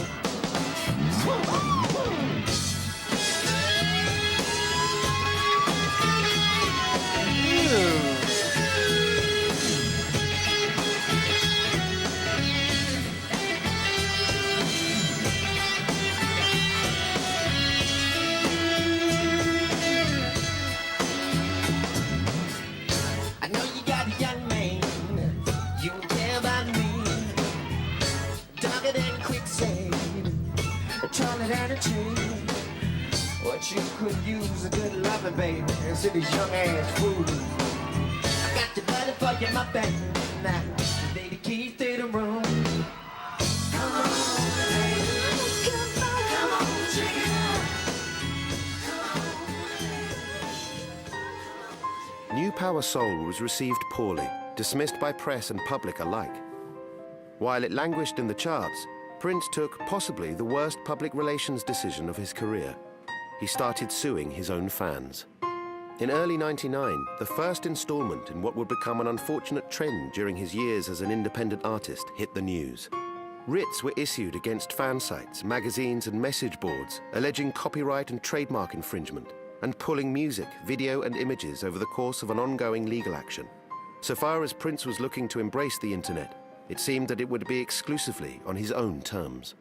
trying to entertain. What you could use a good loving, baby, instead of young ass fool. I got the money for you, my baby. Now, baby, keep stay the room. Come on, baby. Come on, baby. New Power Soul was received poorly, dismissed by press and public alike. While it languished in the charts, Prince took possibly the worst public relations decision of his career. He started suing his own fans. In early '99, the first installment in what would become an unfortunate trend during his years as an independent artist hit the news. Writs were issued against fan sites, magazines and message boards, alleging copyright and trademark infringement, and pulling music, video and images over the course of an ongoing legal action. So far as Prince was looking to embrace the internet, it seemed that it would be exclusively on his own terms.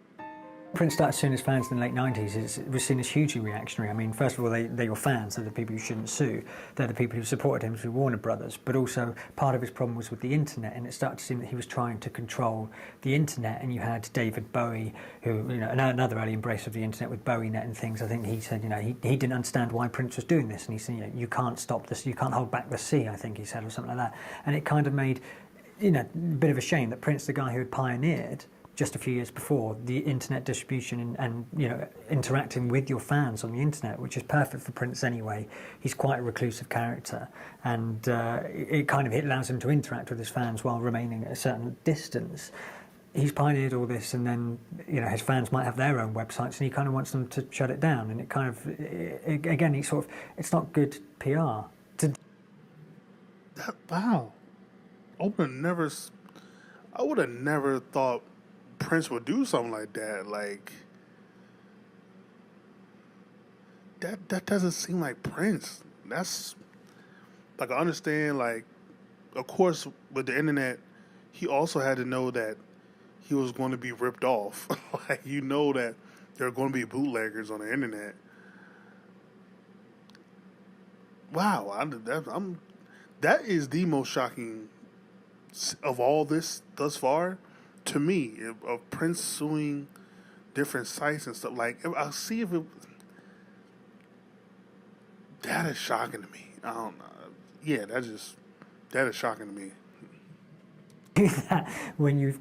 Prince started suing his fans in the late 90s. It was seen as hugely reactionary. I mean, first of all, they're your fans. They're the people you shouldn't sue. They're the people who supported him through Warner Brothers. But also, part of his problem was with the internet, and it started to seem that he was trying to control the internet. And you had David Bowie, who, you know, another early embrace of the internet with BowieNet and things. I think he said, you know, he didn't understand why Prince was doing this, and he said, you know, you can't stop this, you can't hold back the sea, I think he said, or something like that. And it kind of made, you know, a bit of a shame that Prince, the guy who had pioneered just a few years before the internet distribution and you know, interacting with your fans on the internet, which is perfect for Prince anyway. He's quite a reclusive character, and it kind of allows him to interact with his fans while remaining at a certain distance. He's pioneered all this, and then, you know, his fans might have their own websites, and he kind of wants them to shut it down. And it kind of, again, it's not good PR. Wow, I would have never thought Prince would do something like that. Like that doesn't seem like Prince. That's like, I understand, like, of course with the internet he also had to know that he was going to be ripped off. Like, you know that there are going to be bootleggers on the internet. Wow, that is the most shocking of all this thus far. To me, of Prince suing different sites and stuff, like, I'll see if it. That is shocking to me. I don't know. Yeah, that is shocking to me. Do that when you've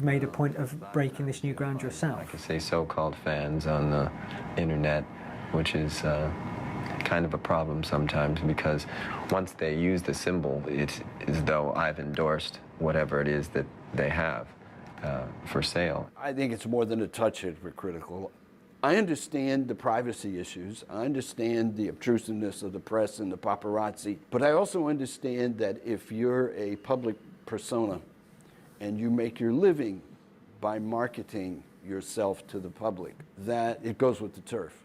made a point of breaking this new ground yourself. Like I say, so-called fans on the internet, which is kind of a problem sometimes, because once they use the symbol, it's as though I've endorsed whatever it is that they have for sale. I think it's more than a touch hypocritical. I understand the privacy issues. I understand the obtrusiveness of the press and the paparazzi. But I also understand that if you're a public persona and you make your living by marketing yourself to the public, that it goes with the turf.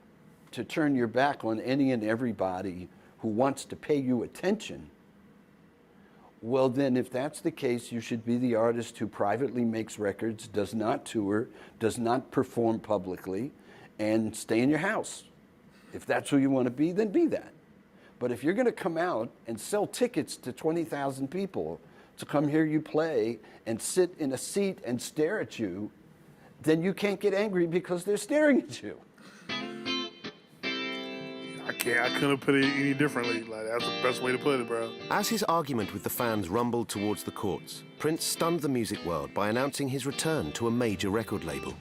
To turn your back on any and everybody who wants to pay you attention, well, then, if that's the case, you should be the artist who privately makes records, does not tour, does not perform publicly, and stay in your house. If that's who you want to be, then be that. But if you're going to come out and sell tickets to 20,000 people to come hear you play and sit in a seat and stare at you, then you can't get angry because they're staring at you. I couldn't put it any differently. Like, that's the best way to put it, bro. As his argument with the fans rumbled towards the courts, Prince stunned the music world by announcing his return to a major record label.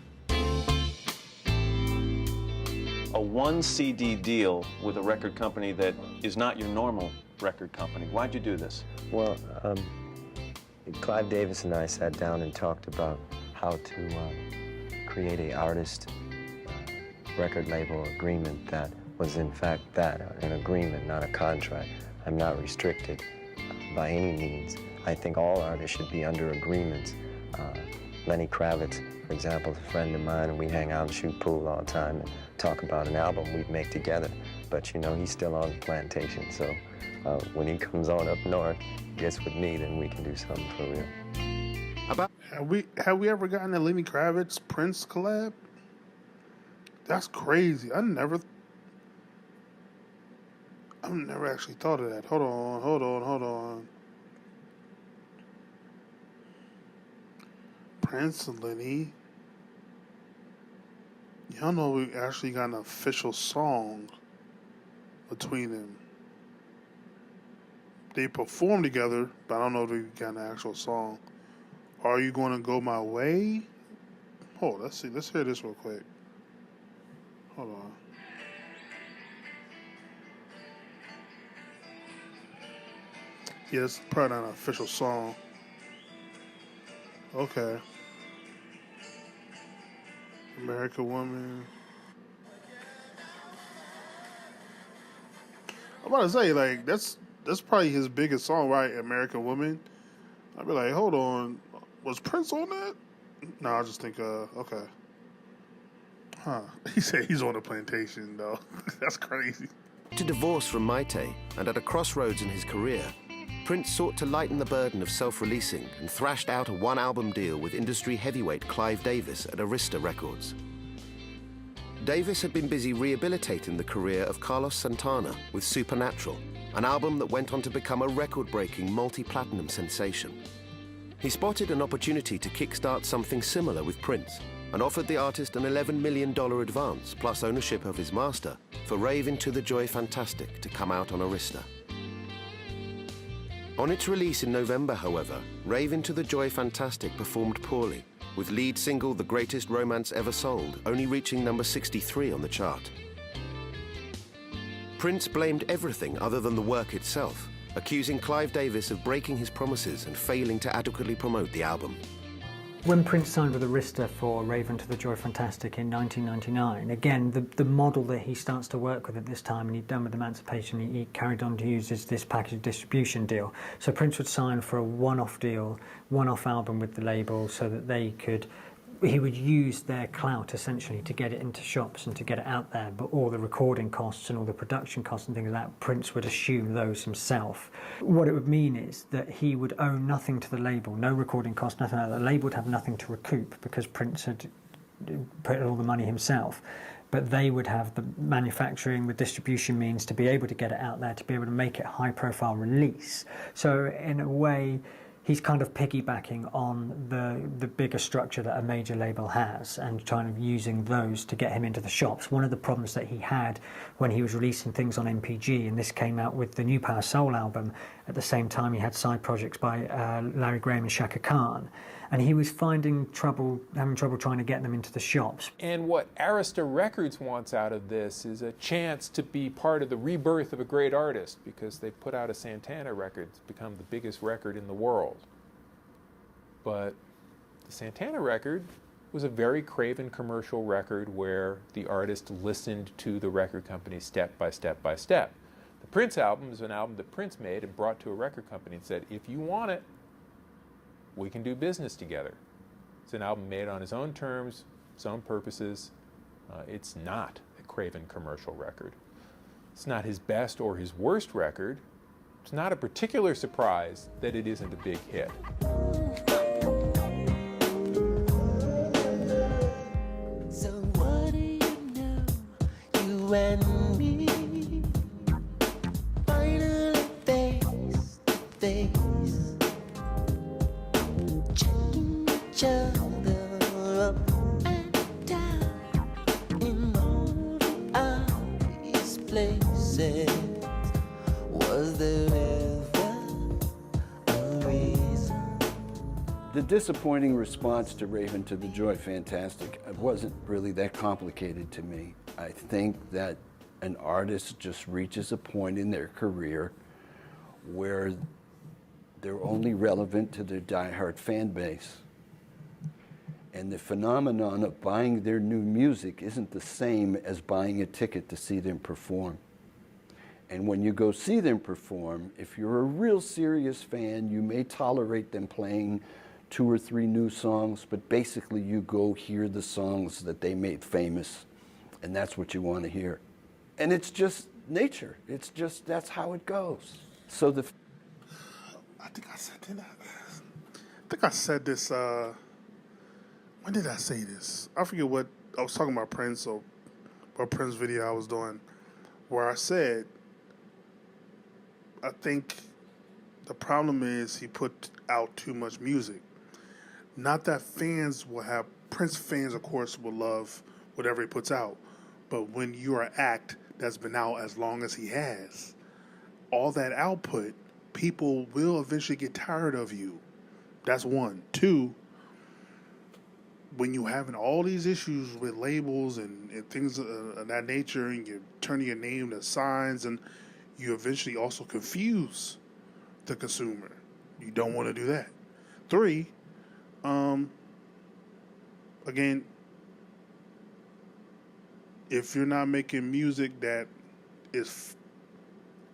A one CD deal with a record company that is not your normal record company. Why'd you do this? Well, Clive Davis and I sat down and talked about how to create an artist record label agreement that was in fact an agreement, not a contract. I'm not restricted by any means. I think all artists should be under agreements. Lenny Kravitz, for example, is a friend of mine, and we hang out and shoot pool all the time and talk about an album we'd make together. But, you know, he's still on the plantation, so when he comes on up north, gets with me, then we can do something for real. Have we ever gotten a Lenny Kravitz Prince collab? That's crazy. I've never actually thought of that. Hold on. Prince and Lenny. Y'all know we actually got an official song between them. They performed together, but I don't know if we got an actual song. Are You Gonna Go My Way? Hold, let's see. Let's hear this real quick. Hold on. Yeah, it's probably not an official song. Okay. American Woman. I'm about to say, like, that's probably his biggest song, right? American Woman. I'd be like, hold on, was Prince on that? No, I just think, okay. Huh. He said he's on a plantation, though. That's crazy. To divorce from Maite, and at a crossroads in his career, Prince sought to lighten the burden of self-releasing and thrashed out a one-album deal with industry heavyweight Clive Davis at Arista Records. Davis had been busy rehabilitating the career of Carlos Santana with Supernatural, an album that went on to become a record-breaking multi-platinum sensation. He spotted an opportunity to kickstart something similar with Prince and offered the artist an $11 million advance plus ownership of his master for Rave Into the Joy Fantastic to come out on Arista. On its release in November, however, Rave Into the Joy Fantastic performed poorly, with lead single The Greatest Romance Ever Sold only reaching number 63 on the chart. Prince blamed everything other than the work itself, accusing Clive Davis of breaking his promises and failing to adequately promote the album. When Prince signed with Arista for Rave Into the Joy Fantastic in 1999, again, the model that he starts to work with at this time, and he'd done with Emancipation, he carried on to use this package distribution deal. So Prince would sign for a one-off deal, one-off album with the label, so that he would use their clout essentially to get it into shops and to get it out there, but all the recording costs and all the production costs and things like that, Prince would assume those himself. What it would mean is that he would owe nothing to the label, no recording costs, nothing like that. The label would have nothing to recoup because Prince had put all the money himself. But they would have the manufacturing, the distribution means to be able to get it out there, to be able to make it a high-profile release. So in a way, he's kind of piggybacking on the bigger structure that a major label has and kind of using those to get him into the shops. One of the problems that he had when he was releasing things on NPG, and this came out with the New Power Soul album, at the same time he had side projects by Larry Graham and Shaka Khan, and he was having trouble trying to get them into the shops. And what Arista Records wants out of this is a chance to be part of the rebirth of a great artist, because they put out a Santana record. It's become the biggest record in the world. But the Santana record was a very craven commercial record where the artist listened to the record company step by step by step. The Prince album is an album that Prince made and brought to a record company and said, if you want it, we can do business together. It's an album made on his own terms, his own purposes. It's not a craven commercial record. It's not his best or his worst record. It's not a particular surprise that it isn't a big hit. So what do you know? You and me finally face to face. Each other up and down in all the obvious places. Was there ever a reason? The disappointing response to Rave Into the Joy Fantastic wasn't really that complicated to me. I think that an artist just reaches a point in their career where they're only relevant to their diehard fan base. And the phenomenon of buying their new music isn't the same as buying a ticket to see them perform. And when you go see them perform, if you're a real serious fan, you may tolerate them playing 2 or 3 new songs, but basically you go hear the songs that they made famous, and that's what you want to hear. And it's just nature. It's just, that's how it goes. So I think I said this, when did I say this? I forget what, I was talking about Prince, or what Prince video I was doing, where I said, I think the problem is he put out too much music. Not that fans will have, Prince fans, of course, will love whatever he puts out. But when you're an act that's been out as long as he has, all that output, people will eventually get tired of you. That's one. Two, when you're having all these issues with labels and things of that nature, and you're turning your name to signs, and you eventually also confuse the consumer. You don't want to do that. Three, again, if you're not making music that is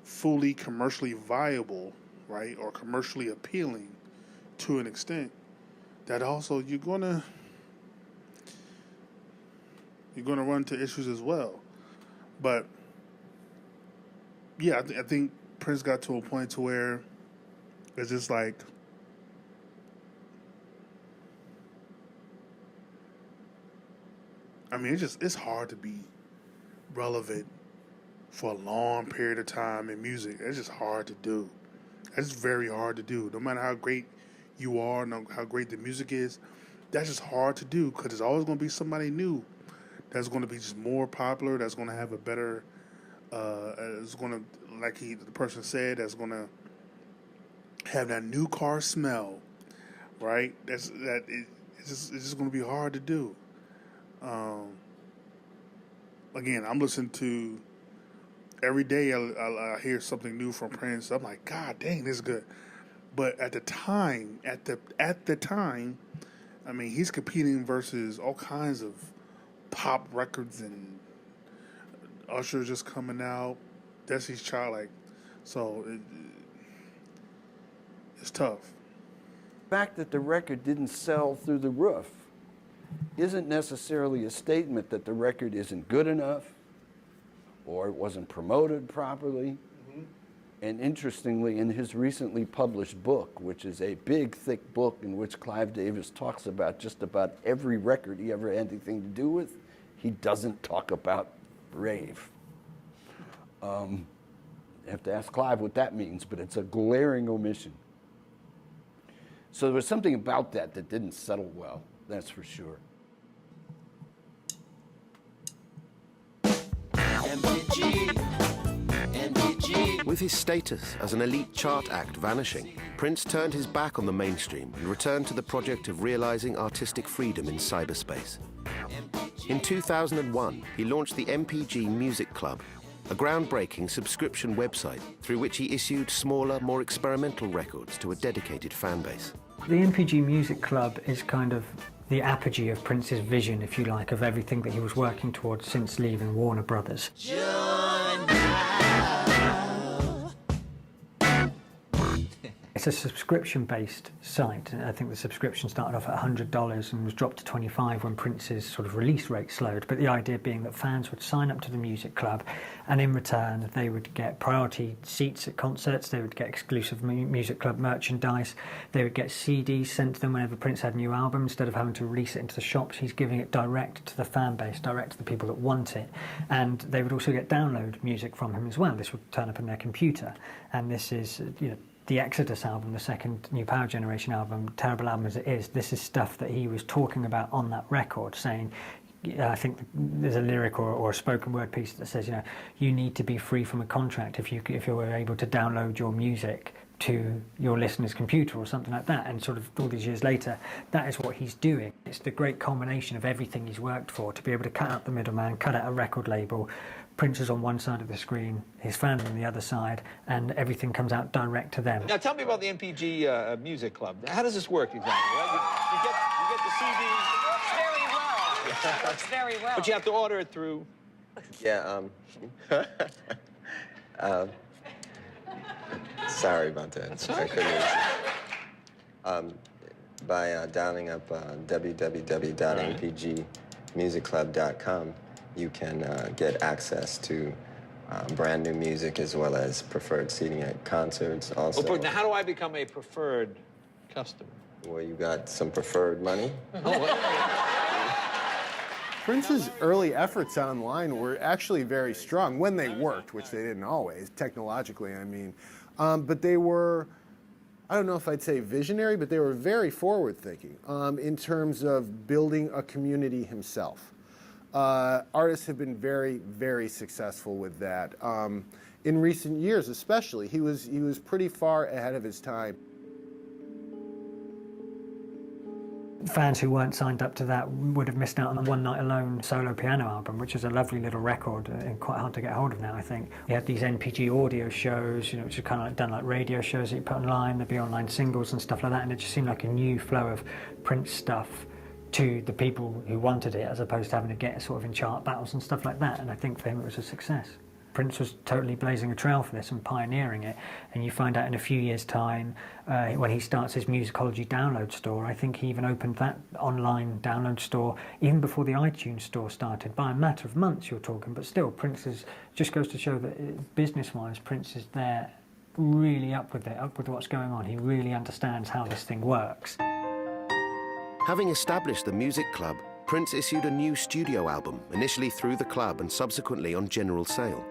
fully commercially viable, right, or commercially appealing to an extent, that also you're gonna run into issues as well. But yeah, I think Prince got to a point to where it's just like, I mean, it's hard to be relevant for a long period of time in music. It's just hard to do. It's very hard to do. No matter how great you are, no how great the music is, that's just hard to do, because there's always going to be somebody new that's going to be just more popular, that's going to have a better, it's going to, like the person said, that's going to have that new car smell, right? It's just going to be hard to do. Again, I'm listening to, every day I hear something new from Prince. I'm like, God dang, this is good. But at the time, I mean, he's competing versus all kinds of pop records, and Usher just coming out, Destiny's Child, like, so it's tough. The fact that the record didn't sell through the roof isn't necessarily a statement that the record isn't good enough or it wasn't promoted properly. Mm-hmm. And interestingly, in his recently published book, which is a big, thick book in which Clive Davis talks about just about every record he ever had anything to do with, he doesn't talk about Rave. You have to ask Clive what that means, but it's a glaring omission. So there was something about that didn't settle well, that's for sure. NPG. With his status as an elite chart act vanishing, Prince turned his back on the mainstream and returned to the project of realizing artistic freedom in cyberspace. In 2001, he launched the NPG Music Club, a groundbreaking subscription website through which he issued smaller, more experimental records to a dedicated fan base. The NPG Music Club is kind of the apogee of Prince's vision, if you like, of everything that he was working towards since leaving Warner Brothers. It's a subscription-based site. I think the subscription started off at $100 and was dropped to $25 when Prince's sort of release rate slowed. But the idea being that fans would sign up to the music club, and in return they would get priority seats at concerts, they would get exclusive music club merchandise, they would get CDs sent to them whenever Prince had a new album. Instead of having to release it into the shops, he's giving it direct to the fan base, direct to the people that want it. And they would also get download music from him as well. This would turn up in their computer. And this is, the Exodus album, the second New Power Generation album, terrible album as it is, this is stuff that he was talking about on that record, saying, I think there's a lyric or a spoken word piece that says, you need to be free from a contract if you're able to download your music to your listener's computer or something like that. And sort of all these years later, that is what he's doing. It's the great culmination of everything he's worked for, to be able to cut out the middleman, cut out a record label. Prince is on one side of the screen, his fans on the other side, and everything comes out direct to them. Now tell me about the NPG Music Club. How does this work exactly? Right? You get the CD. It works very well. It works very well. But you have to order it through. Yeah, sorry about that. I couldn't. By dialing up www.npgmusicclub.com, you can get access to brand new music as well as preferred seating at concerts also. Oh, now how do I become a preferred customer? Well, you got some preferred money. Prince's early efforts online were actually very strong when they worked, which they didn't always, technologically, I mean. But they were, I don't know if I'd say visionary, but they were very forward-thinking in terms of building a community himself. Artists have been very, very successful with that. In recent years, especially, he was pretty far ahead of his time. Fans who weren't signed up to that would have missed out on the One Night Alone solo piano album, which is a lovely little record and quite hard to get hold of now, I think. He had these NPG audio shows, which are kind of done like radio shows that you put online, there'd be online singles and stuff like that, and it just seemed like a new flow of Prince stuff to the people who wanted it, as opposed to having to get sort of in chart battles and stuff like that, and I think for him it was a success. Prince was totally blazing a trail for this and pioneering it, and you find out in a few years' time when he starts his Musicology download store. I think he even opened that online download store even before the iTunes store started, by a matter of months you're talking, but still Prince just goes to show that business-wise Prince is there really up with what's going on. He really understands how this thing works. Having established the Music Club, Prince issued a new studio album, initially through the club and subsequently on general sale.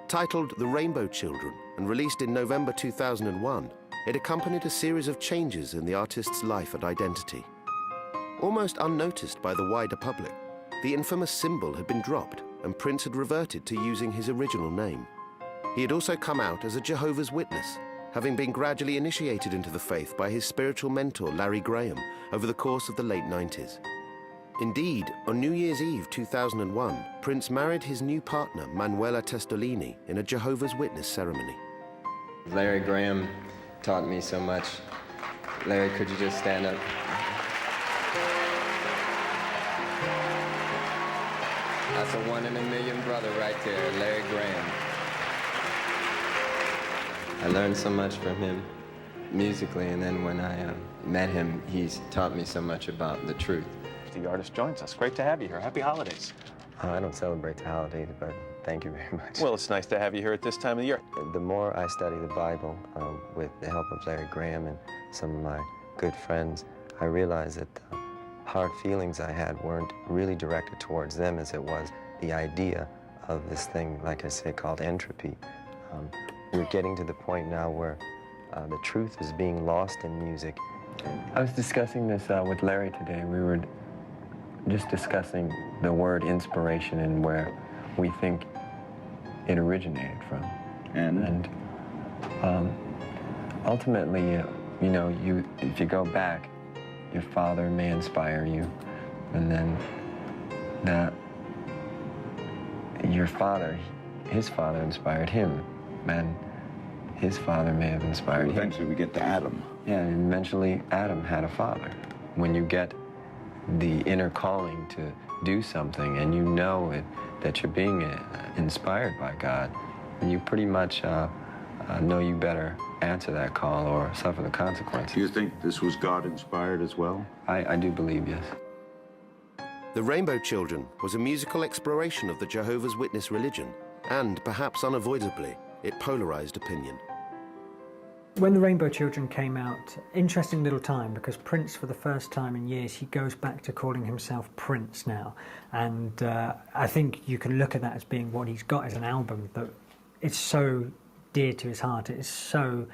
Titled The Rainbow Children and released in November 2001, it accompanied a series of changes in the artist's life and identity. Almost unnoticed by the wider public, the infamous symbol had been dropped and Prince had reverted to using his original name. He had also come out as a Jehovah's Witness, having been gradually initiated into the faith by his spiritual mentor Larry Graham over the course of the late 90s. Indeed, on New Year's Eve 2001, Prince married his new partner, Manuela Testolini, in a Jehovah's Witness ceremony. Larry Graham taught me so much. Larry, could you just stand up? That's a 1 in a million brother right there, Larry Graham. I learned so much from him musically, and then when I met him, he's taught me so much about the truth. The artist joins us. Great to have you here. Happy holidays. I don't celebrate the holidays, but thank you very much. Well, it's nice to have you here at this time of the year. The more I study the Bible with the help of Larry Graham and some of my good friends, I realized that the hard feelings I had weren't really directed towards them as it was the idea of this thing, like I say, called entropy. We're getting to the point now where the truth is being lost in music. I was discussing this with Larry today. We were just discussing the word inspiration and where we think it originated from. And ultimately, if you go back, your father may inspire you, and then your father, his father inspired him, and his father may have inspired him. Eventually we get to Adam. Yeah, and eventually Adam had a father. When you get the inner calling to do something and you know that you're being inspired by God, then you pretty much know you better answer that call or suffer the consequences. Do you think this was God-inspired as well? I do believe, yes. The Rainbow Children was a musical exploration of the Jehovah's Witness religion, and perhaps unavoidably, it polarized opinion. When the Rainbow Children came out, interesting little time, because Prince, for the first time in years, he goes back to calling himself Prince now. And I think you can look at that as being what he's got as an album that it's so dear to his heart. It's so...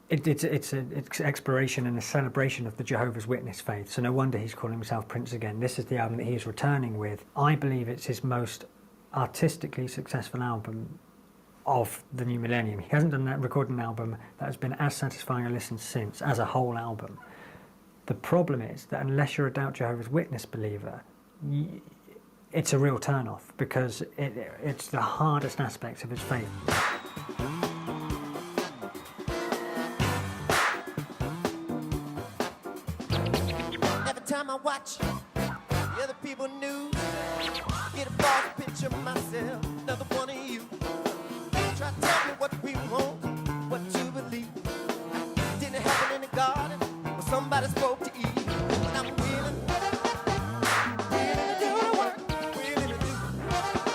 It's an exploration and a celebration of the Jehovah's Witness faith, so no wonder he's calling himself Prince again. This is the album that he is returning with. I believe it's his most artistically successful album of the new millennium. He hasn't done that recording album that has been as satisfying a listen since, as a whole album. The problem is that unless you're a Doubt Jehovah's Witness believer, it's a real turn-off, because it's the hardest aspects of his faith. Every time I watch the other people news, get a false picture of myself, another one of you. Try to tell me what we want, what you believe. Didn't happen in the garden where somebody spoke to Eve. But I'm willing to do the work, willing to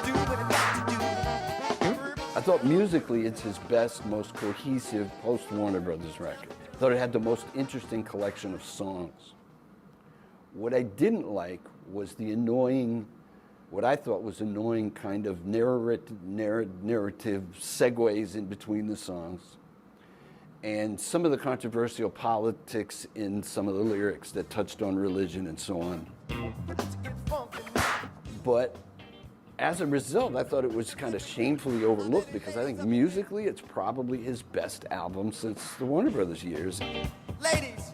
do what I got to do. I thought musically it's his best, most cohesive post-Warner Brothers record. I thought it had the most interesting collection of songs. What I didn't like was the annoying, what I thought was annoying kind of narrative segues in between the songs, and some of the controversial politics in some of the lyrics that touched on religion and so on. But as a result, I thought it was kind of shamefully overlooked because I think musically it's probably his best album since the Warner Brothers years. Ladies,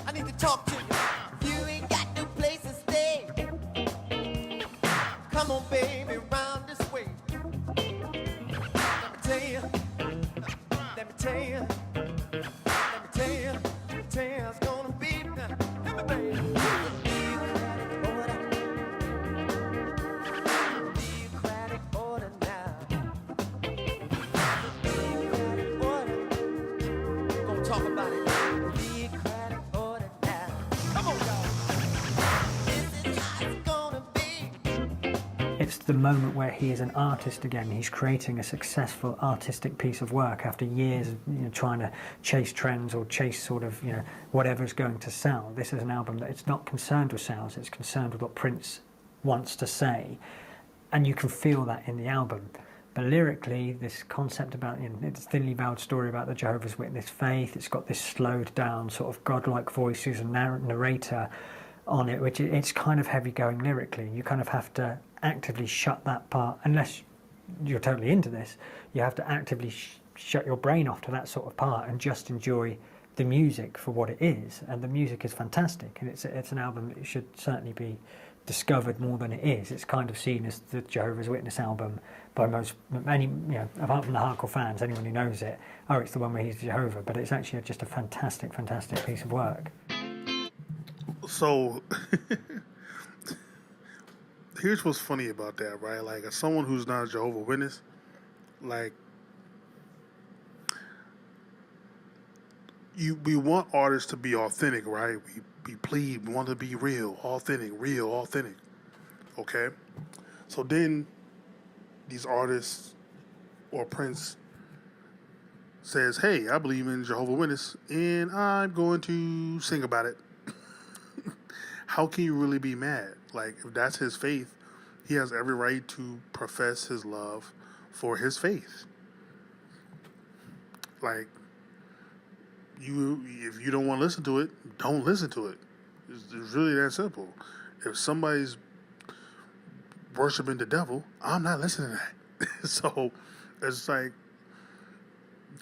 I need to talk to you. You ain't got no place to stay. Come on, baby, round this way. Let me tell you. Let me tell you. Let me tell you. Let me tell you, it's gonna be. Let me, baby. Talk about it. Democratic order now. Come on, y'all. This is how it's gonna be. It's the moment where he is an artist again. He's creating a successful artistic piece of work after years of trying to chase trends or chase sort of whatever's going to sell. This is an album that it's not concerned with sales, it's concerned with what Prince wants to say, and you can feel that in the album. But lyrically, this concept about it's thinly veiled story about the Jehovah's Witness faith. It's got this slowed down sort of godlike voice who's a narrator on it, which it's kind of heavy going lyrically. You kind of have to actively shut that part, unless you're totally into this. You have to actively shut your brain off to that sort of part and just enjoy the music for what it is. And the music is fantastic, and it's an album that should certainly be discovered more than it is. It's kind of seen as the Jehovah's Witness album by most, apart from the hardcore fans, anyone who knows it, it's the one where he's Jehovah, but it's actually just a fantastic piece of work. So, here's what's funny about that, right? Like, as someone who's not a Jehovah's Witness, like, we want artists to be authentic, right? We plead, we want to be real, authentic, okay? So then these artists or Prince says, hey, I believe in Jehovah's Witness and I'm going to sing about it. How can you really be mad? Like, if that's his faith, he has every right to profess his love for his faith. Like, if you don't want to listen to it, don't listen to it. It's really that simple. If somebody's worshiping the devil, I'm not listening to that. So it's like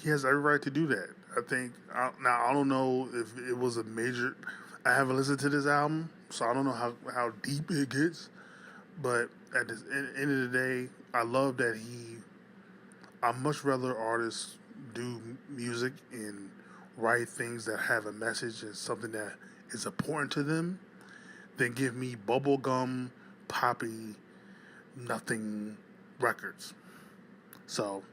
he has every right to do that. I think now I don't know if it was a major. I haven't listened to this album, so I don't know how deep it gets. But at the end of the day, I love that I much rather artists do music and write things that have a message and something that is important to them than give me bubblegum, poppy, nothing records. So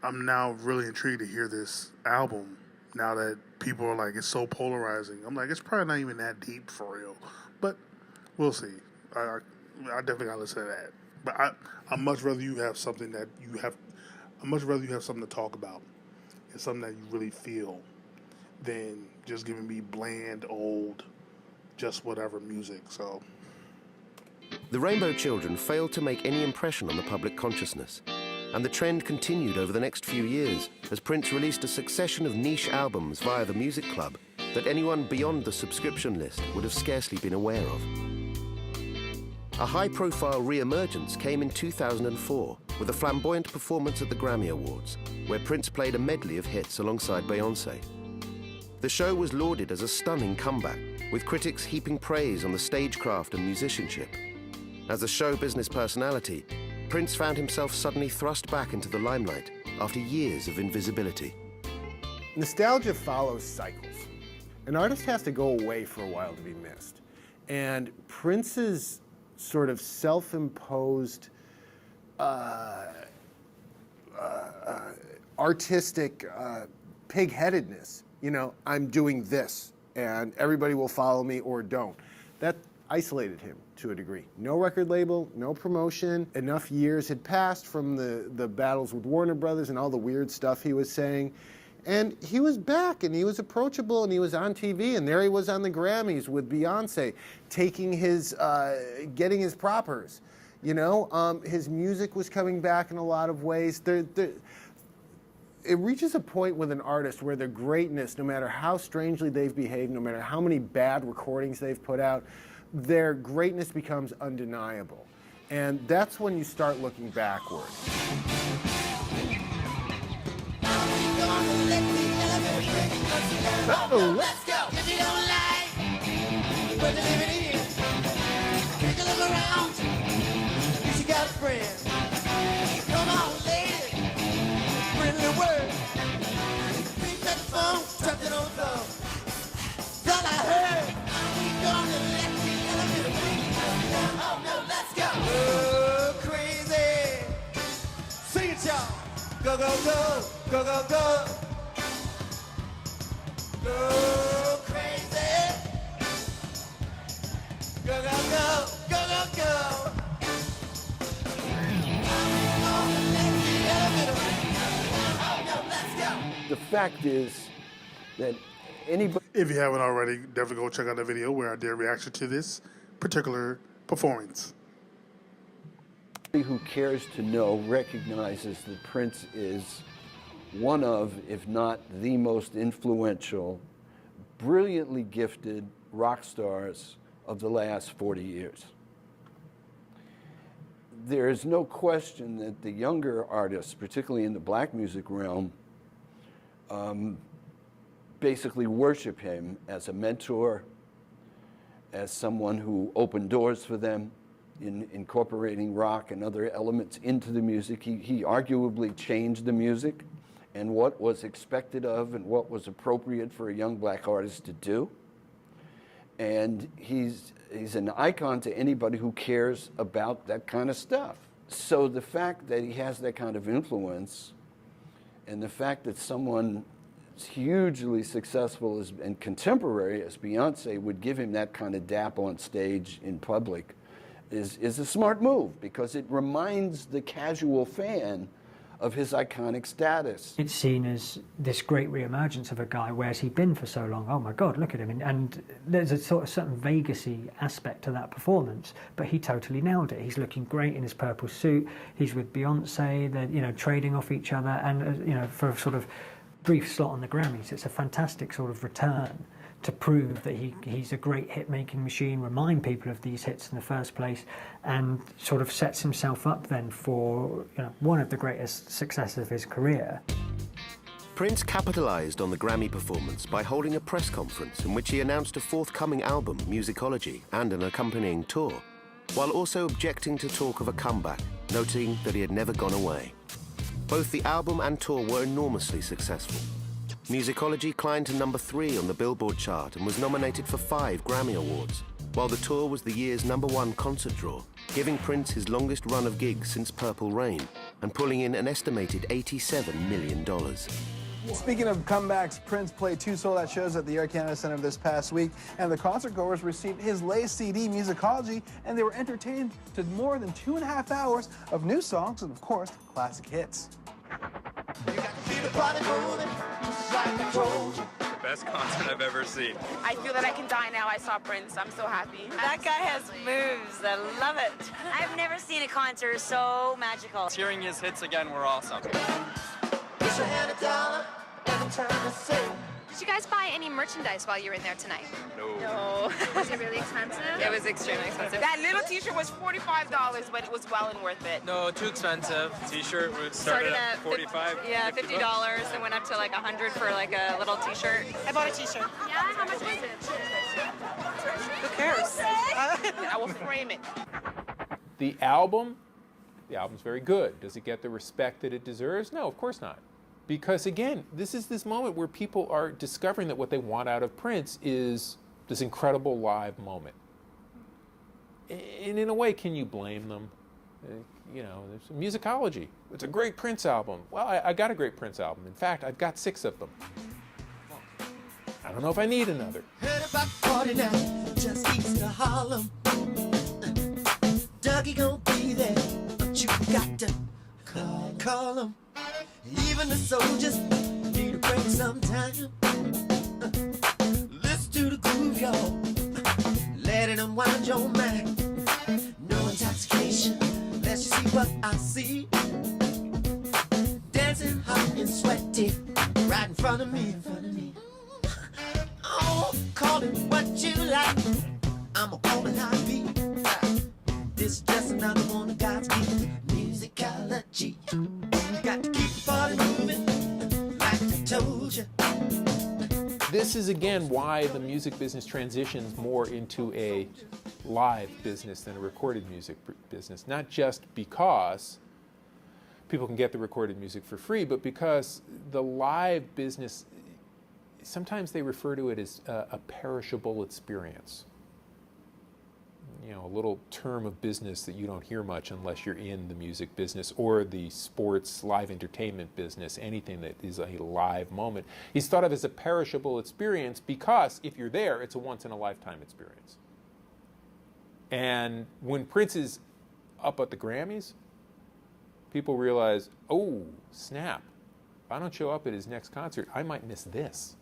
I'm now really intrigued to hear this album now that people are like, it's so polarizing. I'm like, it's probably not even that deep for real, but we'll see. I definitely gotta listen to that. But I much rather you have something that I much rather you have something to talk about and something that you really feel than just giving me bland, old, just whatever music. So The Rainbow Children failed to make any impression on the public consciousness, and the trend continued over the next few years as Prince released a succession of niche albums via the Music Club that anyone beyond the subscription list would have scarcely been aware of. A high-profile re-emergence came in 2004 with a flamboyant performance at the Grammy Awards, where Prince played a medley of hits alongside Beyoncé. The show was lauded as a stunning comeback, with critics heaping praise on the stagecraft and musicianship. As a show business personality, Prince found himself suddenly thrust back into the limelight after years of invisibility. Nostalgia follows cycles. An artist has to go away for a while to be missed. And Prince's sort of self-imposed artistic pig-headedness, I'm doing this and everybody will follow me or don't. That isolated him to a degree. No record label, no promotion. Enough years had passed from the battles with Warner Brothers and all the weird stuff he was saying. And he was back, and he was approachable, and he was on TV, and there he was on the Grammys with Beyonce, taking getting his propers. His music was coming back in a lot of ways. It reaches a point with an artist where their greatness, no matter how strangely they've behaved, no matter how many bad recordings they've put out, their greatness becomes undeniable. And that's when you start looking backward. Let's go. If you don't like what you're living in, take a look around. If you got a friend, come on, lady, bring the word. Pick up the phone, drop it on the floor. That's all I heard. We gonna let the elevator ring. Oh no, let's go. Oh, crazy. Sing it, y'all. Go, go, go, go, go, go. Go crazy. Go, go, go, go, go, go. The fact is that anybody... If you haven't already, definitely go check out the video where I did a reaction to this particular performance. Who cares to know recognizes that Prince is one of, if not the most influential, brilliantly gifted rock stars of the last 40 years. There is no question that the younger artists, particularly in the black music realm, basically worship him as a mentor, as someone who opened doors for them in incorporating rock and other elements into the music. He arguably changed the music and what was expected of and what was appropriate for a young black artist to do. And he's an icon to anybody who cares about that kind of stuff. So the fact that he has that kind of influence and the fact that someone as hugely successful and contemporary as Beyonce would give him that kind of dap on stage in public is a smart move, because it reminds the casual fan of his iconic status. It's seen as this great re-emergence of a guy. Where's he been for so long? Oh my God, look at him. And there's a sort of certain Vegas-y aspect to that performance, but he totally nailed it. He's looking great in his purple suit. He's with Beyonce. They're, you know, trading off each other, and you know, for a sort of brief slot on the Grammys, it's a fantastic sort of return to prove that he's a great hit-making machine, remind people of these hits in the first place, and sort of sets himself up then for, you know, one of the greatest successes of his career. Prince capitalized on the Grammy performance by holding a press conference in which he announced a forthcoming album, Musicology, and an accompanying tour, while also objecting to talk of a comeback, noting that he had never gone away. Both the album and tour were enormously successful. Musicology climbed to number 3 on the Billboard chart and was nominated for 5 Grammy Awards, while the tour was the year's #1 concert draw, giving Prince his longest run of gigs since Purple Rain and pulling in an estimated $87 million. Speaking of comebacks, Prince played 2 sold-out shows at the Air Canada Centre this past week, and the concert-goers received his latest CD, Musicology, and they were entertained to more than 2.5 hours of new songs and, of course, classic hits. The best concert I've ever seen. I feel that I can die now. I saw Prince. I'm so happy. That guy has moves. I love it. I've never seen a concert so magical. Hearing his hits again were awesome. Did you guys buy any merchandise while you were in there tonight? No. Was it really expensive? It was extremely expensive. That little t-shirt was $45, but it was well and worth it. No, too expensive. T-shirt started at $45. Yeah, $50. It went up to like $100 for like a little t-shirt. I bought a t-shirt. Yeah, how much was it? Who cares? I will frame it. The album's very good. Does it get the respect that it deserves? No, of course not. Because again, this is this moment where people are discovering that what they want out of Prince is this incredible live moment. And in a way, can you blame them? You know, there's Musicology. It's a great Prince album. Well, I got a great Prince album. In fact, I've got 6 of them. I don't know if I need another. Heard about party now, just east of Harlem. Dougie gon' be there, but you got to call him. Even the soldiers need a break sometime. Listen to the groove, y'all. Let it unwind your mind. No intoxication, let's see what I see. Dancing hot and sweaty, right in front of me. Oh, call it what you like. I'm a call it how This is, again, why the music business transitions more into a live business than a recorded music business. Not just because people can get the recorded music for free, but because the live business, sometimes they refer to it as a perishable experience. You know, a little term of business that you don't hear much unless you're in the music business or the sports live entertainment business, anything that is a live moment. He's thought of as a perishable experience because if you're there, it's a once-in-a-lifetime experience. And when Prince is up at the Grammys, people realize, oh, snap. If I don't show up at his next concert, I might miss this.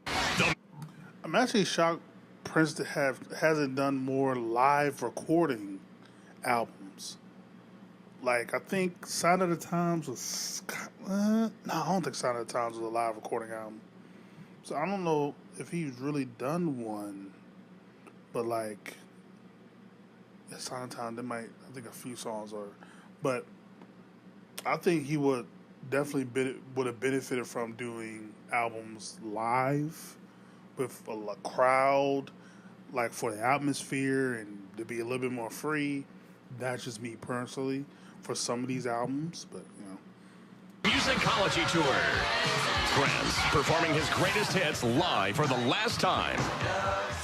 I'm actually shocked Prince hasn't done more live recording albums. Like, I think Sign of the Times was... no, I don't think Sign of the Times was a live recording album. So I don't know if he's really done one. But, like, Sign of the Times, I think a few songs are... But I think he would definitely would have benefited from doing albums live with a crowd, like for the atmosphere and to be a little bit more free. That's just me personally for some of these albums, but you know. Musicology Tour. Prince performing his greatest hits live for the last time.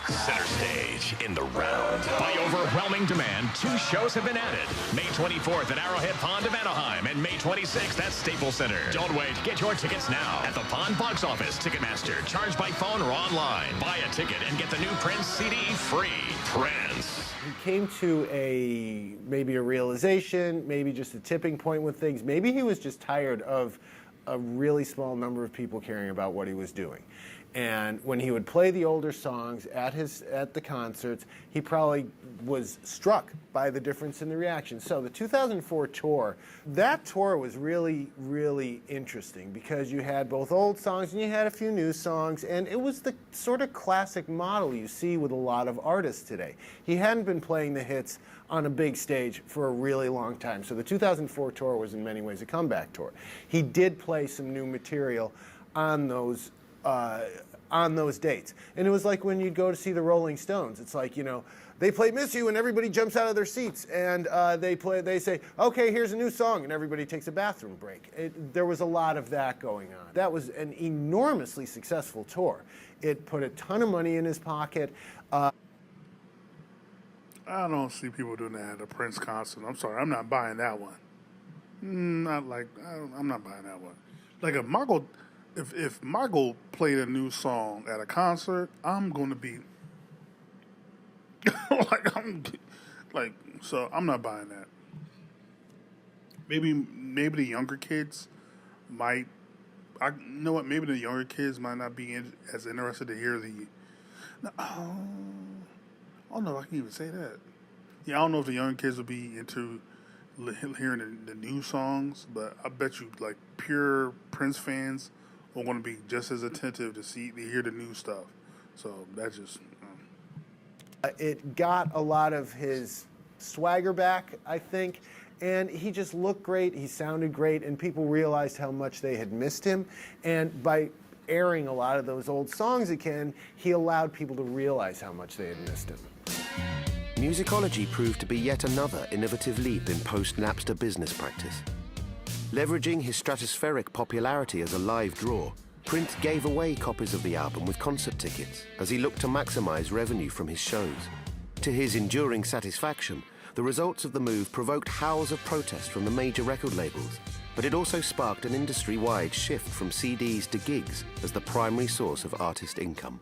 Center stage in the round. By overwhelming demand, 2 shows have been added. May 24th at Arrowhead Pond of Anaheim and May 26th at Staples Center. Don't wait. Get your tickets now at the Pond box office, Ticketmaster, charge by phone or online. Buy a ticket and get the new Prince CD free. Prince. He came to maybe a realization, maybe just a tipping point with things. Maybe he was just tired of a really small number of people caring about what he was doing. And when he would play the older songs at the concerts, he probably was struck by the difference in the reaction. So the 2004 tour, that tour was really, really interesting because you had both old songs and you had a few new songs, and it was the sort of classic model you see with a lot of artists today. He hadn't been playing the hits on a big stage for a really long time. So the 2004 tour was in many ways a comeback tour. He did play some new material on those dates. And it was like when you'd go to see the Rolling Stones. It's like, you know, they play Miss You and everybody jumps out of their seats, and they say, okay, here's a new song, and everybody takes a bathroom break. There was a lot of that going on. That was an enormously successful tour. It put a ton of money in his pocket. I don't see people doing that at a Prince concert. I'm sorry, I'm not buying that one. I'm not buying that one. Like if Michael played a new song at a concert, I'm going to be so I'm not buying that. Maybe the younger kids might. You know what? Maybe the younger kids might not be as interested to hear the. I don't know if I can even say that. Yeah, I don't know if the younger kids will be into hearing the new songs, but I bet you, like, pure Prince fans are going to be just as attentive to hear the new stuff. So that's just... It got a lot of his swagger back, I think, and he just looked great, he sounded great, and people realized how much they had missed him. And by airing a lot of those old songs again, he allowed people to realize how much they had missed him. Musicology proved to be yet another innovative leap in post-Napster business practice. Leveraging his stratospheric popularity as a live draw, Prince gave away copies of the album with concert tickets as he looked to maximize revenue from his shows. To his enduring satisfaction, the results of the move provoked howls of protest from the major record labels, but it also sparked an industry-wide shift from CDs to gigs as the primary source of artist income.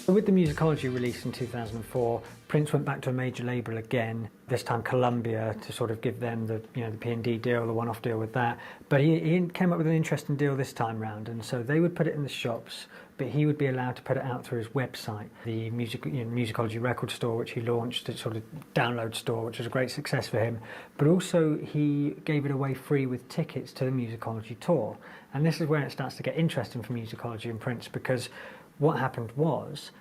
With the Musicology release in 2004, Prince went back to a major label again, this time Columbia, to sort of give them the P&D deal, the one-off deal with that. But he came up with an interesting deal this time round, and so they would put it in the shops, but he would be allowed to put it out through his website, the Musicology record store, which he launched, a sort of download store, which was a great success for him. But also he gave it away free with tickets to the Musicology tour. And this is where it starts to get interesting for Musicology and Prince, because what happened was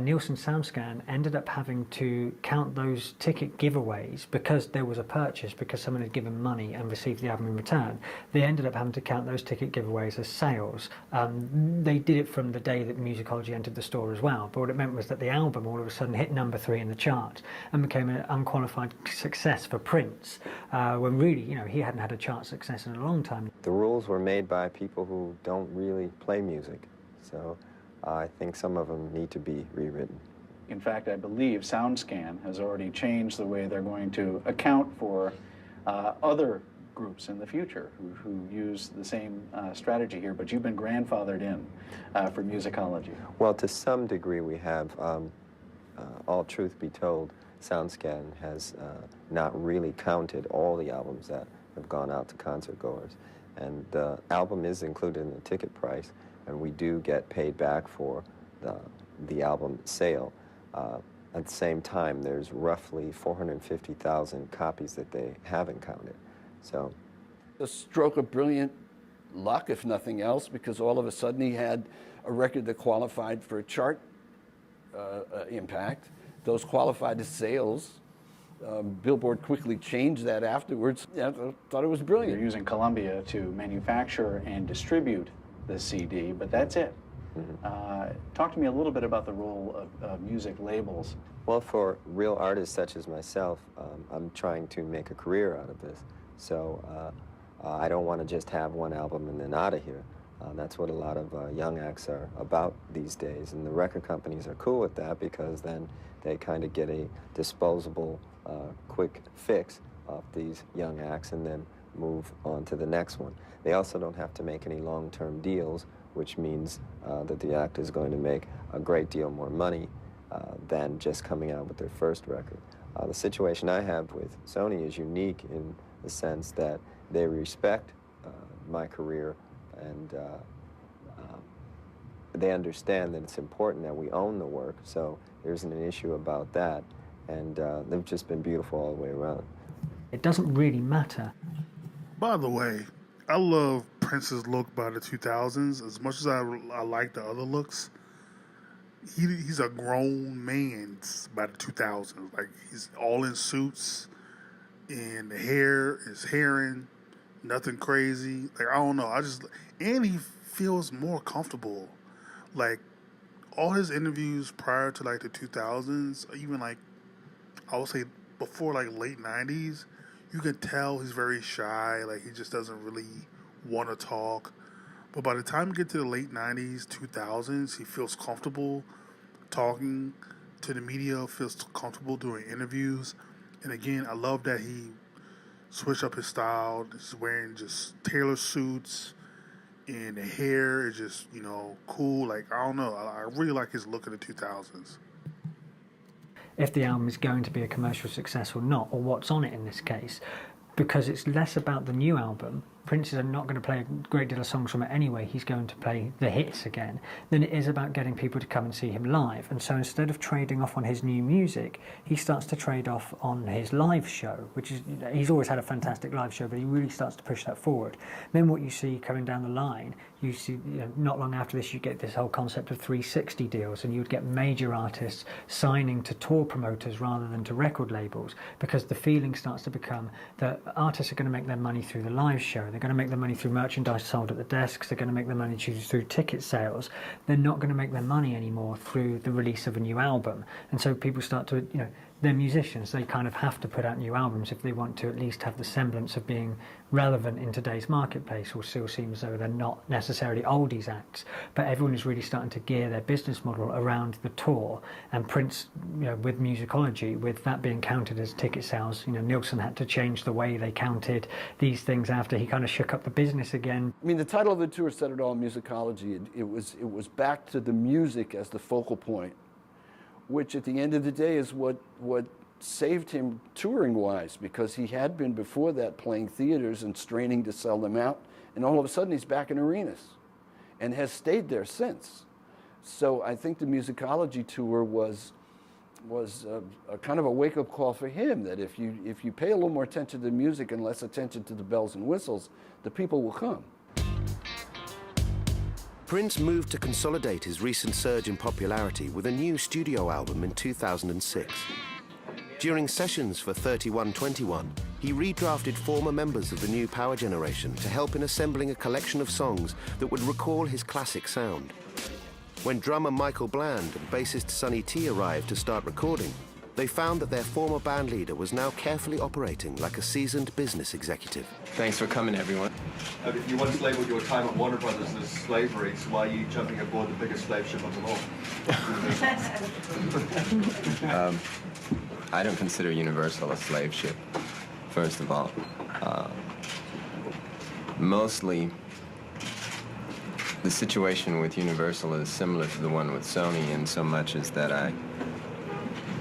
Nielsen SoundScan ended up having to count those ticket giveaways because there was a purchase, because someone had given money and received the album in return. They ended up having to count those ticket giveaways as sales. They did it from the day that Musicology entered the store as well, but what it meant was that the album all of a sudden hit number 3 in the chart and became an unqualified success for Prince, when really, he hadn't had a chart success in a long time. The rules were made by people who don't really play music, so I think some of them need to be rewritten. In fact, I believe SoundScan has already changed the way they're going to account for other groups in the future who use the same strategy here, but you've been grandfathered in for Musicology. Well, to some degree we have. All truth be told, SoundScan has not really counted all the albums that have gone out to concert goers. And the album is included in the ticket price, and we do get paid back for the album sale. At the same time, there's roughly 450,000 copies that they haven't counted. So, a stroke of brilliant luck, if nothing else, because all of a sudden he had a record that qualified for a chart impact. Those qualified as sales. Billboard quickly changed that afterwards. Yeah, I thought it was brilliant. You're using Columbia to manufacture and distribute the CD, but that's it. Talk to me a little bit about the role of music labels. Well, for real artists such as myself, I'm trying to make a career out of this. So I don't want to just have one album and then out of here. That's what a lot of young acts are about these days, and the record companies are cool with that because then they kind of get a disposable, quick fix of these young acts and then move on to the next one. They also don't have to make any long-term deals, which means that the act is going to make a great deal more money than just coming out with their first record. The situation I have with Sony is unique in the sense that they respect my career, and they understand that it's important that we own the work, so there isn't an issue about that, and they've just been beautiful all the way around. It doesn't really matter. By the way, I love Prince's look by the 2000s as much as I like the other looks. He's a grown man by the 2000s. Like, he's all in suits, and the hair is herring, nothing crazy. Like, I don't know. And he feels more comfortable. Like, all his interviews prior to like the 2000s, even like, I would say before like late 90s, you can tell he's very shy. Like, he just doesn't really want to talk. But by the time you get to the late 90s, 2000s, he feels comfortable talking to the media, feels comfortable doing interviews. And again, I love that he switched up his style. He's wearing just tailor suits, and the hair is just, cool. Like, I don't know. I really like his look in the 2000s. If the album is going to be a commercial success or not, or what's on it in this case, because it's less about the new album. Prince is not going to play a great deal of songs from it anyway. He's going to play the hits again. Then it is about getting people to come and see him live. And so instead of trading off on his new music, he starts to trade off on his live show, which is, he's always had a fantastic live show, but he really starts to push that forward. Then what you see coming down the line, you see, not long after this, you get this whole concept of 360 deals, and you'd get major artists signing to tour promoters rather than to record labels, because the feeling starts to become that artists are going to make their money through the live show. They're going to make their money through merchandise sold at the desks. They're going to make their money through ticket sales. They're not going to make their money anymore through the release of a new album. And so people start to, they're musicians. They kind of have to put out new albums if they want to at least have the semblance of being relevant in today's marketplace, or still seem as though they're not necessarily oldies acts. But everyone is really starting to gear their business model around the tour. And Prince, with Musicology, with that being counted as ticket sales, Nielsen had to change the way they counted these things after he kind of shook up the business again. I mean, the title of the tour said it all, Musicology. It was back to the music as the focal point, which at the end of the day is what saved him touring-wise, because he had been before that playing theaters and straining to sell them out, and all of a sudden he's back in arenas and has stayed there since. So I think the Musicology tour was a kind of a wake-up call for him, that if you pay a little more attention to the music and less attention to the bells and whistles, the people will come. Prince moved to consolidate his recent surge in popularity with a new studio album in 2006. During sessions for 3121, he redrafted former members of the new power generation to help in assembling a collection of songs that would recall his classic sound. When drummer Michael Bland and bassist Sonny T arrived to start recording, they found that their former band leader was now carefully operating like a seasoned business executive. Thanks for coming, everyone. You once labeled your time at Warner Brothers as slavery, so why are you jumping aboard the biggest slave ship of them all? I don't consider Universal a slave ship, first of all. Mostly, the situation with Universal is similar to the one with Sony in so much as that I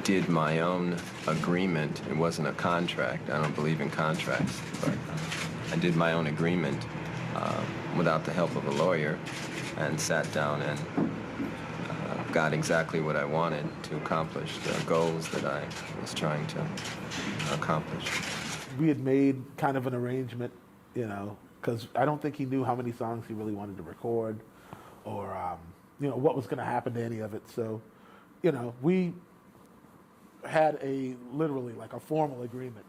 did my own agreement. It wasn't a contract. I don't believe in contracts, but I did my own agreement without the help of a lawyer and sat down and got exactly what I wanted to accomplish the goals that I was trying to accomplish. We had made kind of an arrangement, you know, because I don't think he knew how many songs he really wanted to record or, you know, what was going to happen to any of it. So, you know, we had literally like a formal agreement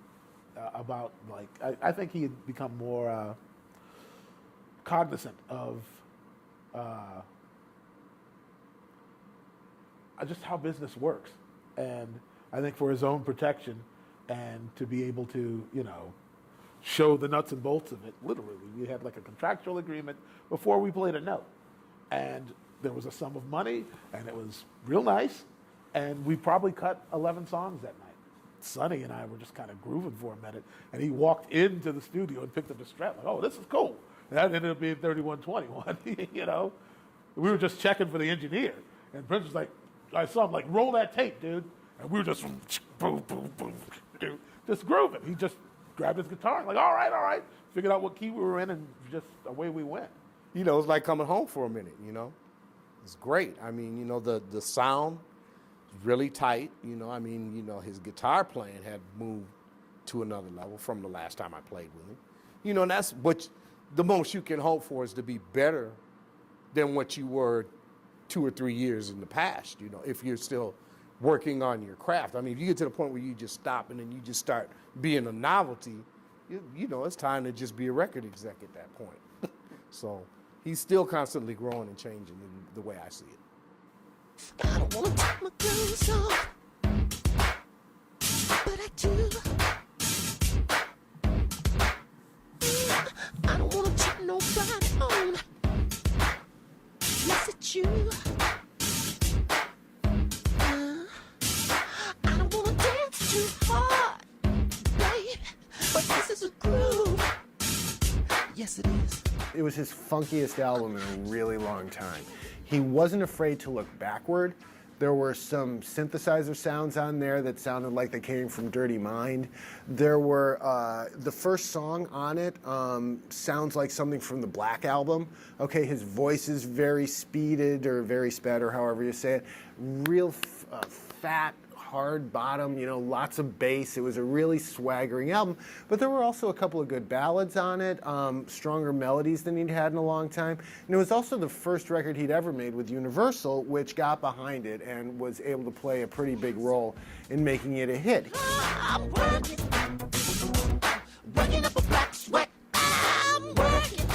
about, like, I think he had become more cognizant of just how business works. And I think for his own protection and to be able to, you know, show the nuts and bolts of it, literally, we had like a contractual agreement before we played a note. And there was a sum of money, and it was real nice, and we probably cut 11 songs that night. Sonny and I were just kind of grooving for a minute, and he walked into the studio and picked up a strap, like, oh, this is cool. And that ended up being 3121, you know? We were just checking for the engineer, and Prince was like, I saw him like, roll that tape, dude. And we were just boom, boom, boom, just grooving. He just grabbed his guitar, like, all right. Figured out what key we were in, and just away we went. You know, it's like coming home for a minute, you know? It's great. I mean, you know, the sound is really tight. You know, I mean, you know, his guitar playing had moved to another level from the last time I played with him. You know, and that's what the most you can hope for, is to be better than what you were 2 or 3 years in the past, you know, if you're still working on your craft. I mean, if you get to the point where you just stop and then you just start being a novelty, you know, it's time to just be a record exec at that point. So he's still constantly growing and changing in the way I see it. I don't wanna take my clothes off, but I do. I don't wanna take nobody on, unless it's you. I don't wanna dance too hard, babe, but this is a groove. Yes, it is. It was his funkiest album in a really long time. He wasn't afraid to look backward. There were some synthesizer sounds on there that sounded like they came from Dirty Mind. There were, the first song on it sounds like something from the Black Album. Okay, his voice is very speeded or very sped or however you say it. Real fat, hard bottom, you know, lots of bass. It was a really swaggering album, but there were also a couple of good ballads on it, stronger melodies than he'd had in a long time. And it was also the first record he'd ever made with Universal, which got behind it and was able to play a pretty big role in making it a hit. I'm working up a black sweat. I'm working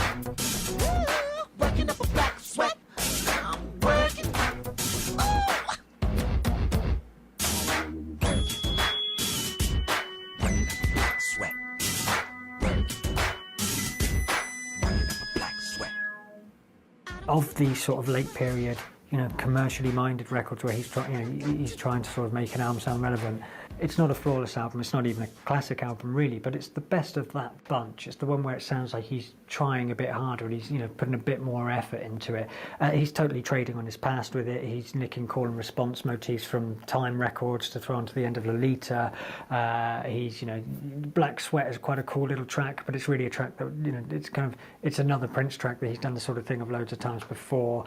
up a black sweat. I'm working. Of the sort of late period, you know, commercially minded records where he's trying to sort of make an album sound relevant, it's not a flawless album, it's not even a classic album really, but it's the best of that bunch. It's the one where it sounds like he's trying a bit harder and he's, you know, putting a bit more effort into it. He's totally trading on his past with it. He's nicking call and response motifs from Time Records to throw onto the end of Lolita. He's, you know, Black Sweat is quite a cool little track, but it's really a track that, you know, it's another Prince track that he's done the sort of thing of loads of times before.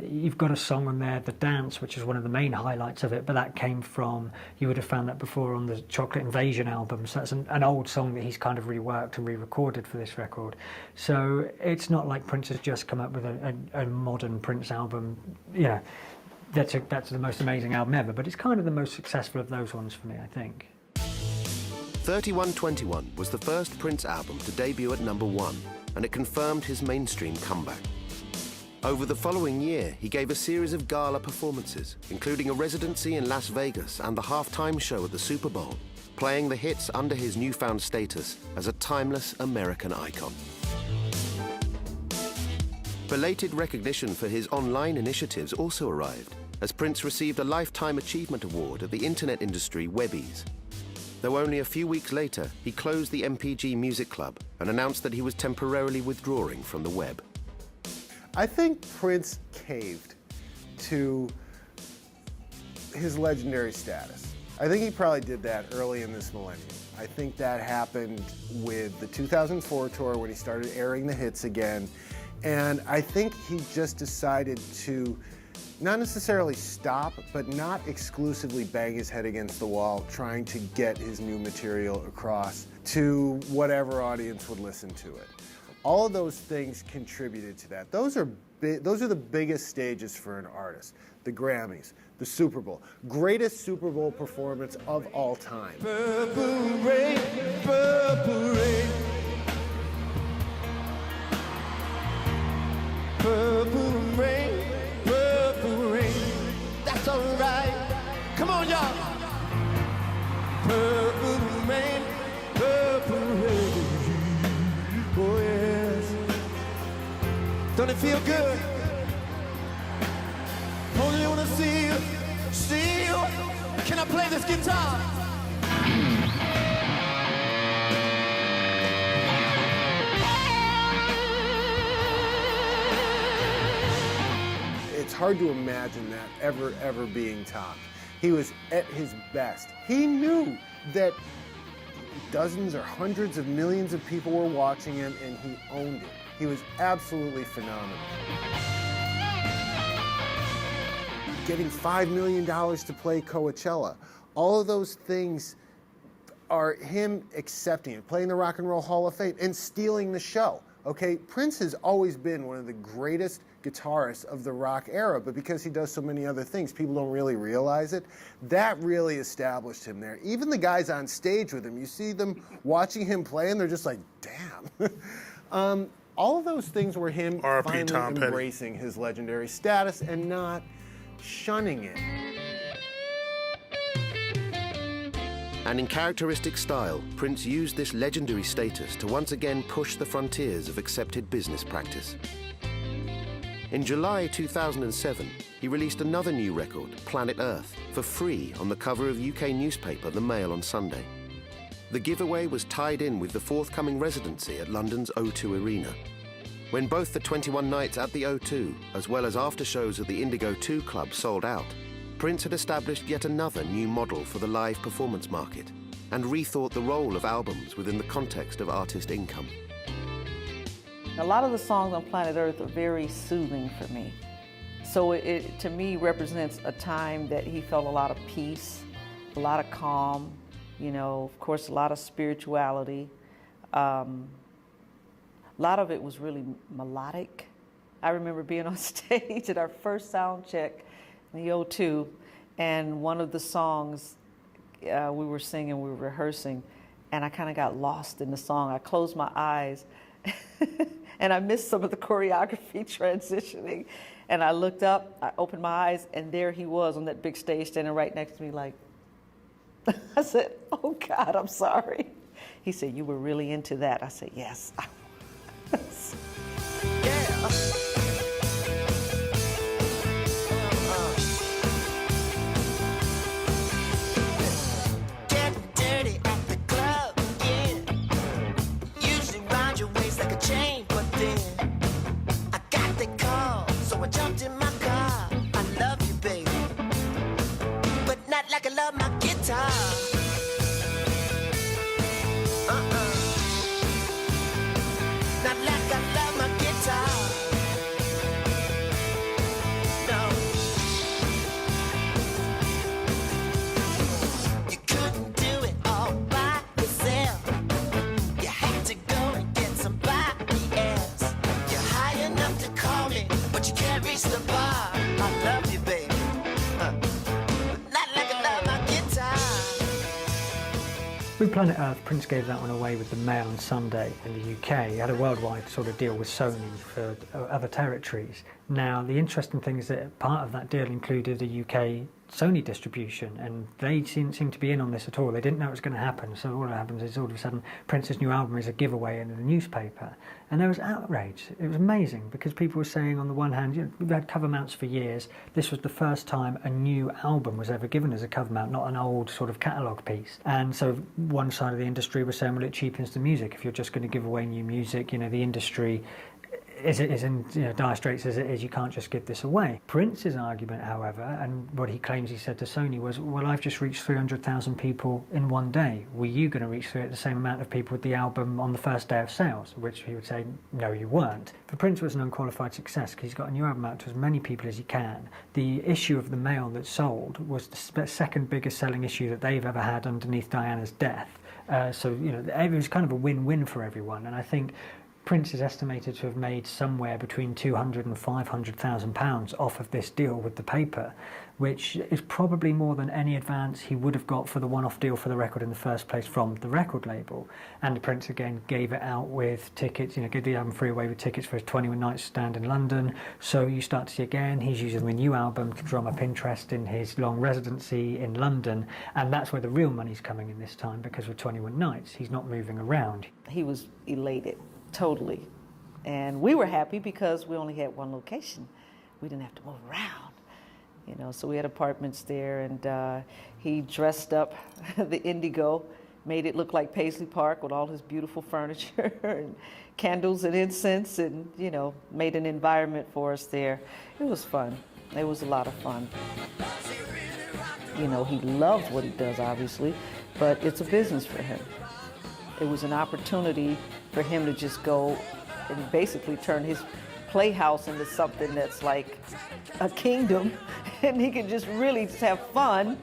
You've got a song on there, The Dance, which is one of the main highlights of it, but that came from, you would have found that before on the Chocolate Invasion album. So that's an old song that he's kind of reworked and re-recorded for this record. So it's not like Prince has just come up with a modern Prince album. You know, that's the most amazing album ever, but it's kind of the most successful of those ones for me, I think. 3121 was the first Prince album to debut at #1, and it confirmed his mainstream comeback. Over the following year, he gave a series of gala performances, including a residency in Las Vegas and the halftime show at the Super Bowl, playing the hits under his newfound status as a timeless American icon. Belated recognition for his online initiatives also arrived, as Prince received a Lifetime Achievement Award at the internet industry Webbies. Though only a few weeks later, he closed the NPG Music Club and announced that he was temporarily withdrawing from the web. I think Prince caved to his legendary status. I think he probably did that early in this millennium. I think that happened with the 2004 tour when he started airing the hits again. And I think he just decided to not necessarily stop, but not exclusively bang his head against the wall trying to get his new material across to whatever audience would listen to it. All of those things contributed to that. Those are the biggest stages for an artist. The Grammys, the Super Bowl, greatest Super Bowl performance of all time. Purple rain, purple rain. Purple rain, purple rain. That's alright. Come on, y'all. Purple rain, purple rain. Oh yes. Don't it feel good? Only wanna see you, see you. Can I play this guitar? It's hard to imagine that ever being topped. He was at his best. He knew that dozens or hundreds of millions of people were watching him, and he owned it. He was absolutely phenomenal. Getting $5 million to play Coachella, all of those things are him accepting it, playing the Rock and Roll Hall of Fame, and stealing the show. Okay, Prince has always been one of the greatest guitarists of the rock era, but because he does so many other things, people don't really realize it. That really established him there. Even the guys on stage with him, you see them watching him play, and they're just like, damn. All of those things were him finally embracing his legendary status and not shunning it. And in characteristic style, Prince used this legendary status to once again push the frontiers of accepted business practice. In July 2007, he released another new record, Planet Earth, for free on the cover of UK newspaper The Mail on Sunday. The giveaway was tied in with the forthcoming residency at London's O2 Arena. When both the 21 nights at the O2, as well as after shows at the Indigo 2 Club sold out, Prince had established yet another new model for the live performance market and rethought the role of albums within the context of artist income. A lot of the songs on Planet Earth are very soothing for me. So it to me represents a time that he felt a lot of peace, a lot of calm, you know, of course a lot of spirituality. A lot of it was really melodic. I remember being on stage at our first sound check in the O2, and one of the songs we were singing, we were rehearsing, and I kind of got lost in the song. I closed my eyes and I missed some of the choreography transitioning. And I looked up, I opened my eyes, and there he was on that big stage standing right next to me like, I said, oh God, I'm sorry. He said, you were really into that. I said, yes, I was. Yeah. Like I love my guitar. raise the bar. I love you, baby. Not like I love my guitar. With Planet Earth, Prince gave that one away with the Mail on Sunday in the UK. He had a worldwide sort of deal with Sony for other territories. Now, the interesting thing is that part of that deal included a UK Sony distribution, and they didn't seem to be in on this at all. They didn't know it was going to happen, so all that happens is all of a sudden Prince's new album is a giveaway in the newspaper, and there was outrage. It was amazing because people were saying, on the one hand, you know, we've had cover mounts for years. This was the first time a new album was ever given as a cover mount, not an old sort of catalogue piece. And so one side of the industry was saying, well, it cheapens the music. If you're just going to give away new music, you know, the industry is in dire straits as it is, you can't just give this away. Prince's argument, however, and what he claims he said to Sony was, well, I've just reached 300,000 people in one day. Were you going to reach the same amount of people with the album on the first day of sales? Which he would say, no, you weren't. For Prince, it was an unqualified success because he's got a new album out to as many people as he can. The issue of the Mail that sold was the second biggest selling issue that they've ever had underneath Diana's death. So, you know, it was kind of a win-win for everyone, and I think Prince is estimated to have made somewhere between £200,000 and £500,000 off of this deal with the paper, which is probably more than any advance he would have got for the one-off deal for the record in the first place from the record label. And Prince again gave it out with tickets, you know, gave the album free away with tickets for his 21 nights stand in London. So you start to see again, he's using the new album to drum up interest in his long residency in London, and that's where the real money's coming in this time, because with 21 nights, he's not moving around. He was elated. Totally. And we were happy because we only had one location. We didn't have to move around, you know, so we had apartments there, and he dressed up the Indigo, made it look like Paisley Park with all his beautiful furniture and candles and incense, and, you know, made an environment for us there. It was fun. It was a lot of fun. You know, he loves what he does, obviously, but it's a business for him. It was an opportunity for him to just go and basically turn his playhouse into something that's like a kingdom, and he can just really just have fun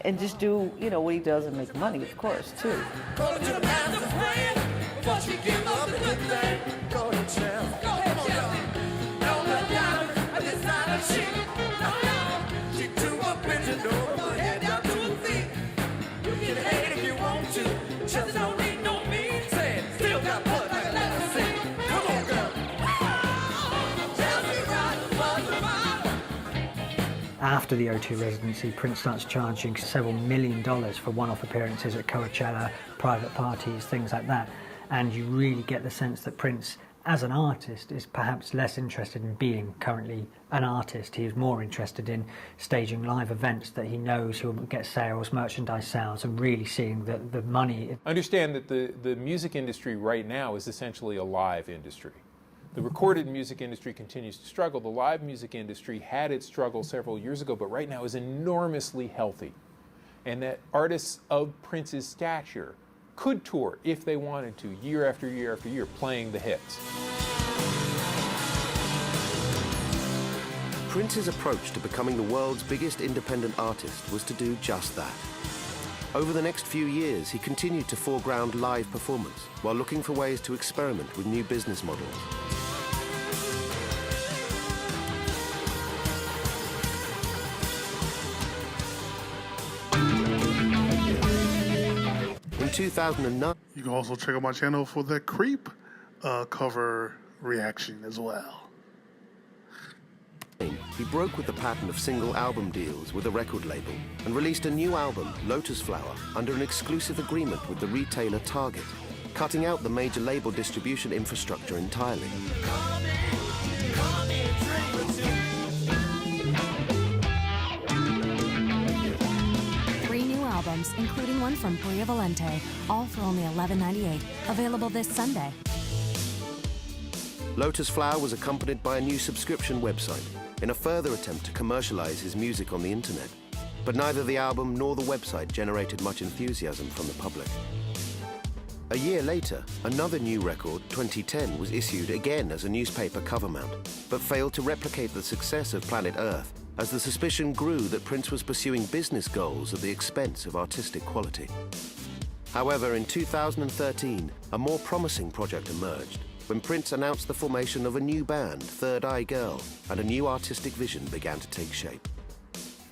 and just do, you know, what he does and make money, of course, too. After the O2 residency, Prince starts charging several $1 million for one-off appearances at Coachella, private parties, things like that. And you really get the sense that Prince, as an artist, is perhaps less interested in being currently an artist. He is more interested in staging live events that he knows he'll get sales, merchandise sales, and really seeing the money. Understand that the music industry right now is essentially a live industry. The recorded music industry continues to struggle. The live music industry had its struggle several years ago, but right now is enormously healthy. And that artists of Prince's stature could tour if they wanted to, year after year after year, playing the hits. Prince's approach to becoming the world's biggest independent artist was to do just that. Over the next few years, he continued to foreground live performance while looking for ways to experiment with new business models. In 2009, you can also check out my channel for the Creep cover reaction as well. He broke with the pattern of single album deals with a record label and released a new album, Lotus Flower, under an exclusive agreement with the retailer Target, cutting out the major label distribution infrastructure entirely. 3 new albums, including one from Bria Valente, all for only $11.98. Available this Sunday. Lotus Flower was accompanied by a new subscription website in a further attempt to commercialize his music on the internet. But neither the album nor the website generated much enthusiasm from the public. A year later, another new record, 2010, was issued again as a newspaper cover mount, but failed to replicate the success of Planet Earth, as the suspicion grew that Prince was pursuing business goals at the expense of artistic quality. However, in 2013, a more promising project emerged, when Prince announced the formation of a new band, Third Eye Girl, and a new artistic vision began to take shape.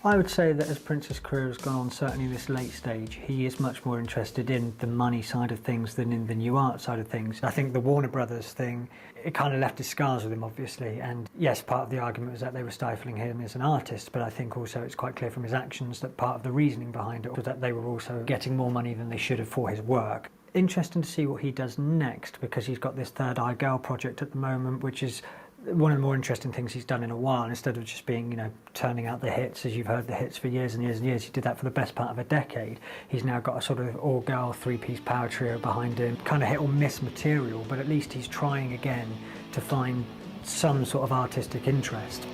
I would say that as Prince's career has gone on, certainly in this late stage, he is much more interested in the money side of things than in the new art side of things. I think the Warner Brothers thing, it kind of left his scars with him, obviously, and yes, part of the argument was that they were stifling him as an artist, but I think also it's quite clear from his actions that part of the reasoning behind it was that they were also getting more money than they should have for his work. Interesting to see what he does next, because he's got this Third Eye Girl project at the moment, which is one of the more interesting things he's done in a while. Instead of just being, turning out the hits, as you've heard the hits for years and years and years, he did that for the best part of a decade. He's now got a sort of all-girl three-piece power trio behind him, kind of hit or miss material, but at least he's trying again to find some sort of artistic interest.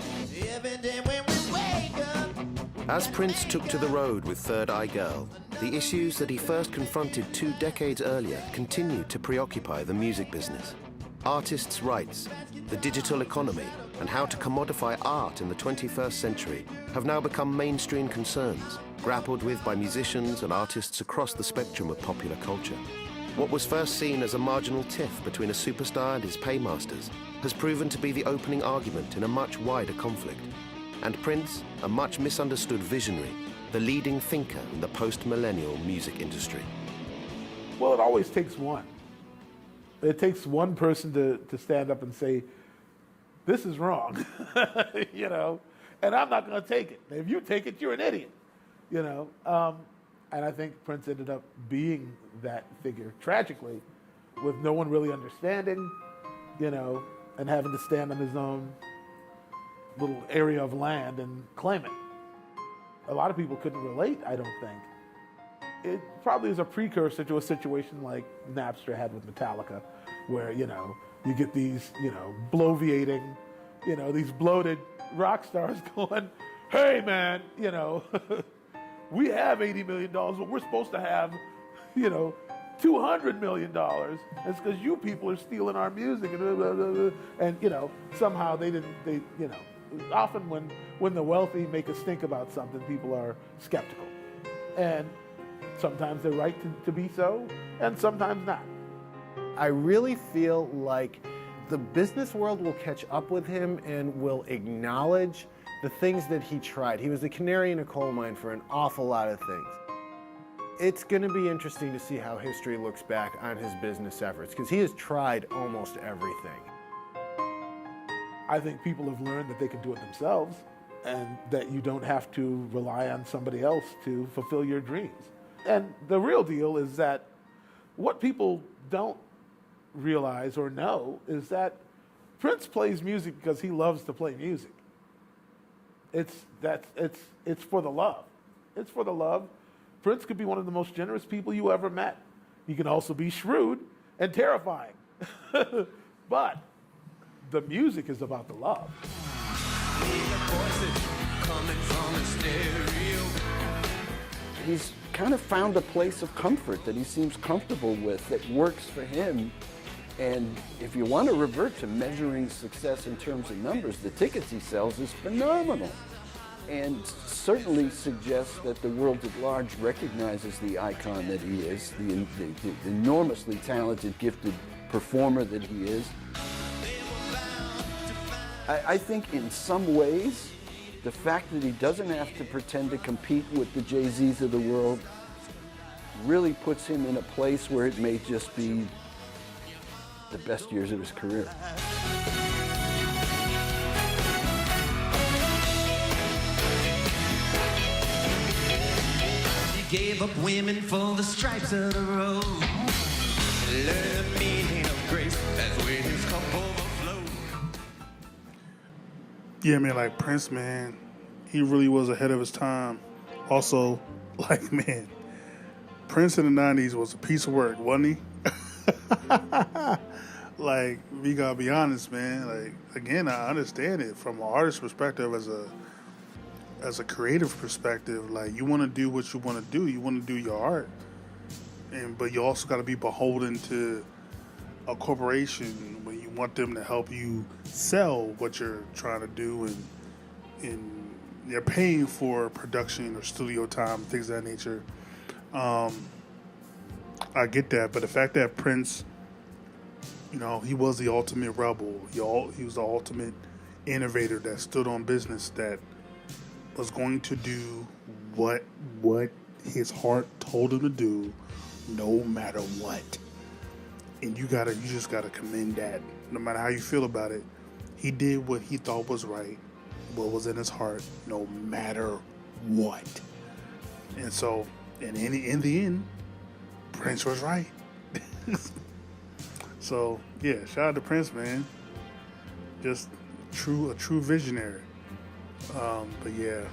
As Prince took to the road with Third Eye Girl, the issues that he first confronted 2 decades earlier continued to preoccupy the music business. Artists' rights, the digital economy, and how to commodify art in the 21st century have now become mainstream concerns, grappled with by musicians and artists across the spectrum of popular culture. What was first seen as a marginal tiff between a superstar and his paymasters has proven to be the opening argument in a much wider conflict. And Prince, a much misunderstood visionary, the leading thinker in the post-millennial music industry. Well, it always takes one. It takes one person to stand up and say, this is wrong, and I'm not going to take it. If you take it, you're an idiot, And I think Prince ended up being that figure, tragically, with no one really understanding, and having to stand on his own little area of land and claim it. A lot of people couldn't relate, I don't think. It probably is a precursor to a situation like Napster had with Metallica, where, you get these, bloviating, these bloated rock stars going, hey, man, we have $80 million, but we're supposed to have, $200 million. It's because you people are stealing our music. And somehow they didn't, often when the wealthy make us think about something, people are skeptical. And sometimes they're right to be so, and sometimes not. I really feel like the business world will catch up with him and will acknowledge the things that he tried. He was the canary in a coal mine for an awful lot of things. It's going to be interesting to see how history looks back on his business efforts, because he has tried almost everything. I think people have learned that they can do it themselves, and that you don't have to rely on somebody else to fulfill your dreams. And the real deal is that what people don't realize or know is that Prince plays music because he loves to play music. It's for the love. It's for the love. Prince could be one of the most generous people you ever met. He can also be shrewd and terrifying. But the music is about the love. He's kind of found a place of comfort that he seems comfortable with, that works for him. And if you want to revert to measuring success in terms of numbers, the tickets he sells is phenomenal. And certainly suggests that the world at large recognizes the icon that he is, the enormously talented, gifted performer that he is. I think in some ways, the fact that he doesn't have to pretend to compete with the Jay-Z's of the world really puts him in a place where it may just be the best years of his career. He gave up women for the stripes of the road. Learn the meaning of grace, that's when his cup overflowed. Yeah, man, like Prince, man, he really was ahead of his time. Also, like, man, Prince in the 90s was a piece of work, wasn't he? Like, we gotta be honest, man. Like, again, I understand it from an artist's perspective, as a creative perspective. Like, you want to do what you want to do. You want to do your art, but you also got to be beholden to a corporation when you want them to help you sell what you're trying to do, and they're paying for production or studio time, things of that nature. I get that, but the fact that Prince You know, he was the ultimate rebel. He was the ultimate innovator that stood on business, that was going to do what his heart told him to do, no matter what. And you just gotta commend that. No matter how you feel about it, he did what he thought was right, what was in his heart, no matter what. And so, in the end, Prince was right. So yeah, shout out to Prince, man. Just a true visionary. But yeah,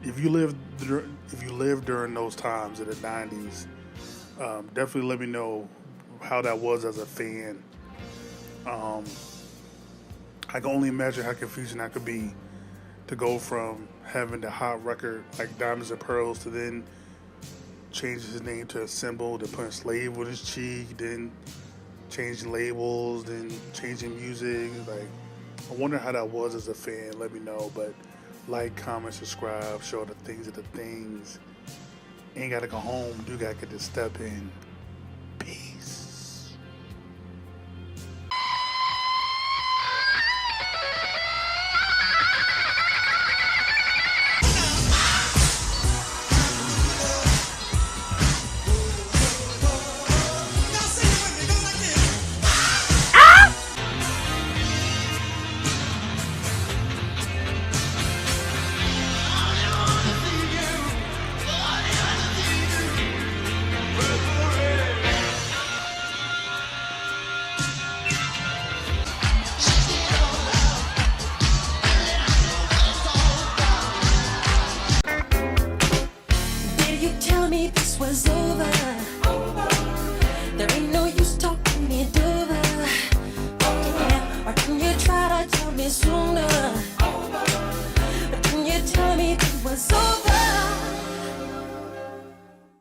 if you lived during those times in the '90s, definitely let me know how that was as a fan. I can only imagine how confusing that could be to go from having the hot record like Diamonds and Pearls to then change his name to a symbol, then putting slave on his cheek, then changing labels, then changing music. Like, I wonder how that was as a fan. Let me know. But like, comment, subscribe, show the things. Ain't gotta go home. Do gotta get to step in.